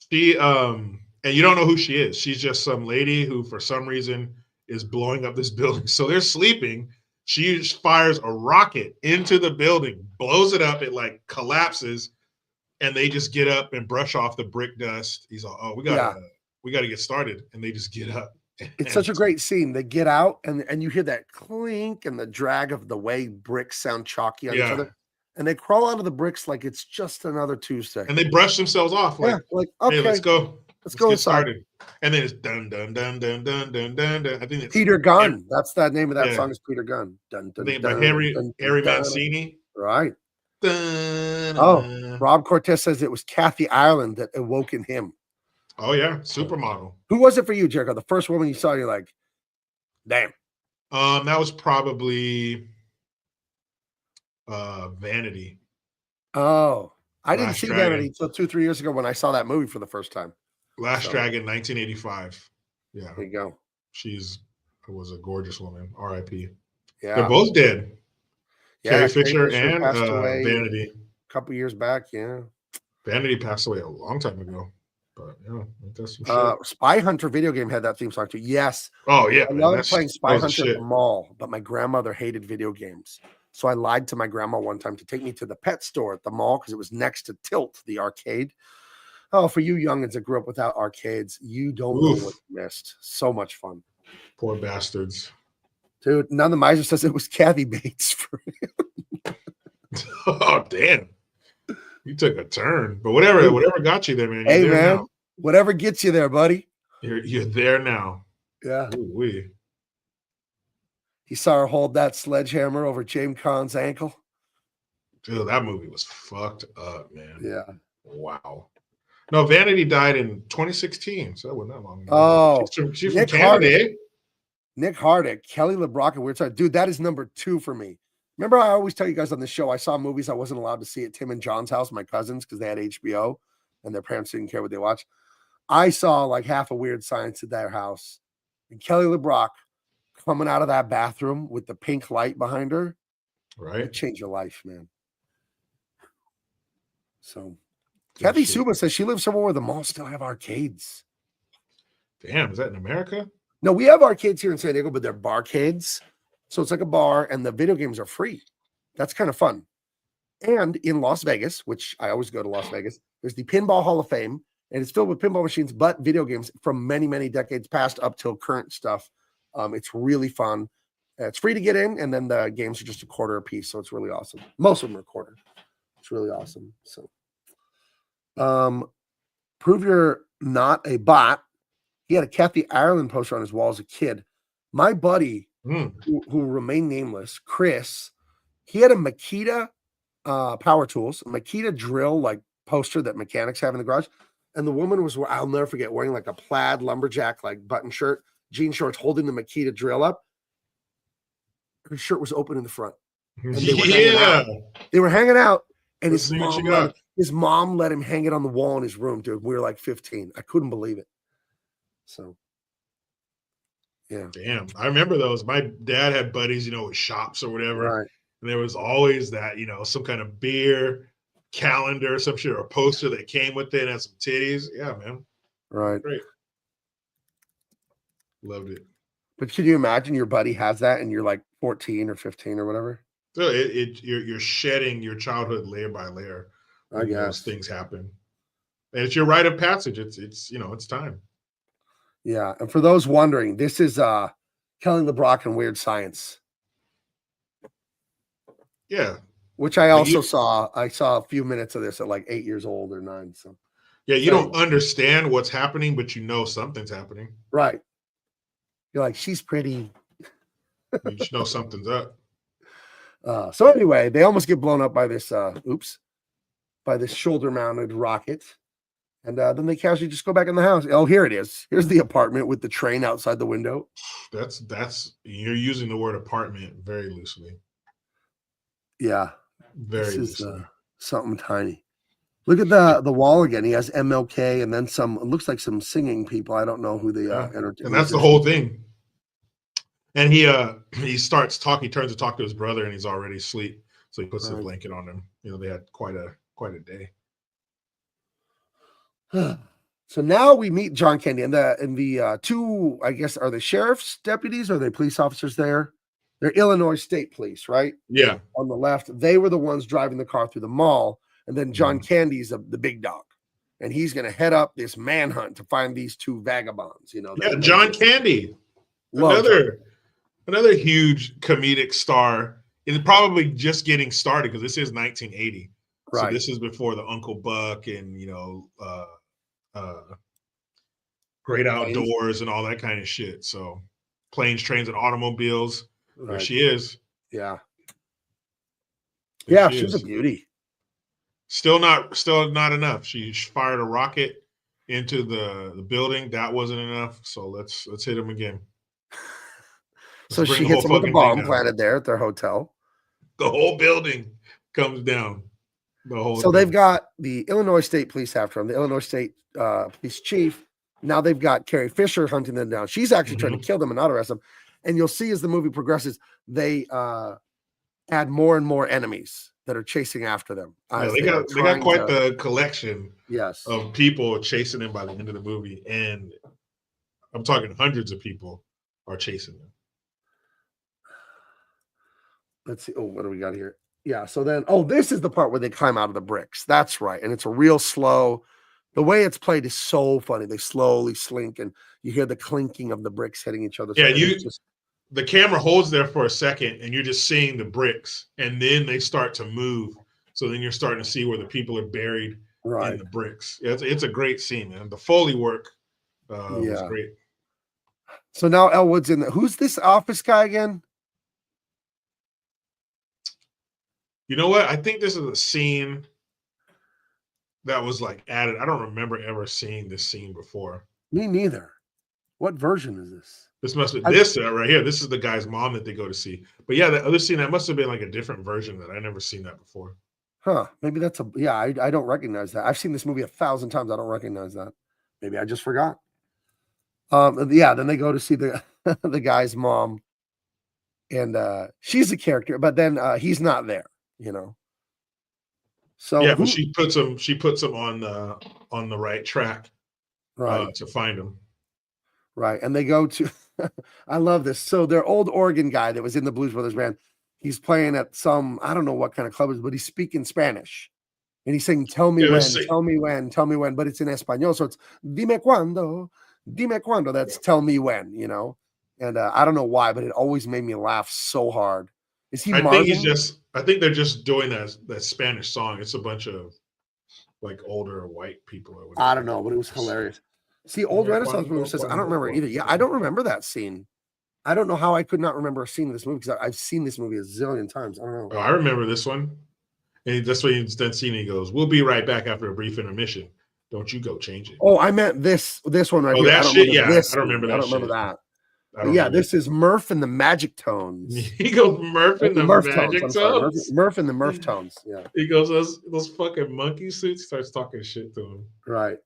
And you don't know who she is. She's just some lady who, for some reason, is blowing up this building. So they're sleeping. She fires a rocket into the building, blows it up. It like collapses, and they just get up and brush off the brick dust. He's like, "Oh, we gotta get started," and they just get up It's such a great scene. They get out and you hear that clink and the drag of the way bricks sound chalky on each Yeah. other. And they crawl out of the bricks like it's just another Tuesday. And they brush themselves off Yeah, like, like hey, okay, let's go. let's go get inside. started. And then it's dun dun dun dun dun dun dun dun. I think it's Peter Gunn. That's the name of that Yeah. song is Peter Gunn. Dun, I dun, think by dun, Harry dun, dun, Harry dun. Mancini. Right. Dun, Oh, Rob Cortez says it was Kathy Ireland that awoke in him. Oh yeah, supermodel. Who was it for you, Jericho? The first woman you saw, you're like, damn. That was probably Vanity. Oh, I didn't Last see Dragon. Vanity until 2-3 years ago when I saw that movie for the first time. Last Dragon, 1985. Yeah, There you go. was a gorgeous woman. R.I.P. Yeah, They're both dead. Carrie Fisher Carrie and passed away Vanity. a couple years back. Yeah, Vanity passed away a long time ago. But yeah, that's some shit. Spy Hunter video game had that theme song too. Yes. Oh yeah, I man, loved that's playing Spy that was the Hunter at shit. the mall, but my grandmother hated video games. So I lied to my grandma one time to take me to the pet store at the mall because it was next to Tilt, the arcade. Oh, for you youngins that grew up without arcades, you don't know what you missed. So much fun. Poor bastards. Dude, none of the miser says it was Kathy Bates for Oh damn. You took a turn. But whatever got you there, man. Hey You're there man, now. whatever gets you there, buddy. You're there now. Yeah. Ooh-wee. He saw her hold that sledgehammer over James Caan's ankle. Dude, that movie was fucked up, man. Yeah. Wow. No, Vanity died in 2016, so that wasn't that long ago. Oh, she's from Nick Canada, Hardick. eh? Nick Hardick, Kelly LeBrock, and Weird Science. Dude, that is number 2 for me. Remember, I always tell you guys on the show, I saw movies I wasn't allowed to see at Tim and John's house, my cousins, because they had HBO and their parents didn't care what they watched. I saw like half a Weird Science at their house. And Kelly LeBrock coming out of that bathroom with the pink light behind her. Right. It changed your life, man. So, Kathy Suba says she lives somewhere where the malls still have arcades. Damn, is that in America? No, we have arcades here in San Diego, but they're barcades. So it's like a bar and the video games are free. That's kind of fun. And in Las Vegas, which I always go to Las Vegas, there's the Pinball Hall of Fame, and it's filled with pinball machines, but video games from many, many decades past up till current stuff. It's really fun. It's free to get in, and then the games are just a quarter a piece, so it's really awesome. Most of them are a quarter. It's really awesome. So, prove you're not a bot. He had a Kathy Ireland poster on his wall as a kid. My buddy, who remained nameless, Chris, he had a Makita Power Tools, a Makita drill like poster that mechanics have in the garage. And the woman was, I'll never forget, wearing like a plaid lumberjack, like button shirt, jean shorts, holding the Makita drill up. Her shirt was open in the front. And they were hanging out. They were hanging out. And his mom let him hang it on the wall in his room, dude. We were like 15. I couldn't believe it. So, yeah. Damn. I remember those. My dad had buddies, with shops or whatever. Right. And there was always that, some kind of beer calendar, some shit, or a poster that came with it and had some titties. Yeah, man. Right. Great. Loved it. But can you imagine your buddy has that and you're like 14 or 15 or whatever? So you're shedding your childhood layer by layer. I guess those things happen. And it's your rite of passage. It's time. Yeah. And for those wondering, this is Kelly LeBrock and Weird Science. Yeah. Which I also saw. I saw a few minutes of this at like 8 years old or 9. So yeah, you don't understand what's happening, but you know something's happening. Right. You're like, she's pretty. You just know something's up. So anyway, they almost get blown up by this by this shoulder-mounted rocket. And then they casually just go back in the house. Oh, here it is. Here's the apartment with the train outside the window. That's you're using the word apartment very loosely. Yeah. Very loosely. Something tiny. Look at the wall again. He has MLK and then some, it looks like some singing people. I don't know who they are. And that's the whole thing. And he starts talking, he turns to talk to his brother, and he's already asleep. So he puts a blanket on him. They had quite a day. So now we meet John Candy and the two, I guess, are the sheriff's deputies or are they police officers there? They're Illinois State Police, right? Yeah. On the left, they were the ones driving the car through the mall, and then John Candy's the big dog, and he's going to head up this manhunt to find these two vagabonds. Yeah, John Candy, Love another huge comedic star. Is probably just getting started because this is 1980. Right. So this is before the Uncle Buck and Great Outdoors and all that kind of shit. So Planes, Trains, and Automobiles. Right. There she is. Yeah. There Yeah, she she's is. a beauty. Still not enough. She fired a rocket into the building. That wasn't enough. So let's hit him again. So she hits them with a bomb planted there at their hotel. The whole building comes down. So they've got the Illinois State Police after them, the Illinois State Police Chief. Now they've got Carrie Fisher hunting them down. She's actually trying to kill them and not arrest them. And you'll see as the movie progresses, they add more and more enemies that are chasing after them. Yeah, they got quite the collection of people chasing them by the end of the movie. And I'm talking hundreds of people are chasing them. Let's see. Oh, what do we got here? Yeah. So then, this is the part where they climb out of the bricks. That's right. And it's a real slow. The way it's played is so funny. They slowly slink, and you hear the clinking of the bricks hitting each other. Yeah, the camera holds there for a second, and you're just seeing the bricks, and then they start to move. So then you're starting to see where the people are buried in the bricks. Yeah, it's a great scene, man. The Foley work was great. So now Elwood's in who's this office guy again? You know what? I think this is a scene that was like added. I don't remember ever seeing this scene before. Me neither. What version is this? This must be this right here. This is the guy's mom that they go to see. But yeah, the other scene, that must have been like a different version that I never seen that before. Huh. Maybe that's I don't recognize that. I've seen this movie 1,000 times. I don't recognize that. Maybe I just forgot. Then they go to see the the guy's mom, and she's a character, but then he's not there, So yeah, but she puts him on the right track, to find him. Right, and they go to. I love this. So their old organ guy that was in the Blues Brothers band, he's playing at some, I don't know what kind of club it is, but he's speaking Spanish, and he's saying, "Tell me when, tell me when, tell me when," but it's in Espanol, so it's "Dime cuando, dime cuando." That's "tell me when," And I don't know why, but it always made me laugh so hard. Is he? I think they're just doing that Spanish song. It's a bunch of like older white people. Or whatever. I don't know, but it was hilarious. See, old Renaissance movie says I don't remember either. Yeah, I don't remember that scene. I don't know how I could not remember a scene in this movie because I've seen this movie a zillion times. I don't know. Oh, I remember this one. And that's what he's then seen. He goes, "We'll be right back after a brief intermission. Don't you go change it." Oh, I meant this one right here. That shit. Yeah, I don't remember that. I don't remember that. This is Murph and the Magic Tones. He goes, Murph and the Magic Tones. Murph and the Murph Tones. Yeah. He goes, those fucking monkey suits. Starts talking shit to him. Right.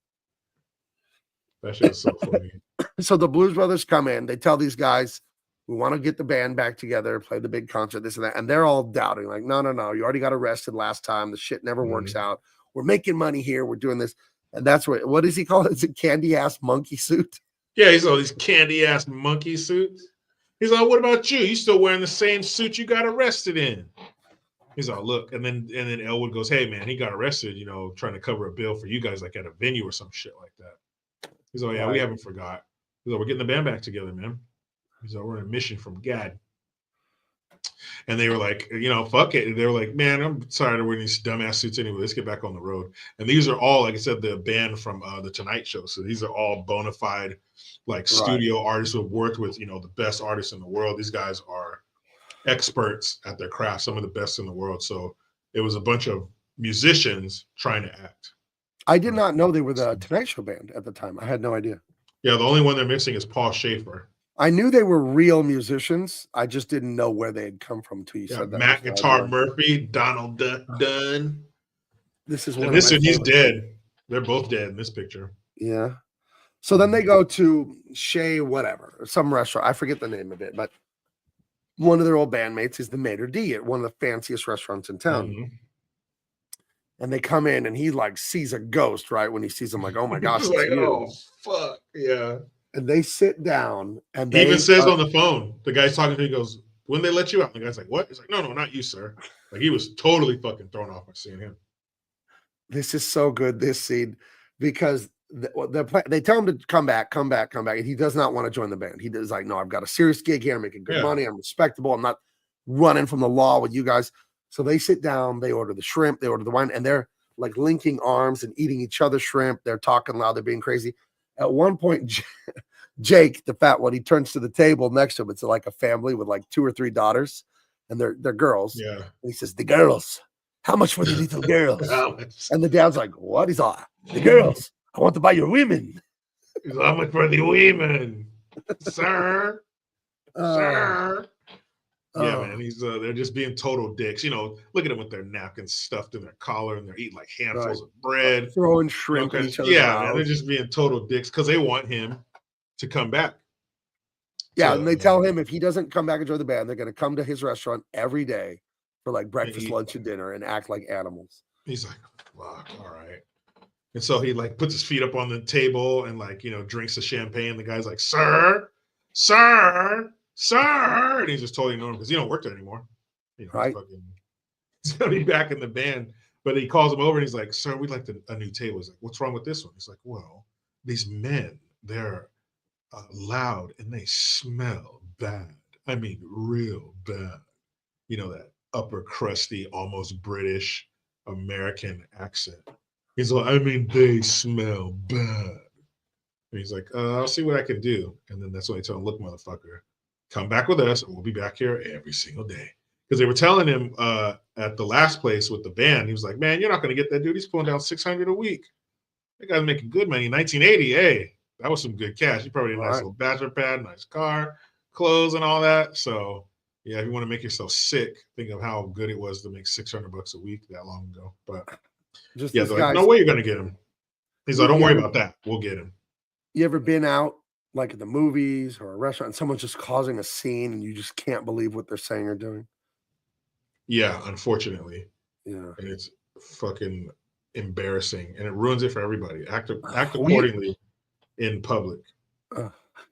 That shit is so funny. So the Blues Brothers come in. They tell these guys, "We want to get the band back together, play the big concert, this and that." And they're all doubting, like, no. You already got arrested last time. The shit never works out. We're making money here. We're doing this. And that's what does he call it? It's a candy ass monkey suit. Yeah, he's all these candy ass monkey suits. He's like, "What about you? You still wearing the same suit you got arrested in?" He's all, "Look," and then Elwood goes, "Hey man, he got arrested, trying to cover a bill for you guys, like at a venue or some shit like that." He's like, "Yeah, we haven't forgot." He's like, "We're getting the band back together, man." He's like, "We're on a mission from God." And they were like, fuck it. And they were like, "Man, I'm tired of wearing these dumbass suits anyway. Let's get back on the road." And these are all, like I said, the band from the Tonight Show. So these are all bona fide, like studio artists who have worked with, the best artists in the world. These guys are experts at their craft, some of the best in the world. So it was a bunch of musicians trying to act. I did not know they were the Tonight Show band at the time. I had no idea. Yeah, the only one they're missing is Paul Schaefer. I knew they were real musicians. I just didn't know where they had come from until you said that. Matt Guitar Murphy, Donald Dunn. This is he's dead. They're both dead in this picture. Yeah. So then they go to Shea, whatever, some restaurant. I forget the name of it, but one of their old bandmates is the maitre d' at one of the fanciest restaurants in town. Mm-hmm. And they come in and he like sees a ghost, right? When he sees them, like, "Oh my gosh, it's like, oh fuck. Yeah. And they sit down and he even says on the phone, the guy's talking to him, he goes, "When they let you out?" And the guy's like, "What?" He's like, No, not you, sir." Like he was totally fucking thrown off by seeing him. This is so good, this scene. because they tell him to come back, and he does not want to join the band. He does like, no, I've got a serious gig here. I'm making good money. I'm respectable. I'm not running from the law with you guys. So they sit down, they order the shrimp, they order the wine, and they're like linking arms and eating each other's shrimp. They're talking loud. They're being crazy. At one point, Jake, the fat one, he turns to the table next to him. It's like a family with like 2 or 3 daughters, and they're girls. Yeah. And he says, the girls, how much for the little girls? And the dad's like, what? He's like, the girls, I want to buy your women. He's like, how much for the women, sir? Sir. Yeah, man. They're just being total dicks. You know, look at them with their napkins stuffed in their collar, and they're eating like handfuls of bread, throwing shrimp at each other. Yeah, man, they're just being total dicks because they want him to come back. Yeah, and they tell him if he doesn't come back and join the band, they're going to come to his restaurant every day for like breakfast, lunch, and dinner, and act like animals. He's like, fuck, all right. And so he like puts his feet up on the table and like, you know, drinks the champagne. The guy's like, sir, and he's just totally ignoring him because he don't work there anymore. You know, right? He's gonna be back in the band, but he calls him over and he's like, "Sir, we'd like a new table." He's like, "What's wrong with this one?" He's like, "Well, these men, they're loud and they smell bad. I mean, real bad. You know, that upper crusty, almost British American accent." He's like, "I mean, they smell bad." And he's like, "I'll see what I can do." And then that's when they tell him, "Look, motherfucker, come back with us and we'll be back here every single day." Because they were telling him at the last place with the band, he was like, "Man, you're not going to get that dude. He's pulling down $600 a week. That guy's making good money." In 1980, hey, that was some good cash. He probably had a nice little bachelor pad, nice car, clothes, and all that. So, yeah, if you want to make yourself sick, think of how good it was to make $600 a week that long ago. But just yeah, they're like, "No way you're going to get him." He's like, "Don't worry about that. We'll get him." You ever been out like at the movies or a restaurant and someone's just causing a scene and you just can't believe what they're saying or doing? Yeah, unfortunately. Yeah. And it's fucking embarrassing and it ruins it for everybody. Act accordingly in public.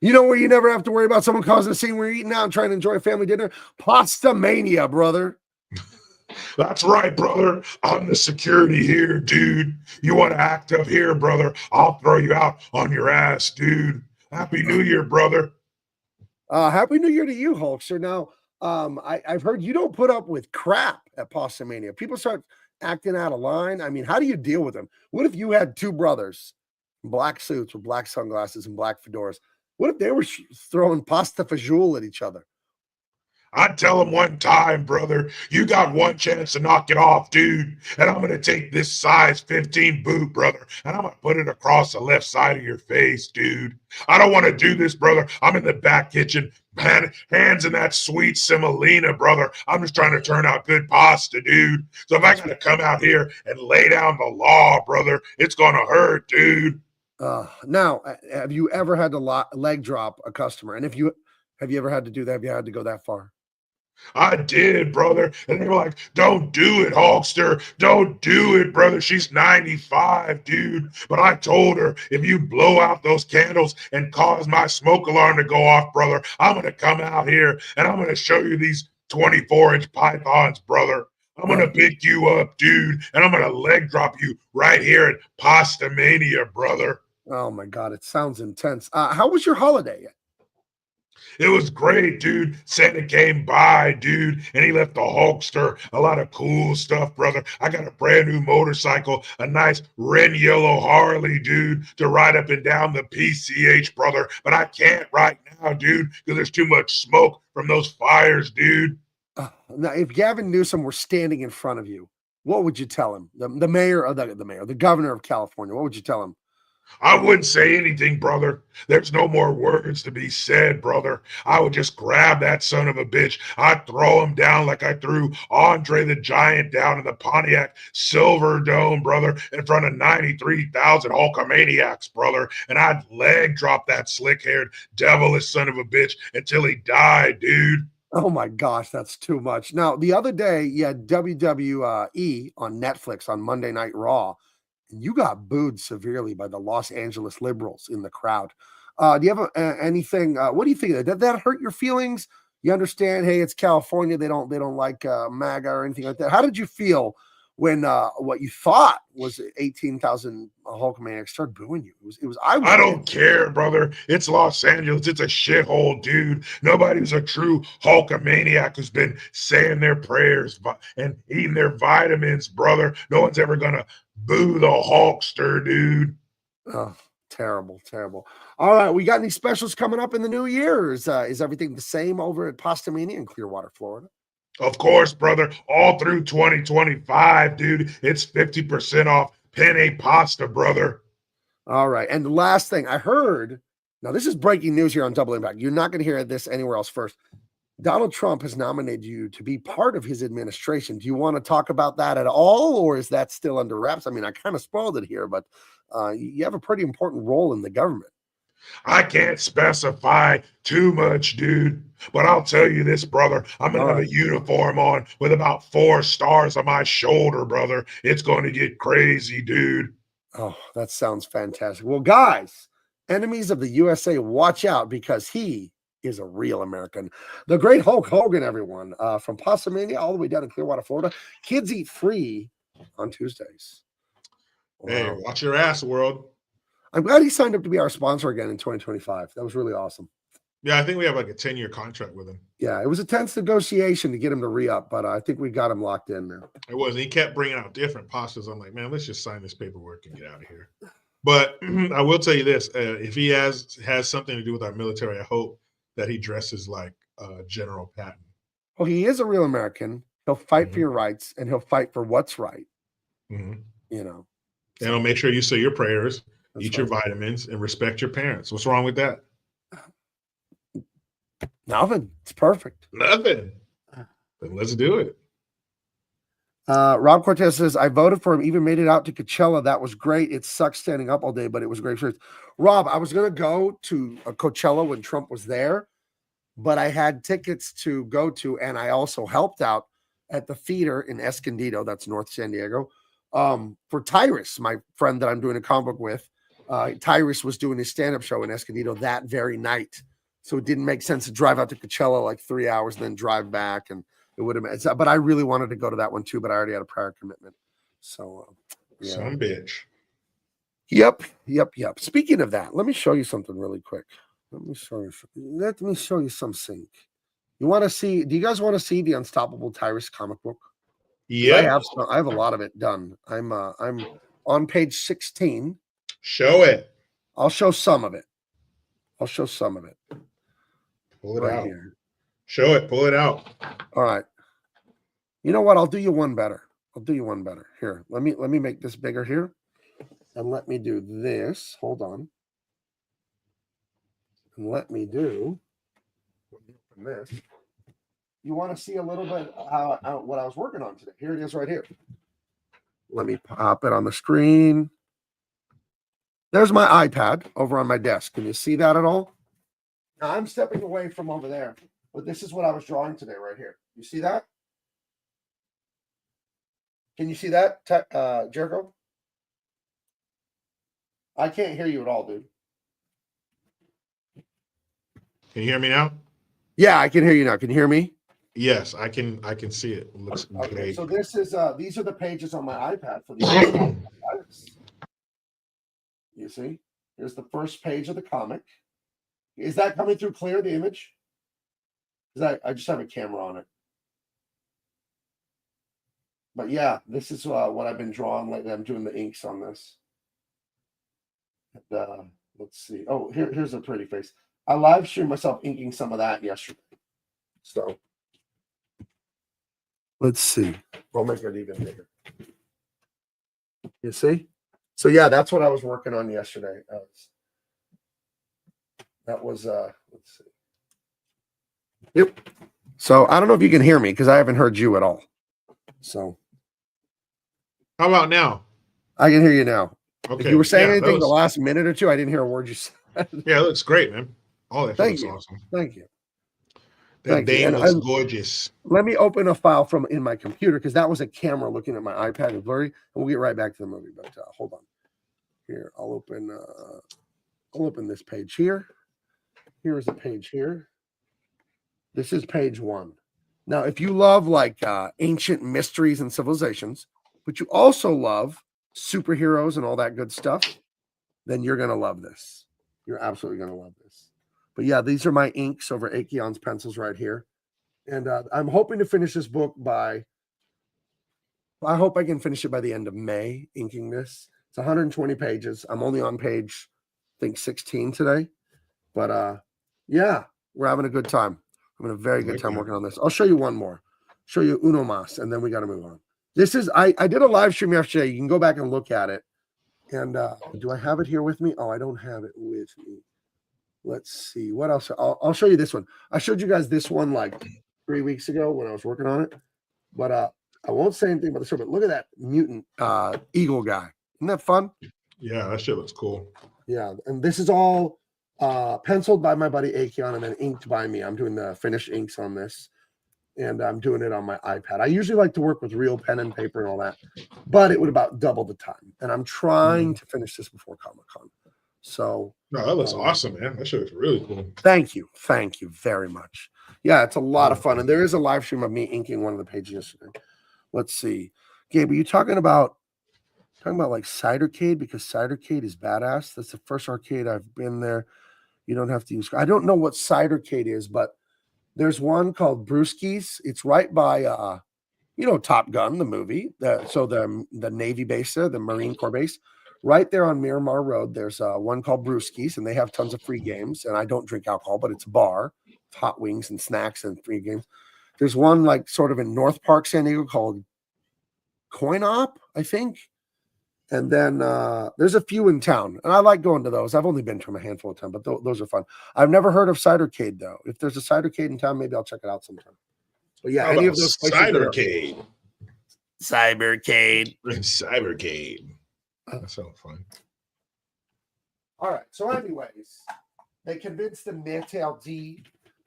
You know where you never have to worry about someone causing a scene when you're eating out and trying to enjoy a family dinner? Pasta mania, brother. That's right, brother. I'm the security here, dude. You want to act up here, brother? I'll throw you out on your ass, dude. Happy New Year, brother. Happy New Year to you, Hulkster. Now, I've heard you don't put up with crap at Pasta Mania. People start acting out of line. I mean, how do you deal with them? What if you had 2 brothers, black suits with black sunglasses and black fedoras? What if they were throwing pasta fajoule at each other? I'd tell him one time, brother, you got one chance to knock it off, dude. And I'm going to take this size 15 boot, brother, and I'm going to put it across the left side of your face, dude. I don't want to do this, brother. I'm in the back kitchen, man, hands in that sweet semolina, brother. I'm just trying to turn out good pasta, dude. So if I got to come out here and lay down the law, brother, it's going to hurt, dude. Now, have you ever had to leg drop a customer? And have you ever had to do that? Have you had to go that far? I did, brother. And they were like, "Don't do it, Hulkster. Don't do it, brother. She's 95, dude." But I told her, if you blow out those candles and cause my smoke alarm to go off, brother, I'm going to come out here and I'm going to show you these 24-inch pythons, brother. I'm going to pick you up, dude, and I'm going to leg drop you right here at Pasta Mania, brother. Oh, my God. It sounds intense. How was your holiday? It was great, dude. Santa came by, dude, and he left the Hulkster a lot of cool stuff, brother. I got a brand new motorcycle, a nice red and yellow Harley, dude, to ride up and down the PCH, brother. But I can't right now, dude, because there's too much smoke from those fires, dude. Now, if Gavin Newsom were standing in front of you, what would you tell him? The governor of California, what would you tell him? I wouldn't say anything, brother. There's no more words to be said, brother. I would just grab that son of a bitch. I'd throw him down like I threw Andre the Giant down in the Pontiac Silverdome, brother, in front of 93,000 Hulkamaniacs, brother. And I'd leg drop that slick-haired, devilish son of a bitch until he died, dude. Oh, my gosh, that's too much. Now, the other day, you had WWE on Netflix on Monday Night Raw. And you got booed severely by the Los Angeles liberals in the crowd. Do you have anything? What do you think of that? Did that hurt your feelings? You understand? Hey, it's California. They don't like MAGA or anything like that. How did you feel when what you thought was 18,000 Hulkamaniacs started booing you. I don't care, brother. It's Los Angeles. It's a shithole, dude. Nobody's a true Hulkamaniac who's been saying their prayers and eating their vitamins, brother. No one's ever gonna boo the Hulkster, dude. Oh, terrible, terrible. All right, we got any specials coming up in the new year? Is everything the same over at Pasta Mania in Clearwater, Florida? Of course, brother. All through 2025, dude. It's 50% off penne pasta, brother. All right. And the last thing I heard, now this is breaking news here on Double Impact. You're not going to hear this anywhere else first. Donald Trump has nominated you to be part of his administration. Do you want to talk about that at all, or is that still under wraps? I mean, I kind of spoiled it here, but you have a pretty important role in the government. I can't specify too much, dude. But I'll tell you this, brother. I'm going to have a uniform on with about 4 stars on my shoulder, brother. It's going to get crazy, dude. Oh, that sounds fantastic. Well, guys, enemies of the USA, watch out, because he is a real American. The great Hulk Hogan, everyone, from Pasta Mania all the way down in Clearwater, Florida. Kids eat free on Tuesdays. Wow. Hey, watch your ass, world. I'm glad he signed up to be our sponsor again in 2025. That was really awesome. Yeah, I think we have like a 10-year contract with him. Yeah, it was a tense negotiation to get him to re-up, but I think we got him locked in now. It was. He kept bringing out different pastas. I'm like, man, let's just sign this paperwork and get out of here. But I will tell you this: if he has something to do with our military, I hope that he dresses like General Patton. Well, he is a real American. He'll fight for your rights, and he'll fight for what's right. You know, and he'll make sure you say your prayers, eat your right. vitamins, and respect your parents. What's wrong with that? Nothing. It's perfect. Nothing. Then let's do it. Rob Cortez says, I voted for him, even made it out to Coachella. That was great. It sucks standing up all day, but it was great. Rob, I was going to go to Coachella when Trump was there, but I had tickets to go to, and I also helped out at the theater in Escondido, that's North San Diego, for Tyrus, my friend that I'm doing a comic book with. Tyrus was doing his stand-up show in Escondido that very night. So it didn't make sense to drive out to Coachella like 3 hours and then drive back. And it would have been, but I really wanted to go to that one too, but I already had a prior commitment. So, yeah. Some bitch. Yep. Speaking of that, let me show you something really quick. Let me show you something. You want to see, do you guys want to see the Unstoppable Tyrus comic book? Yeah. I have a lot of it done. I'm on page 16. Show it. I'll show some of it. Pull it right out. Here. Show it. Pull it out. All right. You know what? I'll do you one better. Here, let me make this bigger here, and let me do this. Hold on. And let me do this. You want to see a little bit what I was working on today? Here it is, right here. Let me pop it on the screen. There's my iPad over on my desk. Can you see that at all? Now I'm stepping away from over there, but this is what I was drawing today right here. You see that? Can you see that, Jericho? I can't hear you at all, dude. Can you hear me now? Yeah, I can hear you now. Can you hear me? Yes, I can see it. It looks okay. great. So this is these are the pages on my iPad for the You see? Here's the first page of the comic. Is that coming through clear, the image? Because I just have a camera on it. But yeah, this is what I've been drawing lately. I'm doing the inks on this. And, let's see. Oh, here's a pretty face. I live streamed myself inking some of that yesterday. So let's see. We'll make it even bigger. You see? So yeah, that's what I was working on yesterday. That was let's see. Yep. So I don't know if you can hear me because I haven't heard you at all. So how about now? I can hear you now. Okay. If you were saying anything the last minute or two, I didn't hear a word you said. Yeah, it looks great, man. All that looks awesome. Thank you. That Dane looks gorgeous. Let me open a file from in my computer because that was a camera looking at my iPad and blurry, and we'll get right back to the movie. But hold on. Here, I'll open this page here. Here's a page here. This is page 1. Now, if you love like ancient mysteries and civilizations, but you also love superheroes and all that good stuff, then you're going to love this. You're absolutely going to love this. But yeah, these are my inks over Acheon's pencils right here. And I'm hoping to finish this book I hope I can finish it by the end of May, inking this. It's 120 pages. I'm only on page, I think, 16 today. But yeah, we're having a good time. I'm having a very good time working on this. I'll show you one more. Show you uno más, and then we got to move on. This is, I did a live stream yesterday. You can go back and look at it. And do I have it here with me? Oh, I don't have it with me. Let's see. What else? I'll show you this one. I showed you guys this one like 3 weeks ago when I was working on it. But I won't say anything about the story, but look at that mutant eagle guy. Isn't that fun? Yeah, that shit looks cool. Yeah. And this is all penciled by my buddy Acheon and then inked by me. I'm doing the finished inks on this. And I'm doing it on my iPad. I usually like to work with real pen and paper and all that, but it would about double the time. And I'm trying to finish this before Comic-Con. So no, that looks awesome, man. That shit looks really cool. Thank you very much. Yeah, it's a lot of fun, and there is a live stream of me inking one of the pages yesterday. Let's see, Gabe, are you talking about like Cidercade? Because Cidercade is badass. That's the first arcade I've been there. You don't have to use. I don't know what Cidercade is, but there's one called Brewski's. It's right by, Top Gun, the movie. The Navy base there, the Marine Corps base, right there on Miramar Road. There's one called Brewski's, and they have tons of free games. And I don't drink alcohol, but it's a bar, hot wings and snacks and free games. There's one like sort of in North Park, San Diego called Coin Op, I think. And then there's a few in town, and I like going to those. I've only been to them a handful of times, but those are fun. I've never heard of Cidercade, though. If there's a Cidercade in town, maybe I'll check it out sometime. But yeah, any of those places. Cybercade. That sounds fun. All right. So, anyways, they convinced the Metal D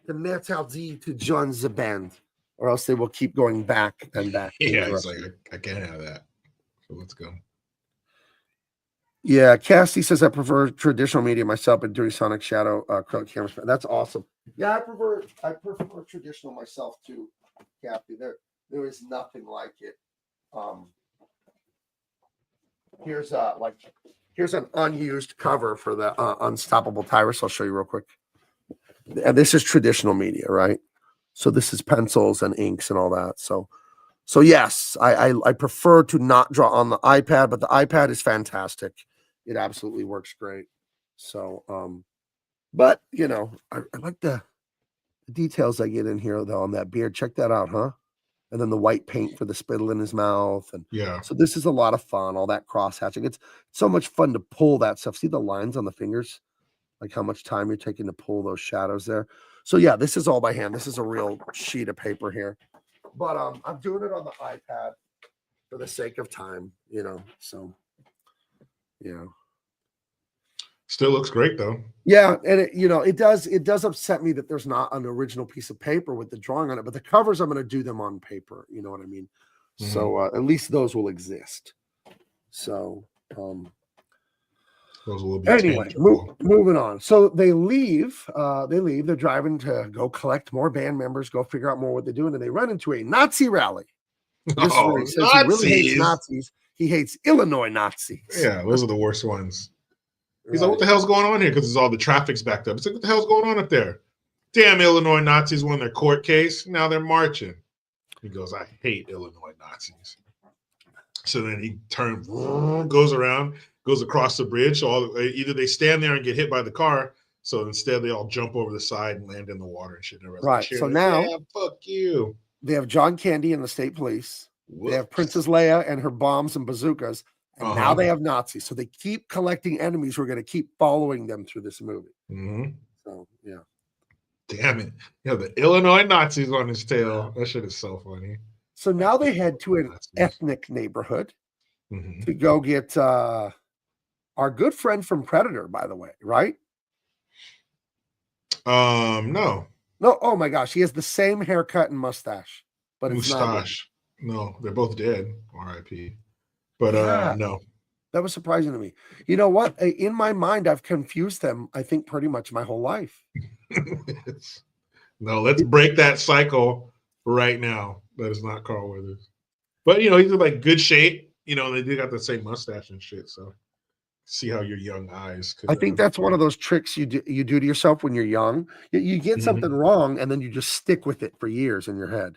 to join the band, or else they will keep going back and back. Yeah, it's like I can't have that. So let's go. Yeah, Cassie says I prefer traditional media myself, but doing Sonic Shadow acrylic cameras. That's awesome. Yeah, I prefer traditional myself too, Cassie. There is nothing like it. Here's an unused cover for the Unstoppable Tyrus. I'll show you real quick. And this is traditional media, right? So this is pencils and inks and all that. So yes, I prefer to not draw on the iPad, but the iPad is fantastic. It absolutely works great. So, but I like the details I get in here though on that beard. Check that out, huh? And then the white paint for the spittle in his mouth, and yeah. So this is a lot of fun. All that cross hatching. It's so much fun to pull that stuff. See the lines on the fingers, like how much time you're taking to pull those shadows there. So yeah, this is all by hand. This is a real sheet of paper here. But I'm doing it on the iPad for the sake of time, So, Still looks great though. Yeah, and it does upset me that there's not an original piece of paper with the drawing on it. But the covers, I'm going to do them on paper. You know what I mean? Mm-hmm. So at least those will exist. So those will be anyway. Moving on. So they leave. They're driving to go collect more band members, go figure out more what they're doing, and they run into a Nazi rally. This is where he says he really hates Nazis. He hates Illinois Nazis. Yeah, those are the worst ones. He's like, what the hell's going on here? Because all the traffic's backed up. It's like, what the hell's going on up there? Damn, Illinois Nazis won their court case. Now they're marching. He goes, I hate Illinois Nazis. So then he goes around, goes across the bridge. So either they stand there and get hit by the car. So instead, they all jump over the side and land in the water and shit. Right. So now, fuck you. They have John Candy and the state police. Whoops. They have Princess Leia and her bombs and bazookas. And now they have Nazis. So they keep collecting enemies who are going to keep following them through this movie. Mm-hmm. So, yeah. Damn it. The Illinois Nazis on his tail. That shit is so funny. So now they head to an ethnic neighborhood to go get our good friend from Predator, by the way, right? No. No, oh my gosh. He has the same haircut and mustache. But it's mustache. No, they're both dead. R.I.P. But no. That was surprising to me. You know what? In my mind, I've confused them, I think, pretty much my whole life. No, let's break that cycle right now. That is not Carl Weathers. But, he's in like good shape. you know, they do got the same mustache and shit. So see how your young eyes could. I think that's one of those tricks you do to yourself when you're young. You get something wrong, and then you just stick with it for years in your head.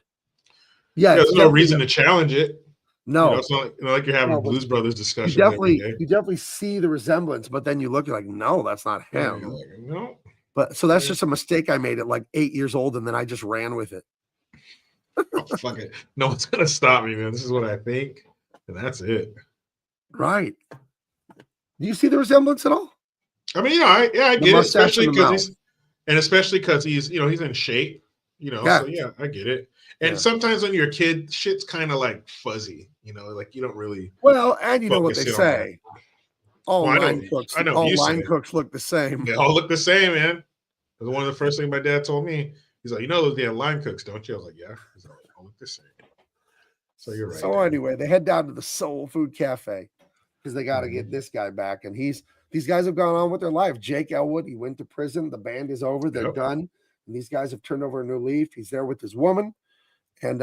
Yeah, there's no reason to challenge it. No, you know, it's not like you're having Blues Brothers discussions. You definitely see the resemblance, but then you look, you're like, no, that's not him. Like, no. But so that's just a mistake I made at like 8 years old, and then I just ran with it. Oh, fuck it. No one's gonna stop me, man. This is what I think, and that's it. Right. Do you see the resemblance at all? I mean, I get it, especially because he's he's in shape, So yeah, I get it. And sometimes when you're a kid, shit's kind of like fuzzy, like you don't really. Well, and you know what they say. All line cooks look the same. They all look the same, man. That's one of the first things my dad told me. He's like, those damn line cooks, don't you? I was like, yeah. He's like, all look the same. So you're right. So anyway, they head down to the Soul Food Cafe because they got to get this guy back. And these guys have gone on with their life. Jake Elwood, he went to prison. The band is over. They're done. And these guys have turned over a new leaf. He's there with his woman. And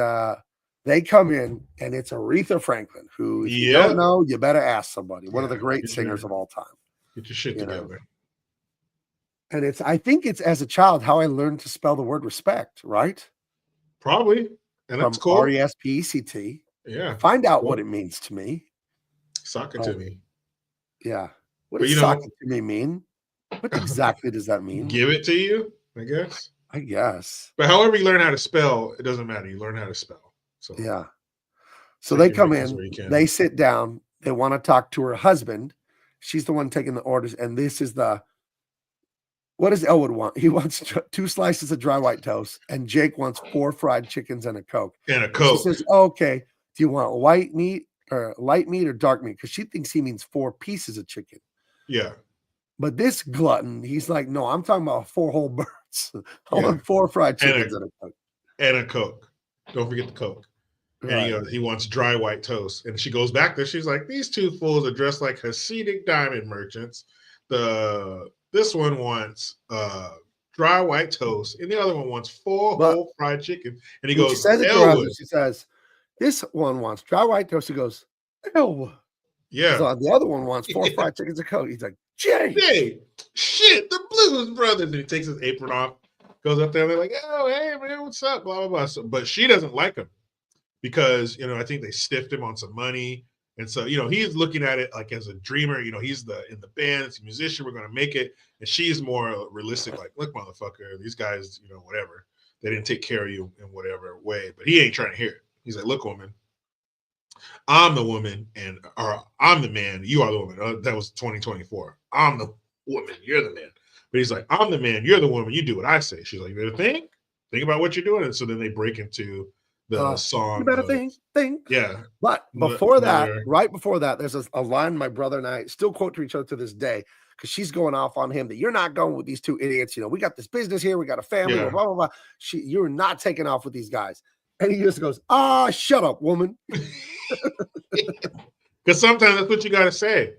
they come in, and it's Aretha Franklin, who, if you don't know, you better ask somebody. One of the great singers of all time. Get your shit together. And I think it's as a child how I learned to spell the word respect, right? Probably. And that's cool. RESPECT. Yeah. Find out what it means to me. Sock it to me. Yeah. What does sock it to me mean? What exactly does that mean? Give it to you, I guess. I guess. But however you learn how to spell, it doesn't matter. You learn how to spell. So yeah. So they come in, they sit down, they want to talk to her husband. She's the one taking the orders. And this is what does Elwood want? He wants 2 slices of dry white toast, and Jake wants 4 fried chickens and a Coke. And a Coke. She says, okay, do you want white meat or light meat or dark meat? Because she thinks he means 4 pieces of chicken. Yeah. But this glutton, he's like, no, I'm talking about 4 whole birds. I want 4 fried chickens and a Coke. And a Coke. Don't forget the Coke. Right. And he wants dry white toast. And she goes back there. She's like, these 2 fools are dressed like Hasidic diamond merchants. This one wants dry white toast, and the other one wants 4 whole fried chicken. And he goes, she says it to her husband. She says, this one wants dry white toast. He goes, Elwood. Yeah. So the other one wants 4 fried chickens and a Coke. He's like, Jay, shit, the Blues Brothers. And he takes his apron off, goes up there, and they're like, oh, hey, man, what's up? Blah, blah, blah. So, but she doesn't like him because, I think they stiffed him on some money. And so, he's looking at it like as a dreamer. He's in the band, he's a musician, we're going to make it. And she's more realistic, like, look, motherfucker, these guys, whatever. They didn't take care of you in whatever way. But he ain't trying to hear it. He's like, look, woman, I'm the woman, or I'm the man, you are the woman. That was 2024. I'm the woman, you're the man. But he's like, I'm the man, you're the woman, you do what I say. She's like, you better think about what you're doing. And so then they break into the song. You better think. Yeah. But before that, right before that, there's a line my brother and I still quote to each other to this day, because she's going off on him that you're not going with these 2 idiots. We got this business here. We got a family, blah, blah, blah. You're not taking off with these guys. And he just goes, shut up, woman. Because sometimes that's what you got to say.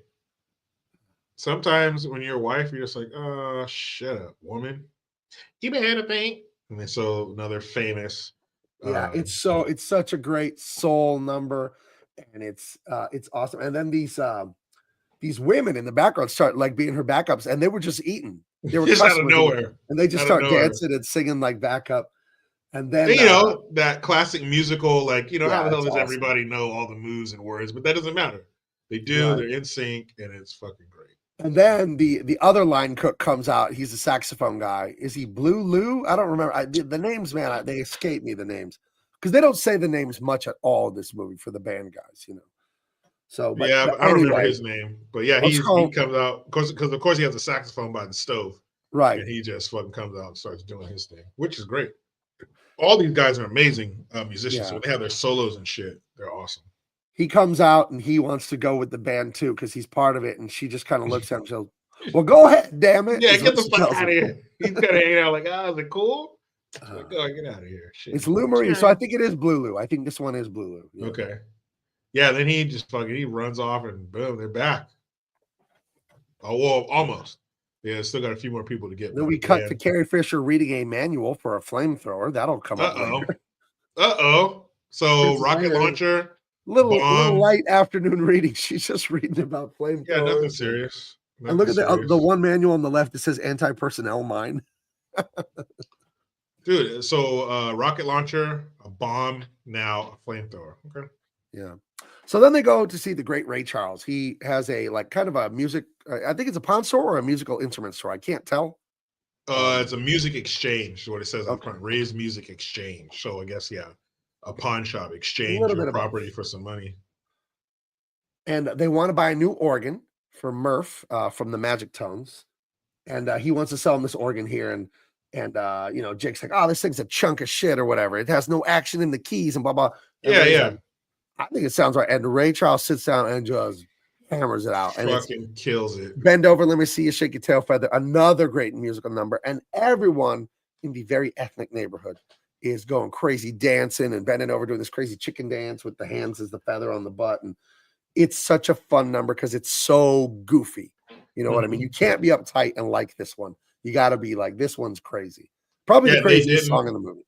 Sometimes when you're a wife, you're just like, shut up, woman. You better think. And then so another famous. Yeah, it's such a great soul number, and it's awesome. And then these women in the background start like being her backups, and they were just eating. They were just out of nowhere, and they just start dancing and singing like backup. And then that classic musical, like how the hell does everybody know all the moves and words? But that doesn't matter. They do. Right. They're in sync, and it's fucking great. And then the other line cook comes out. He's a saxophone guy. Is he Blue Lou? I don't remember. The names, man, they escape me, the names. Because they don't say the names much at all in this movie for the band guys, So, but I don't remember his name. But yeah, he comes out, because of course he has a saxophone by the stove. Right. And he just fucking comes out and starts doing his thing, which is great. All these guys are amazing musicians. So when they have their solos and shit, they're awesome. He comes out and he wants to go with the band too because he's part of it. And she just kind of looks at him and says, well, go ahead, damn it. Yeah, get the fuck out of here. He's kind of hanging out like, is it cool? Like, go get out of here. Shit. It's Lou Marie. So I think it is Blue Lou. I think this one is Blue Lou. Yeah. Okay. Yeah, then he just he runs off and boom, they're back. Oh, well, almost. Yeah, still got a few more people to get. Then we cut to Carrie Fisher reading a manual for a flamethrower. That'll come up later. So rocket launcher little Bomb. light afternoon reading. She's just reading about flamethrowers. Yeah, nothing serious. And look at the one manual on the left that says anti-personnel mine. Dude, so rocket launcher, a bomb, now a flamethrower. Okay. Yeah. So then they go to see the great Ray Charles. He has a like kind of a music, I think it's a pawn store or a musical instrument store. I can't tell. It's a music exchange, what it says on Okay. front. Ray's Music Exchange. So I guess, yeah, a pawn shop, exchange little bit your of both. property for some money. And they want to buy a new organ for Murph from the Magic Tones. And he wants to sell him this organ here. And you know, Jake's like, oh, this thing's a chunk of shit or whatever. It has no action in the keys and blah, blah. And Yeah, Ray's yeah. like, I think it sounds right. And Ray Charles sits down and just hammers it out. And Fucking kills it. Bend over, let me see you shake your tail feather. Another great musical number. And everyone in the very ethnic neighborhood is going crazy, dancing and bending over, doing this crazy chicken dance with the hands as the feather on the butt. And it's such a fun number because it's so goofy. You know what I mean? You can't be uptight and like this one. You got to be like, this one's crazy. Probably the craziest song in the movie.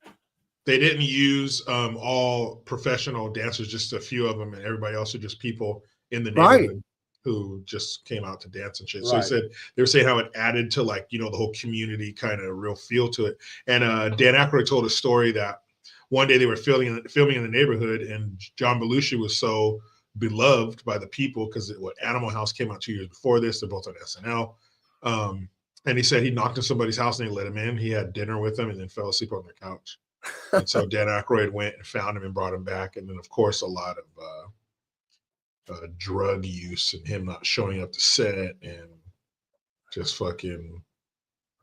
They didn't use all professional dancers, just a few of them, and everybody else are just people in the neighborhood who just came out to dance and shit. So he said they were saying how it added to, like, you know, the whole community kind of real feel to it. And Dan Aykroyd told a story that one day they were filming in the neighborhood, and John Belushi was so beloved by the people because Animal House came out 2 years before this. They're both on SNL. And he said he knocked on somebody's house and they let him in. He had dinner with them and then fell asleep on their couch. And so Dan Aykroyd went and found him and brought him back. And then, of course, a lot of drug use and him not showing up to set and just fucking,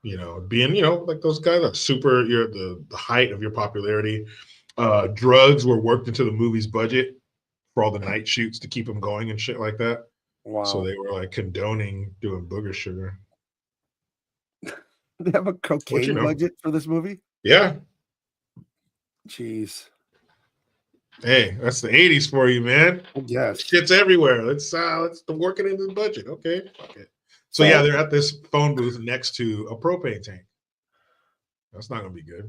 you know, being, you know, like those guys are super, you're the height of your popularity. Drugs were worked into the movie's budget for all the night shoots to keep them going and shit like that. Wow. So they were like condoning doing booger sugar. They have a cocaine budget for this movie? Yeah. Jeez. Hey, that's the 80s for you, man. Yes. Shit's everywhere. Let's work it into the budget. Okay. Fuck it. So yeah, they're at this phone booth next to a propane tank. That's not gonna be good.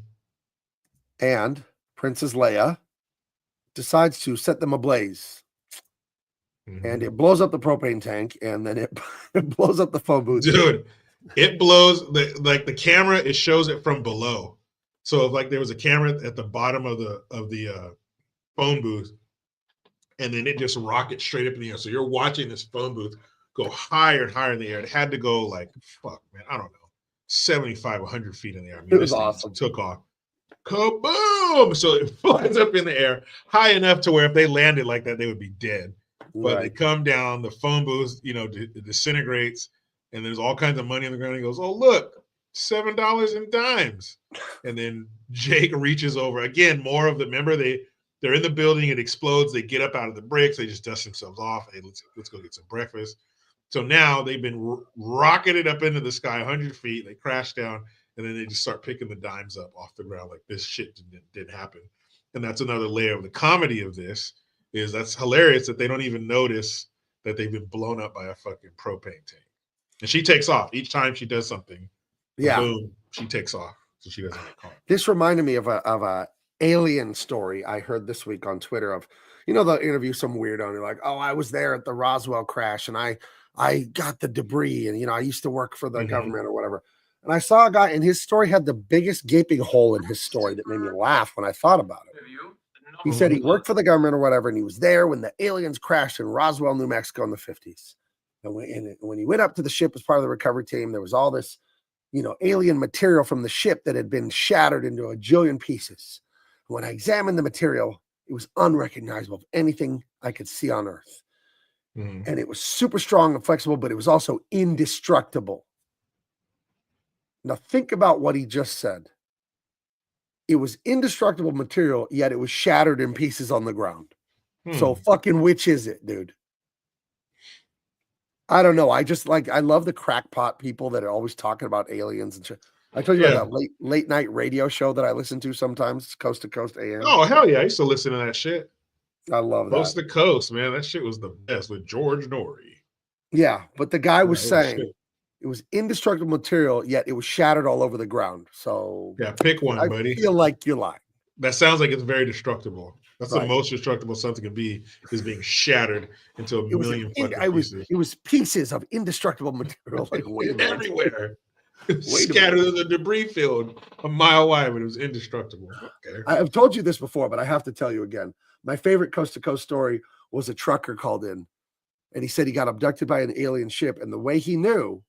And Princess Leia decides to set them ablaze. Mm-hmm. And it blows up the propane tank, and then it blows up the phone booth. Dude, it blows the camera, it shows it from below. So if like there was a camera at the bottom of the phone booth, and then it just rockets straight up in the air. So you're watching this phone booth go higher and higher in the air. It had to go like, fuck, man, I don't know, 75, 100 feet in the air. I mean, it was awesome. Took off. Kaboom! So it flies up in the air high enough to where if they landed like that, they would be dead. But they come down, the phone booth, you know, disintegrates, and there's all kinds of money on the ground. He goes, oh, look, $7 in dimes. And then Jake reaches over. Again, more of the, remember, they're in the building, it explodes, they get up out of the bricks, they just dust themselves off. Hey, let's go get some breakfast. So now they've been rocketed up into the sky 100 feet, they crash down, and then they just start picking the dimes up off the ground like this shit didn't happen. And that's another layer of the comedy of this, is that's hilarious that they don't even notice that they've been blown up by a fucking propane tank. And she takes off. Each time she does something, boom, she takes off. So she doesn't get caught. This reminded me of a alien story I heard this week on Twitter of, you know, they'll interview some weirdo and they're like, oh, I was there at the Roswell crash and I got the debris and, you know, I used to work for the government or whatever. And I saw a guy and his story had the biggest gaping hole in his story that made me laugh when I thought about it. He said he worked for the government or whatever, and he was there when the aliens crashed in Roswell, New Mexico in the 50s. And when he went up to the ship as part of the recovery team, there was all this, you know, alien material from the ship that had been shattered into a jillion pieces. When I examined the material, it was unrecognizable of anything I could see on Earth. And it was super strong and flexible, but it was also indestructible. Now think about what he just said. It was indestructible material, yet it was shattered in pieces on the ground. So fucking which is it, dude? I don't know. I love the crackpot people that are always talking about aliens and shit. I told you about that late night radio show that I listen to sometimes, Coast to Coast AM. Oh, hell yeah. I used to listen to that shit. I love that. Coast to Coast, man. That shit was the best with George Norrie. Yeah, but the guy was saying it was indestructible material, yet it was shattered all over the ground. So yeah, pick one, buddy. I feel like you're lying. That sounds like it's very destructible. That's Right. the most destructible something can be, is being shattered into a million fucking pieces. It was pieces of indestructible material. Like, wait a minute. Everywhere. Wait a Scattered in the debris field a mile wide, but it was indestructible. Okay. I've told you this before, but I have to tell you again. My favorite coast to coast story was a trucker called in, and he said he got abducted by an alien ship. And the way he knew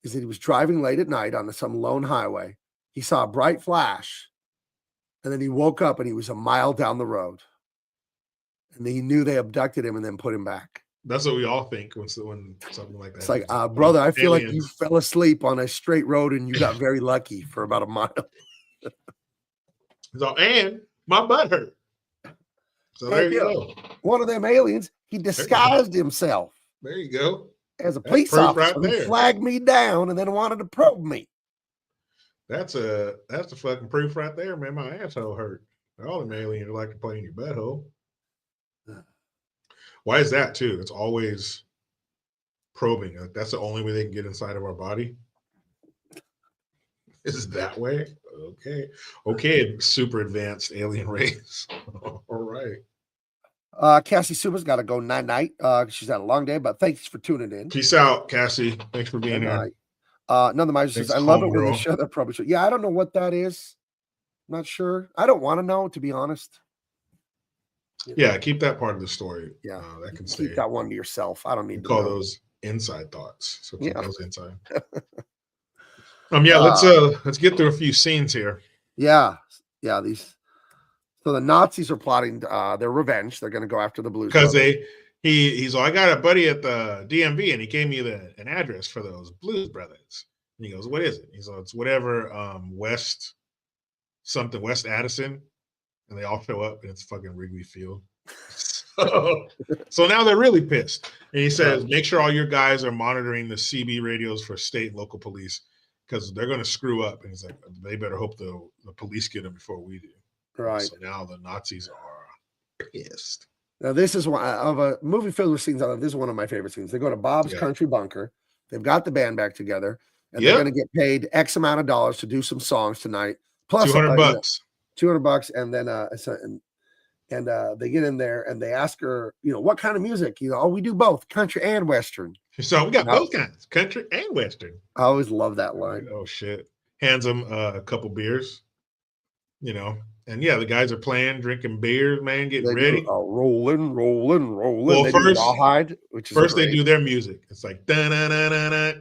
is that he was driving late at night on some lone highway. He saw a bright flash, and then he woke up and he was a mile down the road. And he knew they abducted him and then put him back. That's what we all think when something like that. It's like, brother, I feel like you fell asleep on a straight road and you got very lucky for about a mile. So, and my butt hurt. So there you go. One of them aliens, he disguised himself There you go. as a police officer who flagged me down and then wanted to probe me. That's the fucking proof right there, man. My asshole hurt. All them aliens like to play in your butthole. Why is that too? It's always probing. Like, that's the only way they can get inside of our body. Is that way? Okay. Super advanced alien race. All right. Cassie Suba's got to go night. She's had a long day, but thanks for tuning in. Peace out, Cassie. Thanks for being here. None of the Myers says, I love it when they show their probing show. Yeah, I don't know what that is. I'm not sure. I don't want to know, to be honest. Yeah, keep that part of the story. Yeah, that can stay. Keep that one to yourself. I don't need to call know. Those inside thoughts. So keep those inside. Let's get through a few scenes here. Yeah. So the Nazis are plotting their revenge. They're going to go after the Blues because he's like, I got a buddy at the DMV and he gave me an address for those Blues Brothers. And he goes, what is it? He's like, it's whatever West Addison. And they all show up and it's fucking Wrigley Field. So now they're really pissed. And he says, make sure all your guys are monitoring the CB radios for state and local police because they're going to screw up. And he's like, they better hope the police get them before we do. Right. So now the Nazis are pissed. Now, this is one of a movie filled with scenes. This is one of my favorite scenes. They go to Bob's Country Bunker. They've got the band back together. And they're going to get paid X amount of dollars to do some songs tonight. Plus $200. $200, and then they get in there and they ask her, what kind of music? We do both country and Western. So we got both kinds, country and Western. I always love that line. Oh shit! Hands them a couple beers, and the guys are playing, drinking beers, man, getting ready. Rolling. Well, they first, Rawhide, which is first they do their music. It's like da na na na na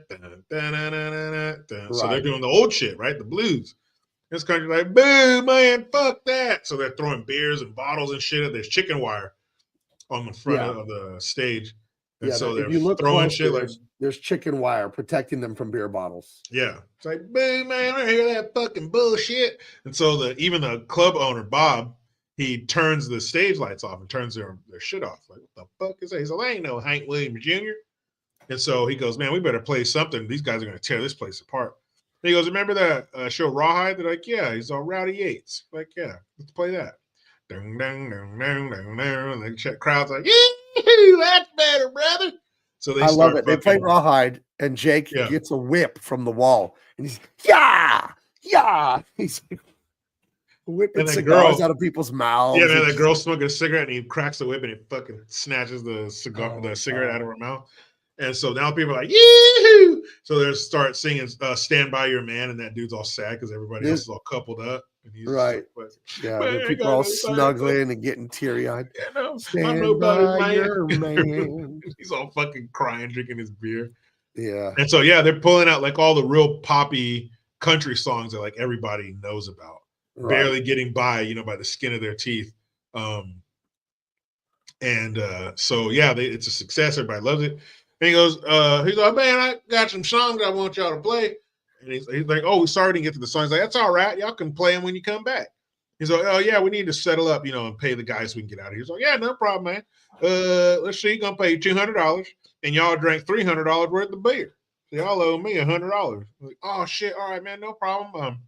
da na na na na. So they're doing the old shit, right? The blues. This country's like, boo, man, fuck that. So they're throwing beers and bottles and shit. There's chicken wire on the front of the stage. And so they're throwing shit like there's chicken wire protecting them from beer bottles. Yeah. It's like, boo, man, I don't hear that fucking bullshit. And so even the club owner, Bob, he turns the stage lights off and turns their shit off. Like, what the fuck is that? He's like, I ain't no Hank Williams Jr. And so he goes, man, we better play something. These guys are going to tear this place apart. He goes, remember that show Rawhide? They're like, yeah, he's all Rowdy Yates. Like, yeah, let's play that. Ding, ding, ding, ding, ding, ding. And the crowd's like, yee, that's better, brother. So I love it. They play Rawhide, and Jake gets a whip from the wall, and he's he's whipping cigars out of people's mouths. Yeah, man, that girl smoking a cigarette, and he cracks the whip, and he fucking snatches the cigarette out of her mouth. And so now people are like, yee-hoo! So they start singing Stand By Your Man, and that dude's all sad because everybody else is all coupled up. And he's people all snuggling and getting teary-eyed. Yeah, no, Stand by your man. He's all fucking crying, drinking his beer. Yeah. And so, they're pulling out like all the real poppy country songs that like everybody knows about. Right. Barely getting by, by the skin of their teeth. It's a success. Everybody loves it. And he goes, he's like, man, I got some songs I want y'all to play. And he's like, oh, sorry to get to the songs. Like, that's all right. Y'all can play them when you come back. He's like, oh, yeah, we need to settle up, and pay the guys so we can get out of here. He's like, yeah, no problem, man. Let's see, going to pay you $200. And y'all drank $300 worth of beer. So y'all owe me $100. Like, oh, shit. All right, man, no problem.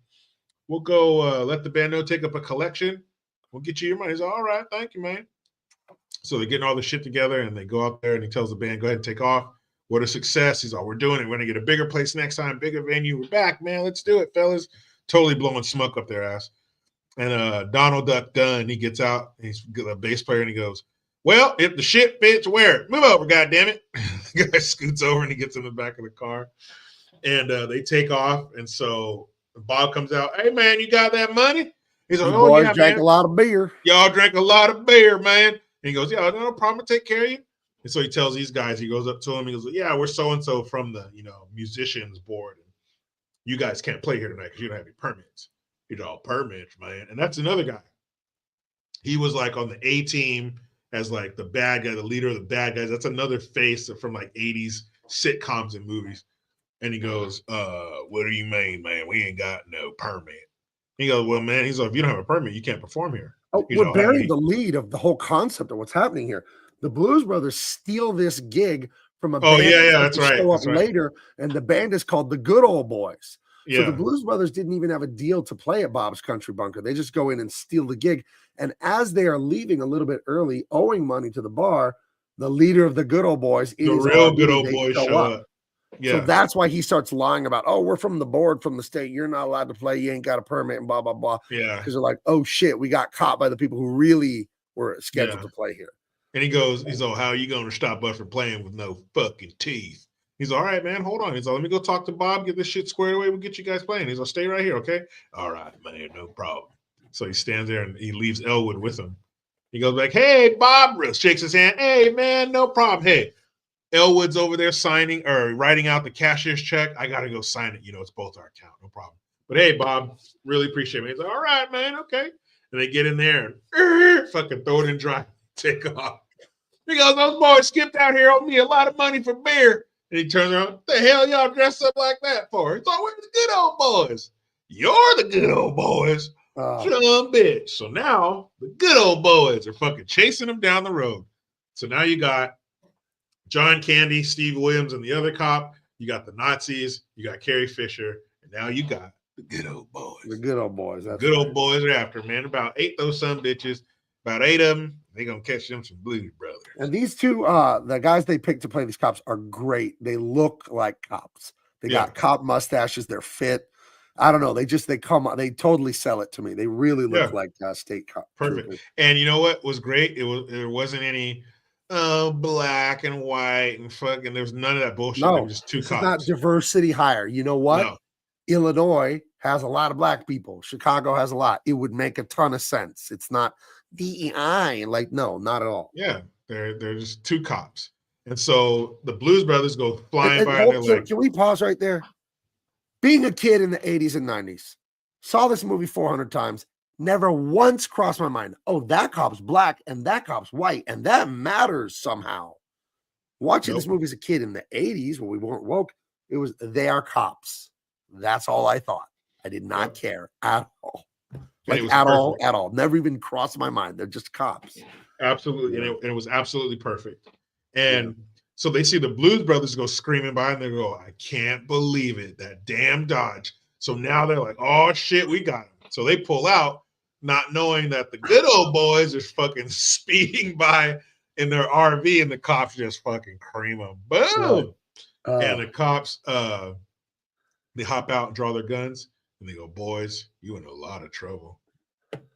We'll go let the band know, take up a collection. We'll get you your money. He's like, all right, thank you, man. So they're getting all the shit together, and they go out there, and he tells the band, go ahead and take off. What a success. He's all, we're doing it. We're going to get a bigger place next time, bigger venue. We're back, man. Let's do it, fellas. Totally blowing smoke up their ass. And Donald Duck Dunn, he gets out. He's a bass player, and he goes, "Well, if the shit fits, wear it. Move over, goddammit." The guy scoots over, and he gets in the back of the car. And they take off. And so Bob comes out. "Hey, man, you got that money?" He's like, You "Oh, boys yeah, drank man. a lot of beer. Y'all drank a lot of beer, man." And he goes, "Yeah, no problem. I'll take care of you." And so he tells these guys, he goes up to him. He goes, "Yeah, we're so-and-so from the, musicians board. And you guys can't play here tonight because you don't have any permits." He's all, "Permits, man." And that's another guy. He was like on the A team as like the bad guy, the leader of the bad guys. That's another face from like 80s sitcoms and movies. And he goes, "What do you mean, man? We ain't got no permit." He goes, "Well, man," he's like, "if you don't have a permit, you can't perform here." Oh, He's we're all, burying "Hey." the lead of the whole concept of what's happening here. The Blues Brothers steal this gig from a Oh, band yeah, that's that's supposed to right. show up That's right. later, and the band is called the Good Old Boys. So the Yeah. Blues Brothers didn't even have a deal to play at Bob's Country Bunker. They just go in and steal the gig. And as they are leaving a little bit early, owing money to the bar, the leader of the Good Old Boys in The his real RV, good old they boys show show up. up. Yeah. So that's why he starts lying about, "Oh, we're from the board from the state. You're not allowed to play. You ain't got a permit," and blah, blah, blah. Yeah. Because they're like, "Oh, shit, we got caught by the people who really were scheduled Yeah. to play here." And he's all, "How are you going to stop us from playing with no fucking teeth?" He's all, "All right, man, hold on." He's all, "Let me go talk to Bob, get this shit squared away. We'll get you guys playing." He's all, "Stay right here, okay?" "All right, man, no problem." So he stands there and he leaves Elwood with him. He goes back, "Hey, Bob," shakes his hand. "Hey, man, no problem. Hey, Elwood's over there signing or writing out the cashier's check. I got to go sign it. It's both our account. No problem. But hey, Bob, really appreciate it." He's like, "All right, man, okay." And they get in there and fucking throw it in dry, take off. He goes, "Those boys skipped out here, owed me a lot of money for beer." And he turns around, "What the hell y'all dressed up like that for?" He's like, "We're the good old boys." "You're the good old boys." Some bitch. So now the good old boys are fucking chasing them down the road. So now you got John Candy, Steve Williams, and the other cop. You got the Nazis. You got Carrie Fisher. And now you got the good old boys. The Good Old Boys. The That's good right. old boys are after, man. About 8 those some bitches. About 8 of them. They're going to catch them some Blues Brothers. And these two, the guys they picked to play these cops are great. They look like cops. They got cop mustaches. They're fit. I don't know. They totally sell it to me. They really look like state cops. Perfect. Troopers. And you know what was great? There wasn't any black and white and fucking. There was none of that bullshit. No, there were just two this cops. is not diversity hire. You know what? No. Illinois has a lot of black people. Chicago has a lot. It would make a ton of sense. It's not DEI. Like, no, not at all. Yeah, they're just two cops. And so the Blues Brothers go flying by. And they're like, can we pause right there? Being a kid in the 80s and 90s, saw this movie 400 times, never once crossed my mind, "Oh, that cop's black and that cop's white, and that matters somehow." Watching this movie as a kid in the 80s when we weren't woke, it was, they are cops. That's all I thought. I did not care at all. Like at all. Never even crossed my mind. They're just cops. Absolutely. And it was absolutely perfect. And so they see the Blues Brothers go screaming by and they go, "I can't believe it. That damn Dodge." So now they're like, "Oh shit, we got him." So they pull out, not knowing that the good old boys are fucking speeding by in their RV and the cops just fucking cream them. Boom. And the cops, they hop out and draw their guns and they go, "Boys, you in a lot of trouble."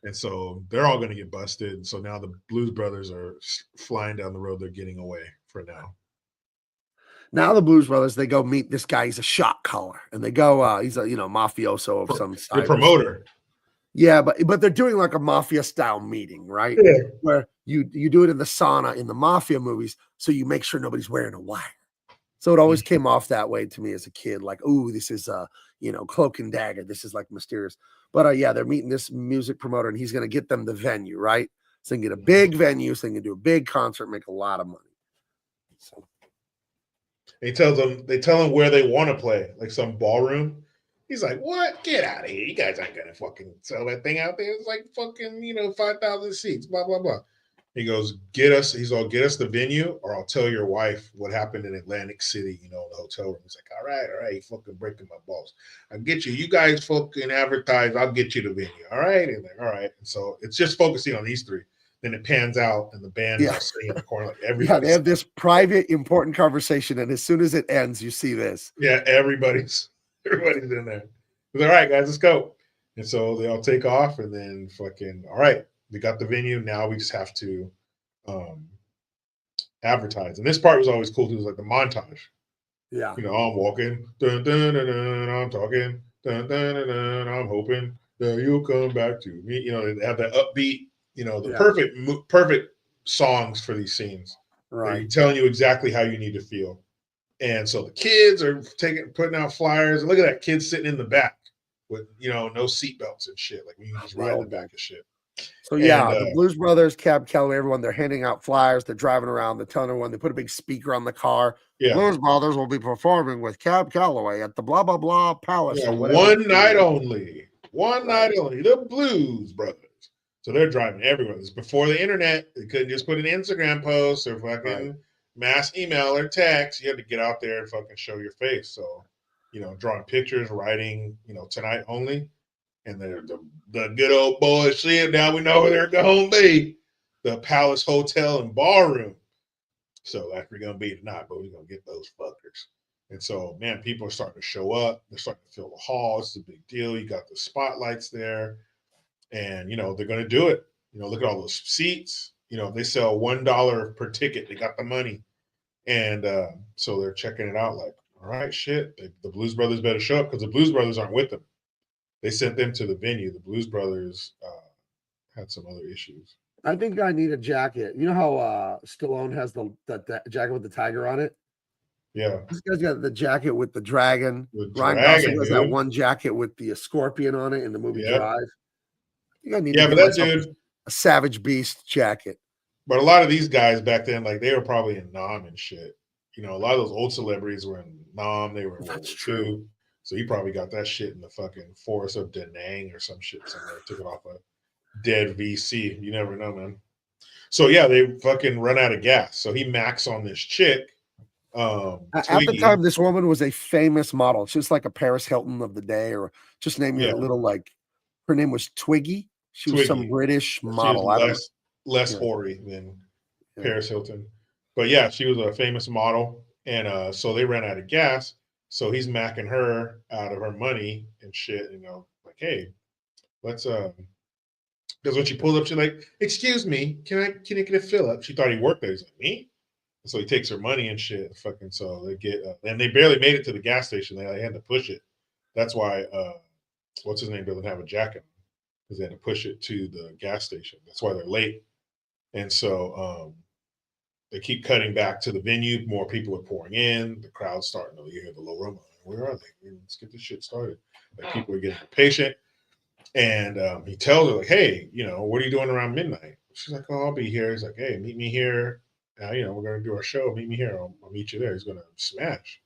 And so they're all going to get busted. And so now the Blues Brothers are flying down the road. They're getting away for now. Now the Blues Brothers, they go meet this guy. He's a shot caller, and they go. He's a mafioso of some side. The promoter. Yeah, but they're doing like a mafia style meeting, right? Yeah. Where you do it in the sauna in the mafia movies, so you make sure nobody's wearing a wire. So it always came off that way to me as a kid, like, "Ooh, this is Cloak and Dagger. This is like mysterious." But they're meeting this music promoter, and he's going to get them the venue, right? So they can get a big venue, so they can do a big concert, make a lot of money. So they tell them where they want to play, like some ballroom. He's like, "What? Get out of here! You guys aren't gonna fucking sell that thing out there. It's like fucking 5,000 seats. Blah blah blah." He goes, "Get us." He's all, "Get us the venue, or I'll tell your wife what happened in Atlantic City. In the hotel room." He's like, all right, you fucking breaking my balls. I'll get you. You guys fucking advertise. I'll get you the venue. All right. And like, all right. And so it's just focusing on these three. Then it pans out, and the band is all sitting in the corner, like everybody. They have this private, important conversation, and as soon as it ends, you see this. Yeah, everybody's in there. He's like, all right, guys, let's go. And so they all take off, and then fucking, all right, we got the venue. Now we just have to advertise. And this part was always cool too. It was like the montage. Yeah. You know, I'm walking, dun, dun, dun, dun, I'm talking, dun, dun, dun, dun, I'm hoping that you'll come back to me. You know, they have that upbeat, you know, the perfect songs for these scenes. Right. They're telling you exactly how you need to feel. And so the kids are putting out flyers. And look at that kid sitting in the back with, you know, no seatbelts and shit. Like we can just ride in the back of shit. So yeah, And, the Blues Brothers, Cab Calloway, everyone, they're handing out flyers. They're driving around. They're telling everyone. They put a big speaker on the car. Yeah. Blues Brothers will be performing with Cab Calloway at the blah blah blah palace. Yeah, or whatever. one night only. One night only. The Blues Brothers. So they're driving everywhere. This is before the internet. They couldn't just put an Instagram post or fucking mass email or text. You had to get out there and fucking show your face. So, you know, drawing pictures, writing, you know, tonight only. And the good old boys see it. Now we know where they're going to be. The Palace Hotel and Ballroom. So that's where we're going to be tonight, but we're going to get those fuckers. And so, man, people are starting to show up. They're starting to fill the hall. It's a big deal. You got the spotlights there. And, you know, they're going to do it. You know, look at all those seats. You know, if they sell $1 per ticket, they got the money. And so they're checking it out like, all right, shit, the Blues Brothers better show up because the Blues Brothers aren't with them. They sent them to the venue. The Blues Brothers had some other issues. I think I need a jacket. You know how Stallone has the jacket with the tiger on it? Yeah. This guy's got the jacket with the dragon. Ryan Dragon, Gosling has that one jacket with the scorpion on it in the movie Drive. I think I need to but get that dude, a Savage Beast jacket. But a lot of these guys back then, like they were probably in Nam and shit. You know, a lot of those old celebrities were in Nam. They were in World War II. So he probably got that shit in the fucking forest of Da Nang or some shit somewhere. Took it off a dead VC. You never know, man. So yeah, they fucking run out of gas. So he macks on this chick. At the time, this woman was a famous model. She was like a Paris Hilton of the day, or just name it a little like her name was Twiggy. She was some British model. She was less hoary than Paris Hilton. But yeah, she was a famous model. And so they ran out of gas. So he's macking her out of her money and shit, you know, like, hey, let's because when she pulled up, she's like, excuse me, can I get a fill up? She thought he worked there. He's like, me? And so he takes her money and shit. Fucking so they get and they barely made it to the gas station. They had to push it. That's why what's his name doesn't have a jacket because they had to push it to the gas station. That's why they're late. And so they keep cutting back to the venue. More people are pouring in. The crowd's starting to hear the LAWMAN. Where are they? Let's get this shit started. Like people are getting impatient. And he tells her, like, hey, you know, what are you doing around midnight? She's like, oh, I'll be here. He's like, hey, meet me here. You know, we're going to do our show. Meet me here. I'll meet you there. He's going to smash.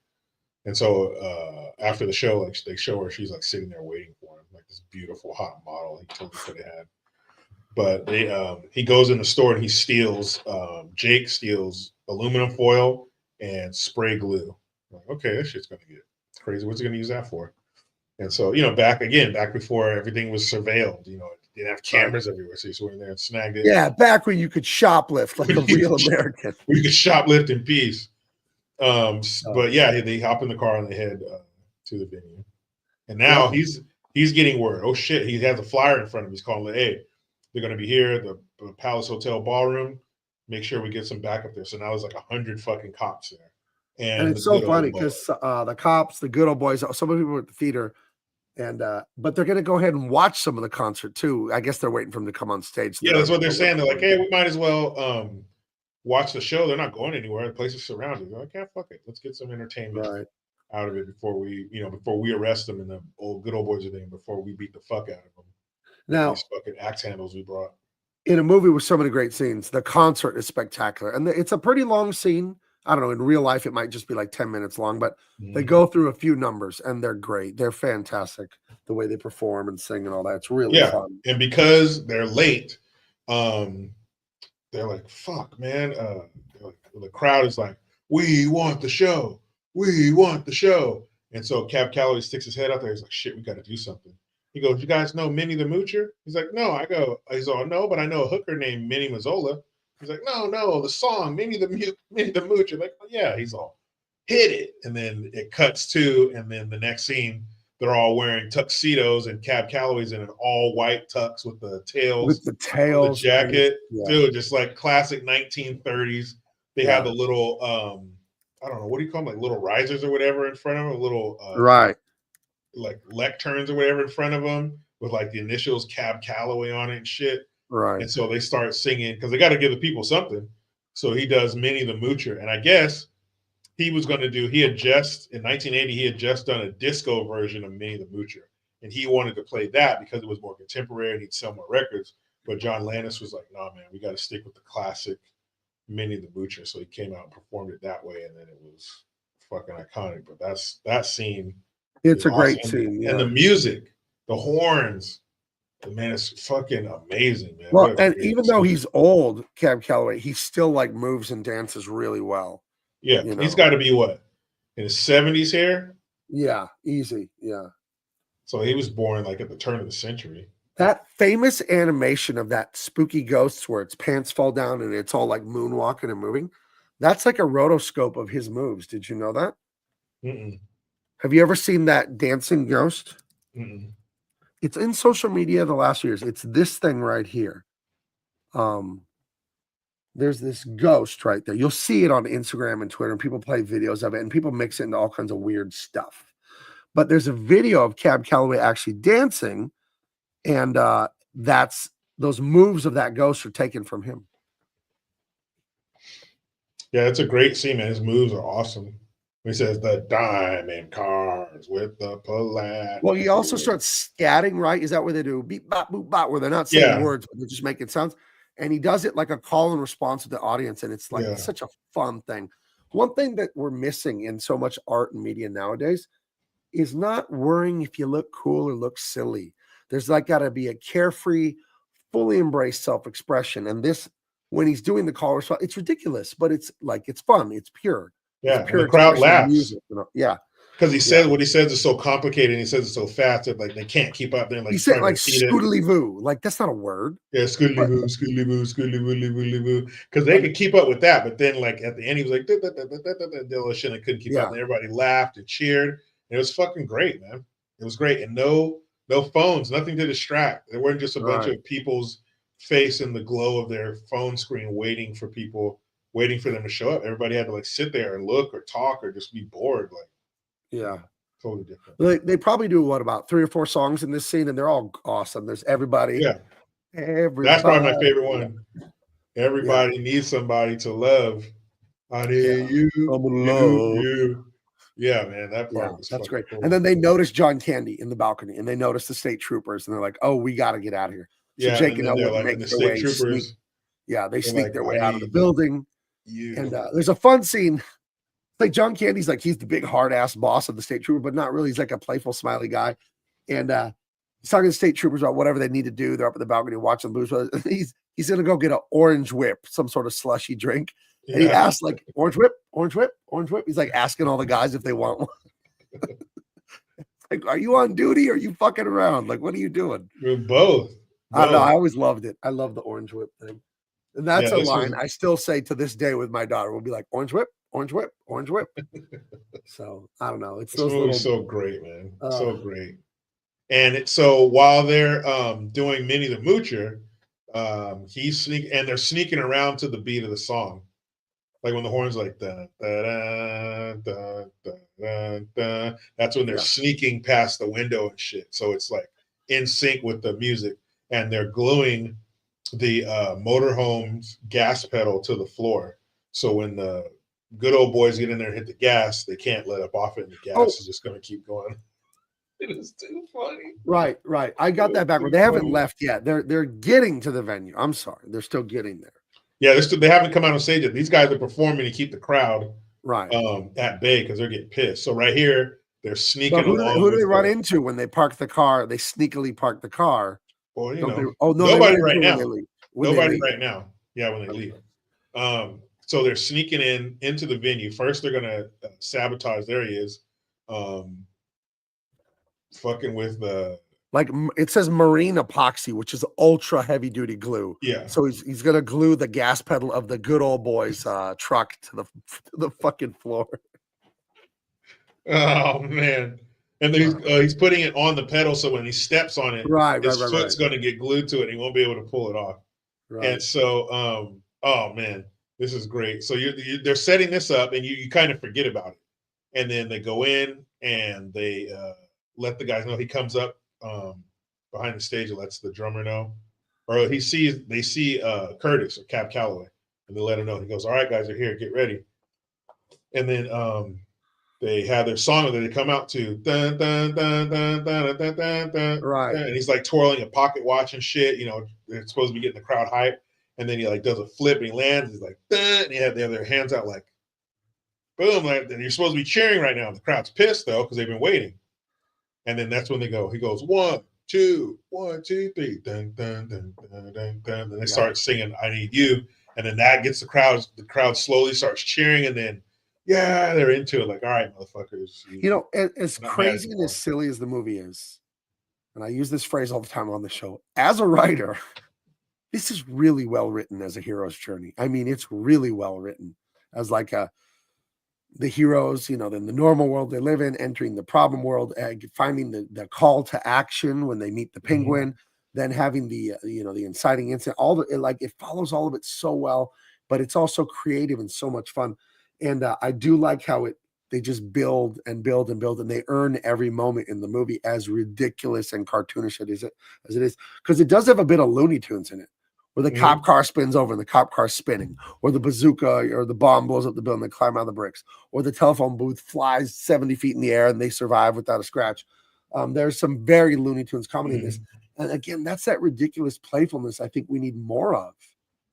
And so after the show, like they show her, she's like sitting there waiting for him, like this beautiful hot model he totally could have had. But he goes in the store and he steals, Jake steals aluminum foil and spray glue. I'm like, okay, this shit's going to get crazy. What's he going to use that for? And so, you know, back before everything was surveilled, you know, didn't have cameras everywhere. So he went in there and snagged it. Yeah, back when you could shoplift like a real American. We could shoplift in peace. But yeah, they hop in the car and they head to the venue. And now he's getting word. Oh shit, he has a flyer in front of him. He's calling, hey, they're going to be here at the Palace Hotel Ballroom. Make sure we get some backup there. So now there's like 100 fucking cops there. And it's so funny because the cops, the good old boys, so many people at the theater, and but they're going to go ahead and watch some of the concert too. I guess they're waiting for him to come on stage. Yeah, that's what they're saying. They're like, hey, we might as well watch the show. They're not going anywhere. The place is surrounded. They're like, yeah, fuck it. Let's get some entertainment out of it before we arrest them and the good old boys are there, before we beat the fuck out of them. Now, these fucking axe handles we brought. In a movie with so many great scenes, the concert is spectacular. And it's a pretty long scene. I don't know. In real life, it might just be like 10 minutes long, but they go through a few numbers and they're great. They're fantastic. The way they perform and sing and all that. It's really fun. And because they're late, they're like, fuck, man. The crowd is like, we want the show. We want the show. And so Cab Calloway sticks his head out there. He's like, shit, we got to do something. He goes, you guys know Minnie the Moocher? He's like, no. I go, he's all, no, but I know a hooker named Minnie Mazzola. He's like, no, the song, Minnie the Moocher. Like, oh, yeah. He's all, hit it. And then it cuts to, and then the next scene, they're all wearing tuxedos and Cab Calloway's in an all white tux with the tails with the tails, the jacket. yeah. Dude, just like classic 1930s. They had the little I don't know, what do you call them? Like little risers or whatever in front of them, little right, like lecterns or whatever in front of them with like the initials Cab Calloway on it and shit. right. And so they start singing because they got to give the people something. So he does Minnie the Moocher. And I guess he was going to do, he had just, in 1980, he had just done a disco version of Minnie the Moocher. And he wanted to play that because it was more contemporary and he'd sell more records. But John Landis was like, nah, man, we got to stick with the classic Minnie the Moocher. So he came out and performed it that way. And then it was fucking iconic. But that scene. It's a awesome. great scene. Yeah. And the music, the horns, man, it's fucking amazing, man. Well, and even though he's old, Cab Calloway, he still like moves and dances really well. Yeah, you know? He's got to be what, in his 70s here? Yeah, easy. Yeah. So he was born like at the turn of the century. That famous animation of that spooky ghosts where its pants fall down and it's all like moonwalking and moving. That's like a rotoscope of his moves. Did you know that? Mm-mm. Have you ever seen that dancing ghost? Mm-mm. It's in social media the last years. It's this thing right here. There's this ghost right there. You'll see it on Instagram and Twitter, and people play videos of it, and people mix it into all kinds of weird stuff. But there's a video of Cab Calloway actually dancing, and that's those moves of that ghost are taken from him. Yeah, it's a great scene, man. His moves are awesome. He says the diamond cars with the plat. Well, he also starts scatting, right? Is that where they do beep, bop, boop, bop, where they're not saying words, but they're just making sounds? And he does it like a call and response to the audience. And it's like such a fun thing. One thing that we're missing in so much art and media nowadays is not worrying if you look cool or look silly. There's like got to be a carefree, fully embraced self-expression. And this, when he's doing the call response, it's ridiculous, but it's like, it's fun. It's pure. Yeah, it's pure the crowd laughs. Music, you know? Yeah. Because he says what he says is so complicated. And he says it so fast that like they can't keep up there. Like he said like scoodly-voo. Like that's not a word. Yeah, scoodly-boo, scoodly-boo, scoodly-boo. Because they could keep up with that, but then like at the end he was like shit, and couldn't keep up. And everybody laughed and cheered. And it was fucking great, man. It was great. And no phones, nothing to distract. There weren't just a bunch of people's face in the glow of their phone screen waiting for them to show up. Everybody had to like sit there and look or talk or just be bored. Like, yeah, totally different. They probably do what, about 3 or 4 songs in this scene, and they're all awesome. There's everybody. Yeah, everybody. That's probably my favorite one. Everybody needs somebody to love. I need you. Yeah, man, that part was that's great. Cool. And then they notice John Candy in the balcony, and they notice the state troopers, and they're like, "Oh, we got to get out of here." So Jake and Elwood like, make the their state way. Troopers. They sneak like, their way out of the building. You. And there's a fun scene. Like John Candy's like, he's the big hard ass boss of the state trooper, but not really. He's like a playful, smiley guy. And he's talking to the state troopers about whatever they need to do. They're up at the balcony watching Blues Brothers. He's gonna go get an orange whip, some sort of slushy drink. And he asks like, orange whip, orange whip, orange whip. He's like asking all the guys if they want one. Like, are you on duty or are you fucking around? Like, what are you doing? We're both. I don't know. I always loved it. I love the orange whip thing. And that's a line I still say to this day with my daughter. We'll be like, orange whip, orange whip, orange whip. So I don't know. It's those little... so great, man. So great. And so while they're doing Minnie the Moocher, they're sneaking around to the beat of the song. Like when the horns like da, da, da, da, da, da, da. That's when they're sneaking past the window and shit. So it's like in sync with the music, and they're gluing the motorhome's gas pedal to the floor. So when the good old boys get in there and hit the gas, they can't let up off it, and the gas is just going to keep going. It is too funny. Right. I got that backward. They haven't left yet. They're getting to the venue. I'm sorry. They're still getting there. Yeah, they haven't come out on stage yet. These guys are performing to keep the crowd at bay because they're getting pissed. So right here, they're sneaking along. Who do they run into when they park the car? They sneakily park the car. Well, nobody right now. Nobody right now. Yeah, when they leave. So they're sneaking into the venue. First, they're gonna sabotage. There he is, fucking with the. Like it says marine epoxy, which is ultra heavy duty glue. Yeah. So he's gonna glue the gas pedal of the good old boys truck to the fucking floor. Oh man. And then he's putting it on the pedal, so when he steps on it, his foot's going to get glued to it. And he won't be able to pull it off. Right. And so, oh man, this is great. So they're setting this up, and you kind of forget about it. And then they go in and they let the guys know. He comes up behind the stage and lets the drummer know, or they see Curtis or Cab Calloway, and they let him know. He goes, "All right, guys are here. Get ready." And then they have their song that they come out to, dun, dun, dun, dun, dun, dun, dun, dun, right? And he's like twirling a pocket watch and shit. You know, they're supposed to be getting the crowd hype. And then he like does a flip and he lands. He's like, dun, and they have their hands out like, boom. Like, and you're supposed to be cheering right now. The crowd's pissed though because they've been waiting. And then that's when they go. He goes 1, 2, 1, 2, 3, dun, dun, dun, dun, dun, dun. And they start singing "I Need You," and then that gets the crowd. The crowd slowly starts cheering, and then. Yeah, they're into it. Like, all right, motherfuckers. You know, as crazy and as silly as the movie is, and I use this phrase all the time on the show, as a writer, this is really well written as a hero's journey. I mean, it's really well written as like the heroes, you know, in the normal world they live in, entering the problem world, finding the call to action when they meet the penguin, then having the, the inciting incident, it follows all of it so well, but it's also creative and so much fun. And I do like how they just build and build and build, and they earn every moment in the movie, as ridiculous and cartoonish as it is, because it does have a bit of Looney Tunes in it, where the cop car spins over and the cop car spinning, or the bazooka or the bomb blows up the building, they climb out of the bricks, or the telephone booth flies 70 feet in the air and they survive without a scratch. There's some very Looney Tunes comedy in this. And again, that's that ridiculous playfulness I think we need more of.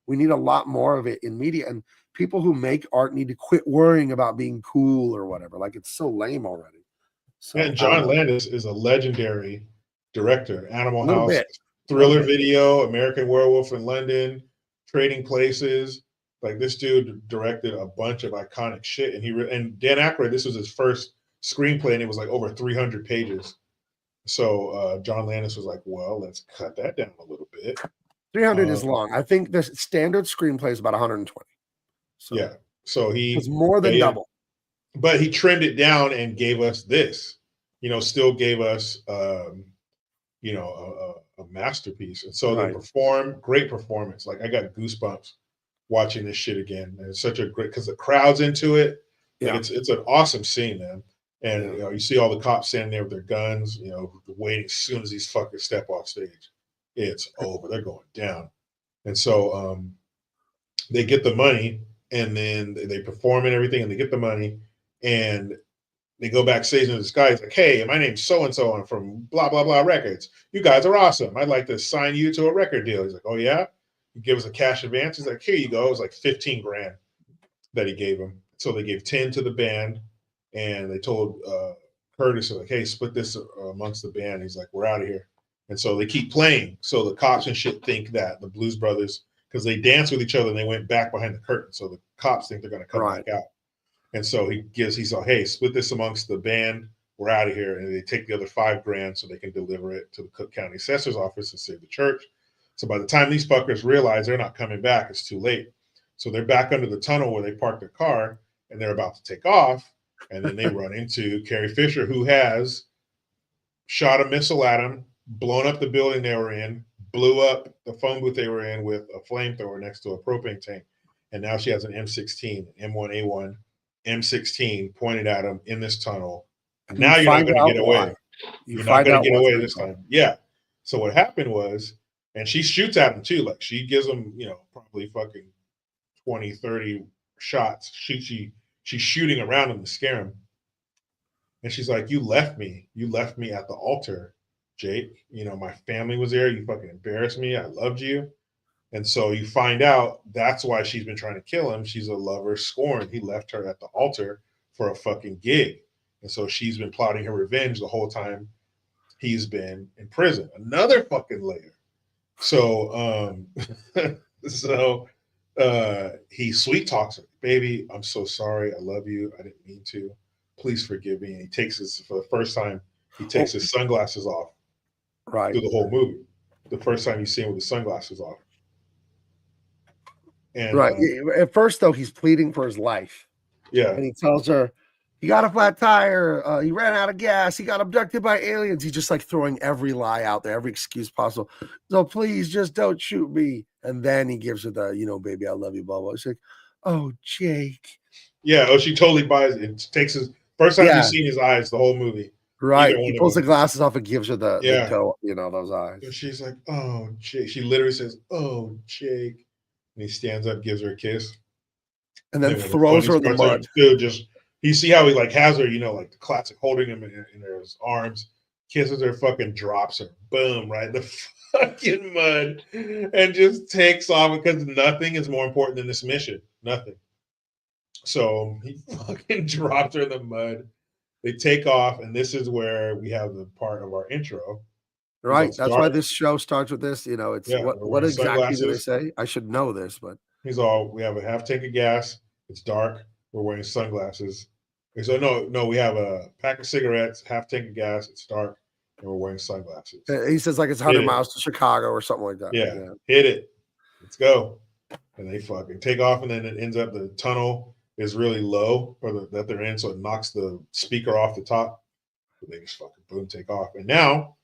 We need a lot more of it in media, and people who make art need to quit worrying about being cool or whatever. Like, it's so lame already. So, and John Landis is a legendary director. Animal House, Thriller Video, American Werewolf in London, Trading Places. Like, this dude directed a bunch of iconic shit. And Dan Aykroyd, this was his first screenplay, and it was like over 300 pages. So John Landis was like, well, let's cut that down a little bit. 300 is long. I think the standard screenplay is about 120. So yeah. So it's more than double. But he trimmed it down and gave us this, still gave us, a masterpiece. And so they perform, great performance. Like, I got goosebumps watching this shit again. And it's such a great, because the crowd's into it. Like, it's an awesome scene, man. And you see all the cops standing there with their guns, waiting as soon as these fuckers step off stage. It's over. They're going down. And so they get the money, and then they perform and everything, and they get the money, and they go backstage, and this guy's like, hey, my name's so-and-so, I'm from blah, blah, blah records. You guys are awesome. I'd like to sign you to a record deal. He's like, oh, yeah? He gives us a cash advance. He's like, here you go. It was like 15 grand that he gave him. So they gave 10 to the band, and they told Curtis, like, hey, split this amongst the band. He's like, we're out of here. And so they keep playing. So the cops and shit think that the Blues Brothers, because they danced with each other and they went back behind the curtain. So the cops think they're going to come back out. And so he's like, hey, split this amongst the band. We're out of here. And they take the other 5 grand so they can deliver it to the Cook County Assessor's office and save the church. So by the time these fuckers realize they're not coming back, it's too late. So they're back under the tunnel where they parked their car, and they're about to take off. And then they run into Carrie Fisher, who has shot a missile at them, blown up the building they were in, blew up the phone booth they were in with a flamethrower next to a propane tank. And now she has an M16, M1A1, M16 pointed at him in this tunnel. And now you're not going to get away. You're not going to get away this time. Yeah. So what happened was, and she shoots at him too. Like, she gives him, probably fucking 20, 30 shots. She's shooting around him to scare him. And she's like, you left me at the altar, Jake. My family was there. You fucking embarrassed me. I loved you. And so you find out that's why she's been trying to kill him. She's a lover scorned. He left her at the altar for a fucking gig. And so she's been plotting her revenge the whole time he's been in prison. Another fucking layer. So, he sweet talks her. Baby, I'm so sorry. I love you. I didn't mean to. Please forgive me. And he takes for the first time, he takes his sunglasses off. Right. Through the whole movie. The first time you see him with his sunglasses off. And, at first, though, he's pleading for his life. Yeah. And he tells her He got a flat tire. He ran out of gas. He got abducted by aliens. He's just like throwing every lie out there, every excuse possible. So please just don't shoot me. And then he gives her the, baby, I love you, blah, blah. She's like, oh, Jake. Yeah. Oh, she totally buys it. It takes his first time Yeah. you've seen his eyes the whole movie. Right. He pulls the glasses off and gives her the Yeah. those eyes. And she's like, oh, Jake. She literally says, oh, Jake. And he stands up, gives her a kiss. And then throws her in the mud. You see how he like has her, like the classic holding him in his arms, kisses her, fucking drops her, boom, right in the fucking mud, and just takes off because nothing is more important than this mission. Nothing. So he fucking dropped her in the mud. They take off, and this is where we have the part of our intro. Right. That's why this show starts with this. It's what exactly do they say? I should know this, but we have a half tank of gas. It's dark. We're wearing sunglasses. So no, we have a pack of cigarettes, half tank of gas. It's dark, and we're wearing sunglasses. He says like it's 100 miles to Chicago or something like that. Yeah, hit it. Let's go. And they fucking take off, and then it ends up the tunnel is really low that they're in, so it knocks the speaker off the top. But they just fucking boom, take off. And now,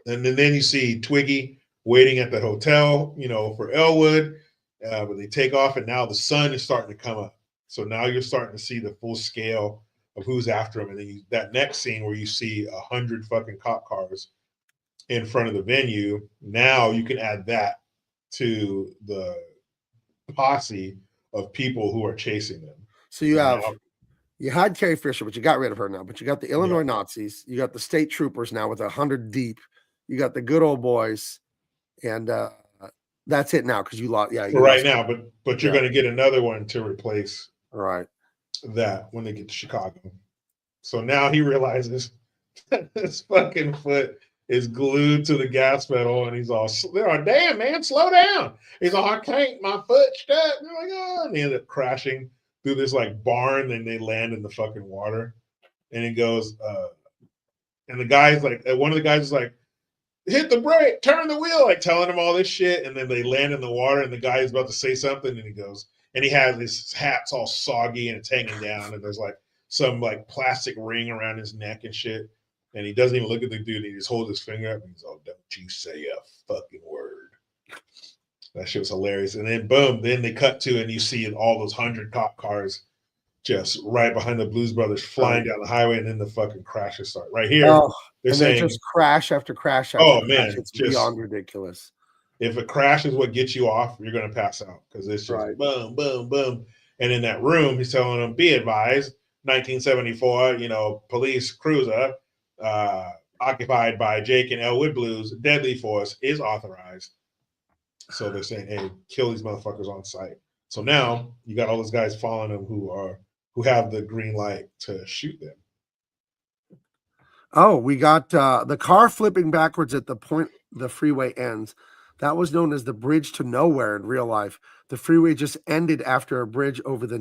and then you see Twiggy waiting at the hotel, for Elwood. But they take off, and now the sun is starting to come up. So now you're starting to see the full scale of who's after him. And then that next scene where you see 100 fucking cop cars in front of the venue. Now you can add that to the posse of people who are chasing them. So you had Carrie Fisher, but you got rid of her now. But you got the Illinois Nazis. You got the state troopers now with 100 deep. You got the good old boys, and that's it now because you lost. Yeah, right now, but you're going to get another one to replace that when they get to Chicago. So now he realizes that his fucking foot is glued to the gas pedal, and he's all, damn, man, slow down. He's all, I can't, my foot's stuck. And they're like, oh, and they end up crashing through this like barn, and they land in the fucking water. And he goes, and the guy's like, one of the guys is like, hit the brake, turn the wheel, like telling him all this shit. And then they land in the water, and the guy is about to say something, and he goes, and he has his hat's all soggy and it's hanging down, and there's like some like plastic ring around his neck and shit. And he doesn't even look at the dude. He just holds his finger up, and he's all, don't you say a fucking word. That shit was hilarious. And then boom, then they cut to, and you see all those 100 cop cars just right behind the Blues Brothers flying down the highway, and then the fucking crashes start. Right here, they're saying just crash after crash after crash. It's beyond ridiculous. If a crash is what gets you off, you're going to pass out because it's just boom, boom, boom. And in that room, he's telling them, be advised, 1974, police cruiser occupied by Jake and Elwood Blues, deadly force is authorized. So they're saying, hey, kill these motherfuckers on sight. So now you got all those guys following them who have the green light to shoot them. Oh, we got the car flipping backwards at the point the freeway ends. That was known as the bridge to nowhere in real life. The freeway just ended after a bridge over the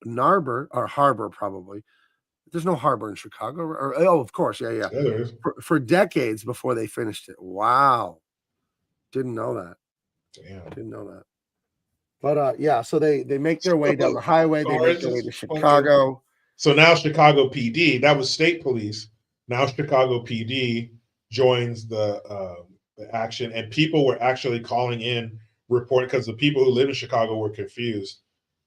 harbor, probably. There's no harbor in Chicago. Of course. Yeah. There is. For decades before they finished it. Wow. Didn't know that. Damn. Didn't know that. But so they make their way down the highway. They make their way to Chicago. So now Chicago PD, that was state police. Now Chicago PD joins the action, and people were actually calling in report because the people who live in Chicago were confused.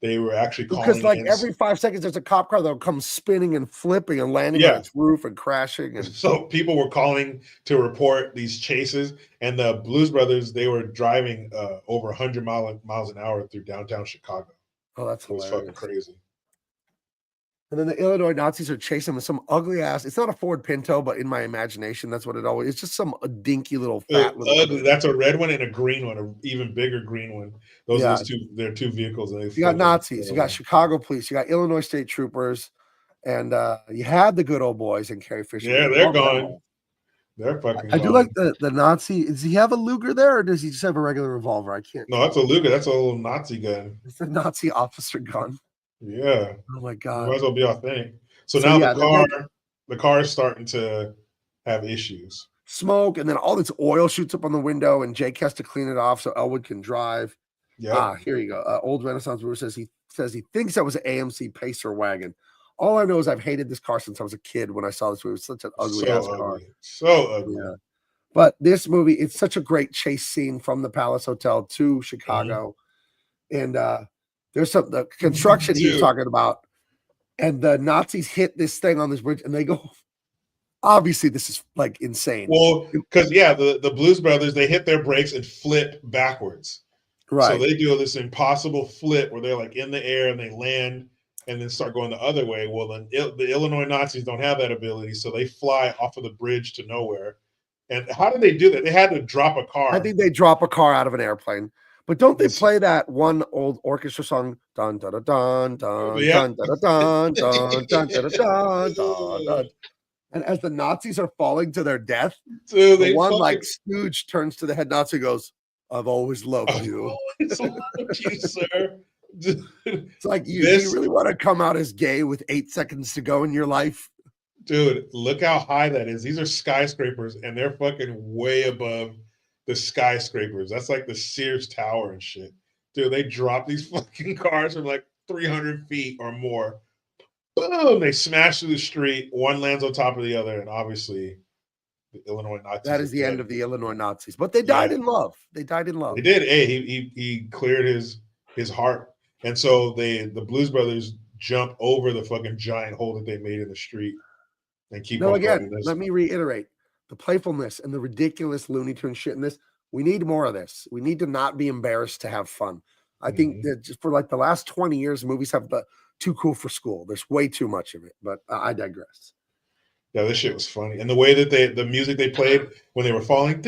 They were actually calling because like every 5 seconds there's a cop car that'll come spinning and flipping and landing on its roof and crashing. And so people were calling to report these chases, and the Blues Brothers, they were driving over 100 miles an hour through downtown Chicago. Oh, that's hilarious. It was fucking crazy. And then the Illinois Nazis are chasing with some ugly ass. It's not a Ford Pinto, but in my imagination, that's what it always. It's just some dinky little fat. Ugly. That's a red one and a green one, an even bigger green one. Those are two. They're two vehicles. And you got Nazis. You got Chicago police. You got Illinois state troopers, and you had the good old boys and Carrie Fisher. Yeah, they're gone. They're fucking. I do like the Nazi. Does he have a Luger there, or does he just have a regular revolver? I can't. No, that's a Luger. That's a little Nazi gun. It's a Nazi officer gun. Yeah. Oh my god. Might as well be authentic. So now the car is starting to have issues. Smoke, and then all this oil shoots up on the window, and Jake has to clean it off so Elwood can drive. Yeah. Here you go. Old Renaissance brewer says he thinks that was an AMC Pacer wagon. all I know is I've hated this car since I was a kid when I saw this movie. It was such an ugly ass car. So ugly. Yeah. But this movie, it's such a great chase scene from the Palace Hotel to Chicago. And there's the construction he was talking about. And the Nazis hit this thing on this bridge and they go, obviously, this is like insane. Well, because the Blues Brothers, they hit their brakes and flip backwards. Right. So they do this impossible flip where they're like in the air and they land and then start going the other way. Well, then the Illinois Nazis don't have that ability, so they fly off of the bridge to nowhere. And how did they do that? They had to drop a car. I think they drop a car out of an airplane. But don't they play that one old orchestra song? Dun dun dun dun dun dun dun dun dun dun dun dun. And as the Nazis are falling to their death, dude, the one like stooge turns to the head Nazi and goes, "I've always loved you." Always loved you, sir. It's like you really want to come out as gay with 8 seconds to go in your life? Dude, look how high that is. These are skyscrapers, and they're fucking way above the skyscrapers. That's like the Sears Tower and shit. Dude, they drop these fucking cars from like 300 feet or more. Boom! They smash through the street. One lands on top of the other, and obviously the Illinois Nazis. That is the end of the Illinois Nazis. But they died in love. They died in love. They did. Hey, he cleared his heart. And so the Blues Brothers jump over the fucking giant hole that they made in the street and keep on again, let me reiterate the playfulness and the ridiculous Looney Tunes shit in this. We need more of this. We need to not be embarrassed to have fun. I think that just for like the last 20 years, movies have the too cool for school. There's way too much of it, but I digress. Yeah, this shit was funny. And the way that the music they played when they were falling.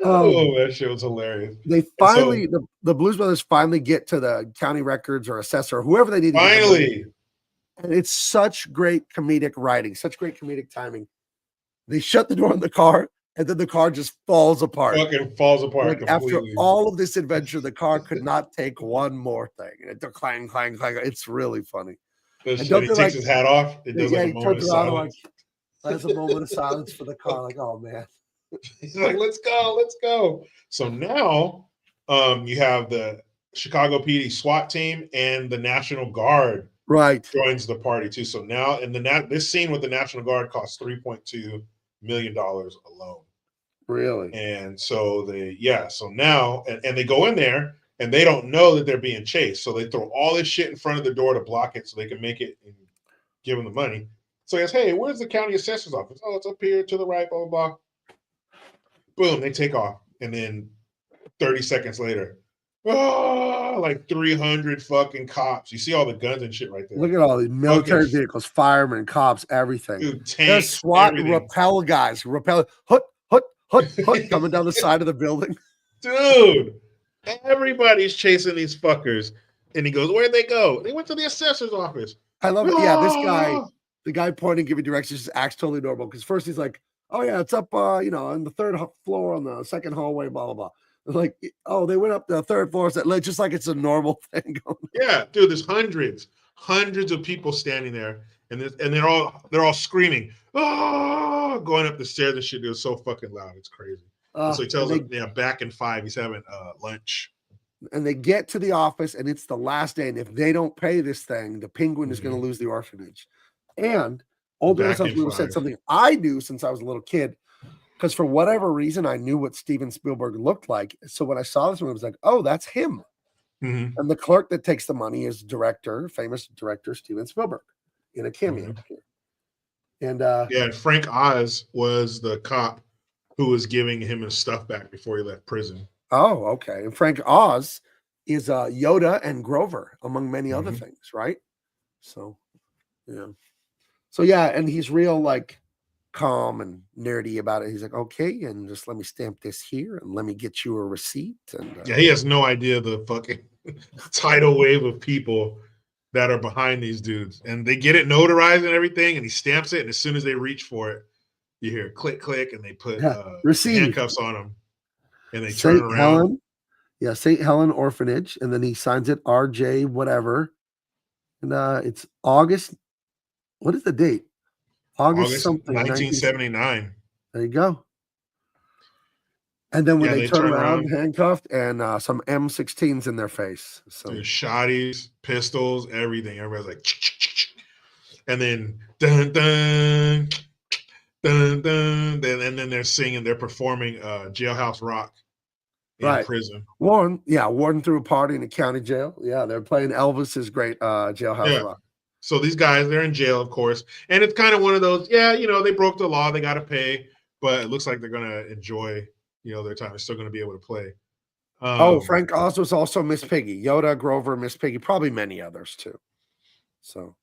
Oh, that shit was hilarious. They finally, the Blues Brothers finally get to the county records or assessor, whoever they need to finally. And it's such great comedic writing, such great comedic timing. They shut the door on the car, and then the car just falls apart. Fucking falls apart. Like after all of this adventure, the car could not take one more thing. And it clang, clang, clang. It's really funny. And he takes his hat off. It does like a moment of silence. That's a moment of silence for the car. Like, oh man. He's like, let's go, let's go. So now you have the Chicago PD SWAT team and the National Guard joins the party too. So now this scene with the National Guard costs $3.2 million alone. Really? And so so now and they go in there and they don't know that they're being chased. So they throw all this shit in front of the door to block it so they can make it and give them the money. So he goes, hey, where's the county assessor's office? Oh, it's up here to the right, blah, blah, blah. Boom, they take off. And then 30 seconds later, like 300 fucking cops. You see all the guns and shit right there. Look at all these military vehicles, firemen, cops, everything. Dude, tanks, there's SWAT everything. rappel guys, coming down the side of the building. Dude, everybody's chasing these fuckers. And he goes, where'd they go? They went to the assessor's office. I love it. Yeah, this guy, the guy pointing, giving directions, just acts totally normal. Because first he's like, oh yeah, it's up, on the third floor on the second hallway, blah, blah, blah. Like, oh, they went up the third floor. Just like it's a normal thing going on. Yeah, dude, there's hundreds of people standing there. And they're all screaming, going up the stairs and shit. It was so fucking loud. It's crazy. So he tells them, back in 5, he's having lunch. And they get to the office, and it's the last day. And if they don't pay this thing, the Penguin is going to lose the orphanage. And Older said something I knew since I was a little kid, because for whatever reason, I knew what Steven Spielberg looked like. So when I saw this movie, I was like, oh, that's him. Mm-hmm. And the clerk that takes the money is famous director Steven Spielberg in a cameo here. And and Frank Oz was the cop who was giving him his stuff back before he left prison. Oh, okay. And Frank Oz is Yoda and Grover, among many other things, right? So, yeah. So, yeah, and he's real, like, calm and nerdy about it. He's like, okay, and just let me stamp this here, and let me get you a receipt. And he has no idea the fucking tidal wave of people that are behind these dudes. And they get it notarized and everything, and he stamps it, and as soon as they reach for it, you hear click, click, and they put handcuffs on him. And they turn around. St. Helen Orphanage. And then he signs it RJ whatever. And it's August. What is the date? August something. 1979. There you go. And then when Yeah, they they turn turn around, around. handcuffed, and some M16s in their face. So There's shotties, pistols, everything. Everybody's like, and then dun dun dun dun, and then they're singing, they're performing Jailhouse Rock in right. prison. Warden threw a party in the county jail. Yeah, they're playing Elvis's great Jailhouse Yeah. Rock. So these guys, they're in jail, of course, and it's kind of one of those, yeah, they broke the law, they got to pay, but it looks like they're gonna enjoy, their time. They're still gonna be able to play. Frank Oz was also Miss Piggy, Yoda, Grover, Miss Piggy, probably many others too. So,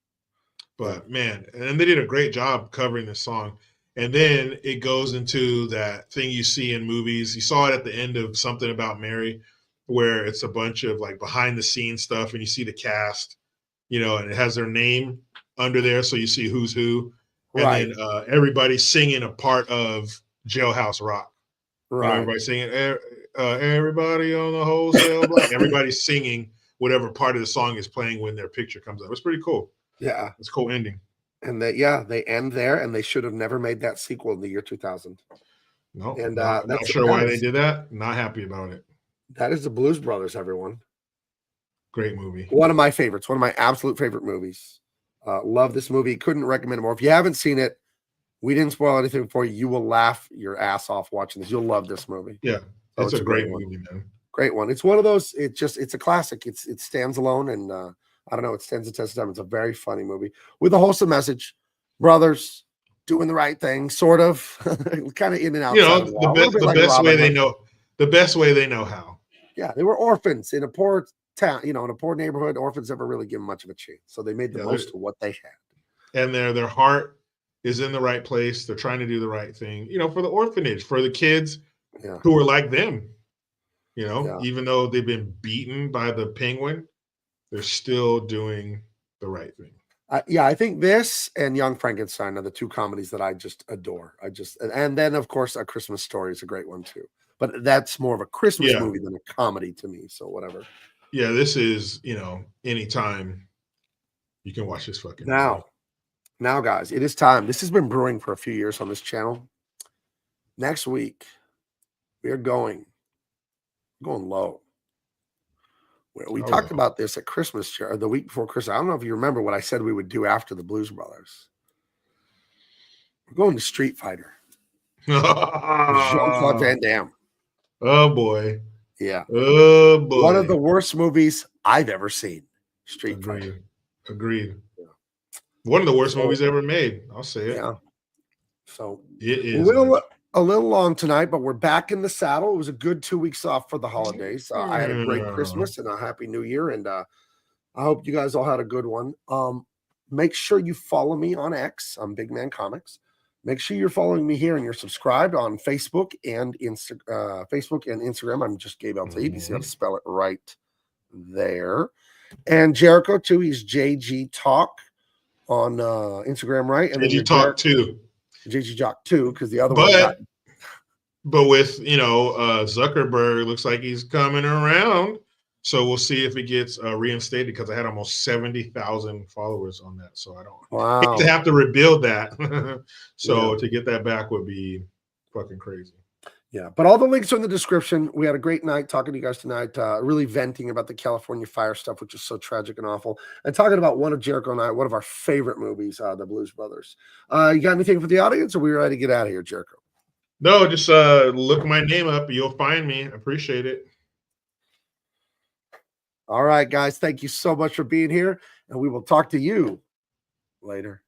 but man, and they did a great job covering this song. And then it goes into that thing you see in movies. You saw it at the end of Something About Mary, where it's a bunch of like behind the scenes stuff, and you see the cast, and it has their name under there, so you see who's who, and right, then everybody's singing a part of Jailhouse Rock. right. Everybody's singing, everybody on the wholesale block. Everybody's singing whatever part of the song is playing when their picture comes up. It's pretty cool. Yeah, It's a cool ending. and they end there, and they should have never made that sequel in the year 2000. No, And not that's sure why they did that. Not happy about it. That is the Blues Brothers, everyone. Great movie. One of my favorites. One of my absolute favorite movies. Love this movie. Couldn't recommend it more. If you haven't seen it, we didn't spoil anything for you. You will laugh your ass off watching this. You'll love this movie. Yeah, So it's a great one. movie, man. Great one. It's one of those. It's a classic. It stands alone, and I don't know. It stands the test of time. It's a very funny movie with a wholesome message. Brothers doing the right thing, sort of, kind of in and out. The best way they know. The best way they know how. Yeah, they were orphans in a poor town, in a poor neighborhood. Orphans never really given much of a chance, so they made the most of what they had. And their heart is in the right place. They're trying to do the right thing, for the orphanage, for the kids who are like them. Even though they've been beaten by the penguin, they're still doing the right thing. I think this and Young Frankenstein are the two comedies that I just adore. And then of course A Christmas Story is a great one too. But that's more of a Christmas movie than a comedy to me. So whatever. Yeah, this is, anytime you can watch this fucking movie. Now, guys, it is time. This has been brewing for a few years on this channel. Next week, we are going low. We talked about this at Christmas, or the week before Christmas. I don't know if you remember what I said we would do after the Blues Brothers. We're going to Street Fighter. Jean-Claude Van Damme. Oh, boy. Yeah. Oh, boy. One of the worst movies I've ever seen. Street Fighter. Agreed. Yeah. One of the worst movies ever made. I'll say it. Yeah. So it is a little long tonight, but we're back in the saddle. It was a good 2 weeks off for the holidays. I had a great Christmas and a happy New Year, and I hope you guys all had a good one. Make sure you follow me on X. I'm Big Man Comics. Make sure you're following me here and you're subscribed on Facebook and Instagram. I'm just Gabe Eltaeb. You see how to spell it right there. And Jericho too. He's JG Talk on Instagram, right? And JG Talk too. JG Jock too, because the other one. But with Zuckerberg, looks like he's coming around. So we'll see if it gets reinstated, because I had almost 70,000 followers on that. So I don't hate to have to rebuild that. To get that back would be fucking crazy. Yeah, but all the links are in the description. We had a great night talking to you guys tonight, really venting about the California fire stuff, which is so tragic and awful, and talking about one of Jericho and I, one of our favorite movies, the Blues Brothers. You got anything for the audience, or are we ready to get out of here, Jericho? No, just look my name up. You'll find me. I appreciate it. All right, guys. Thank you so much for being here, and we will talk to you later.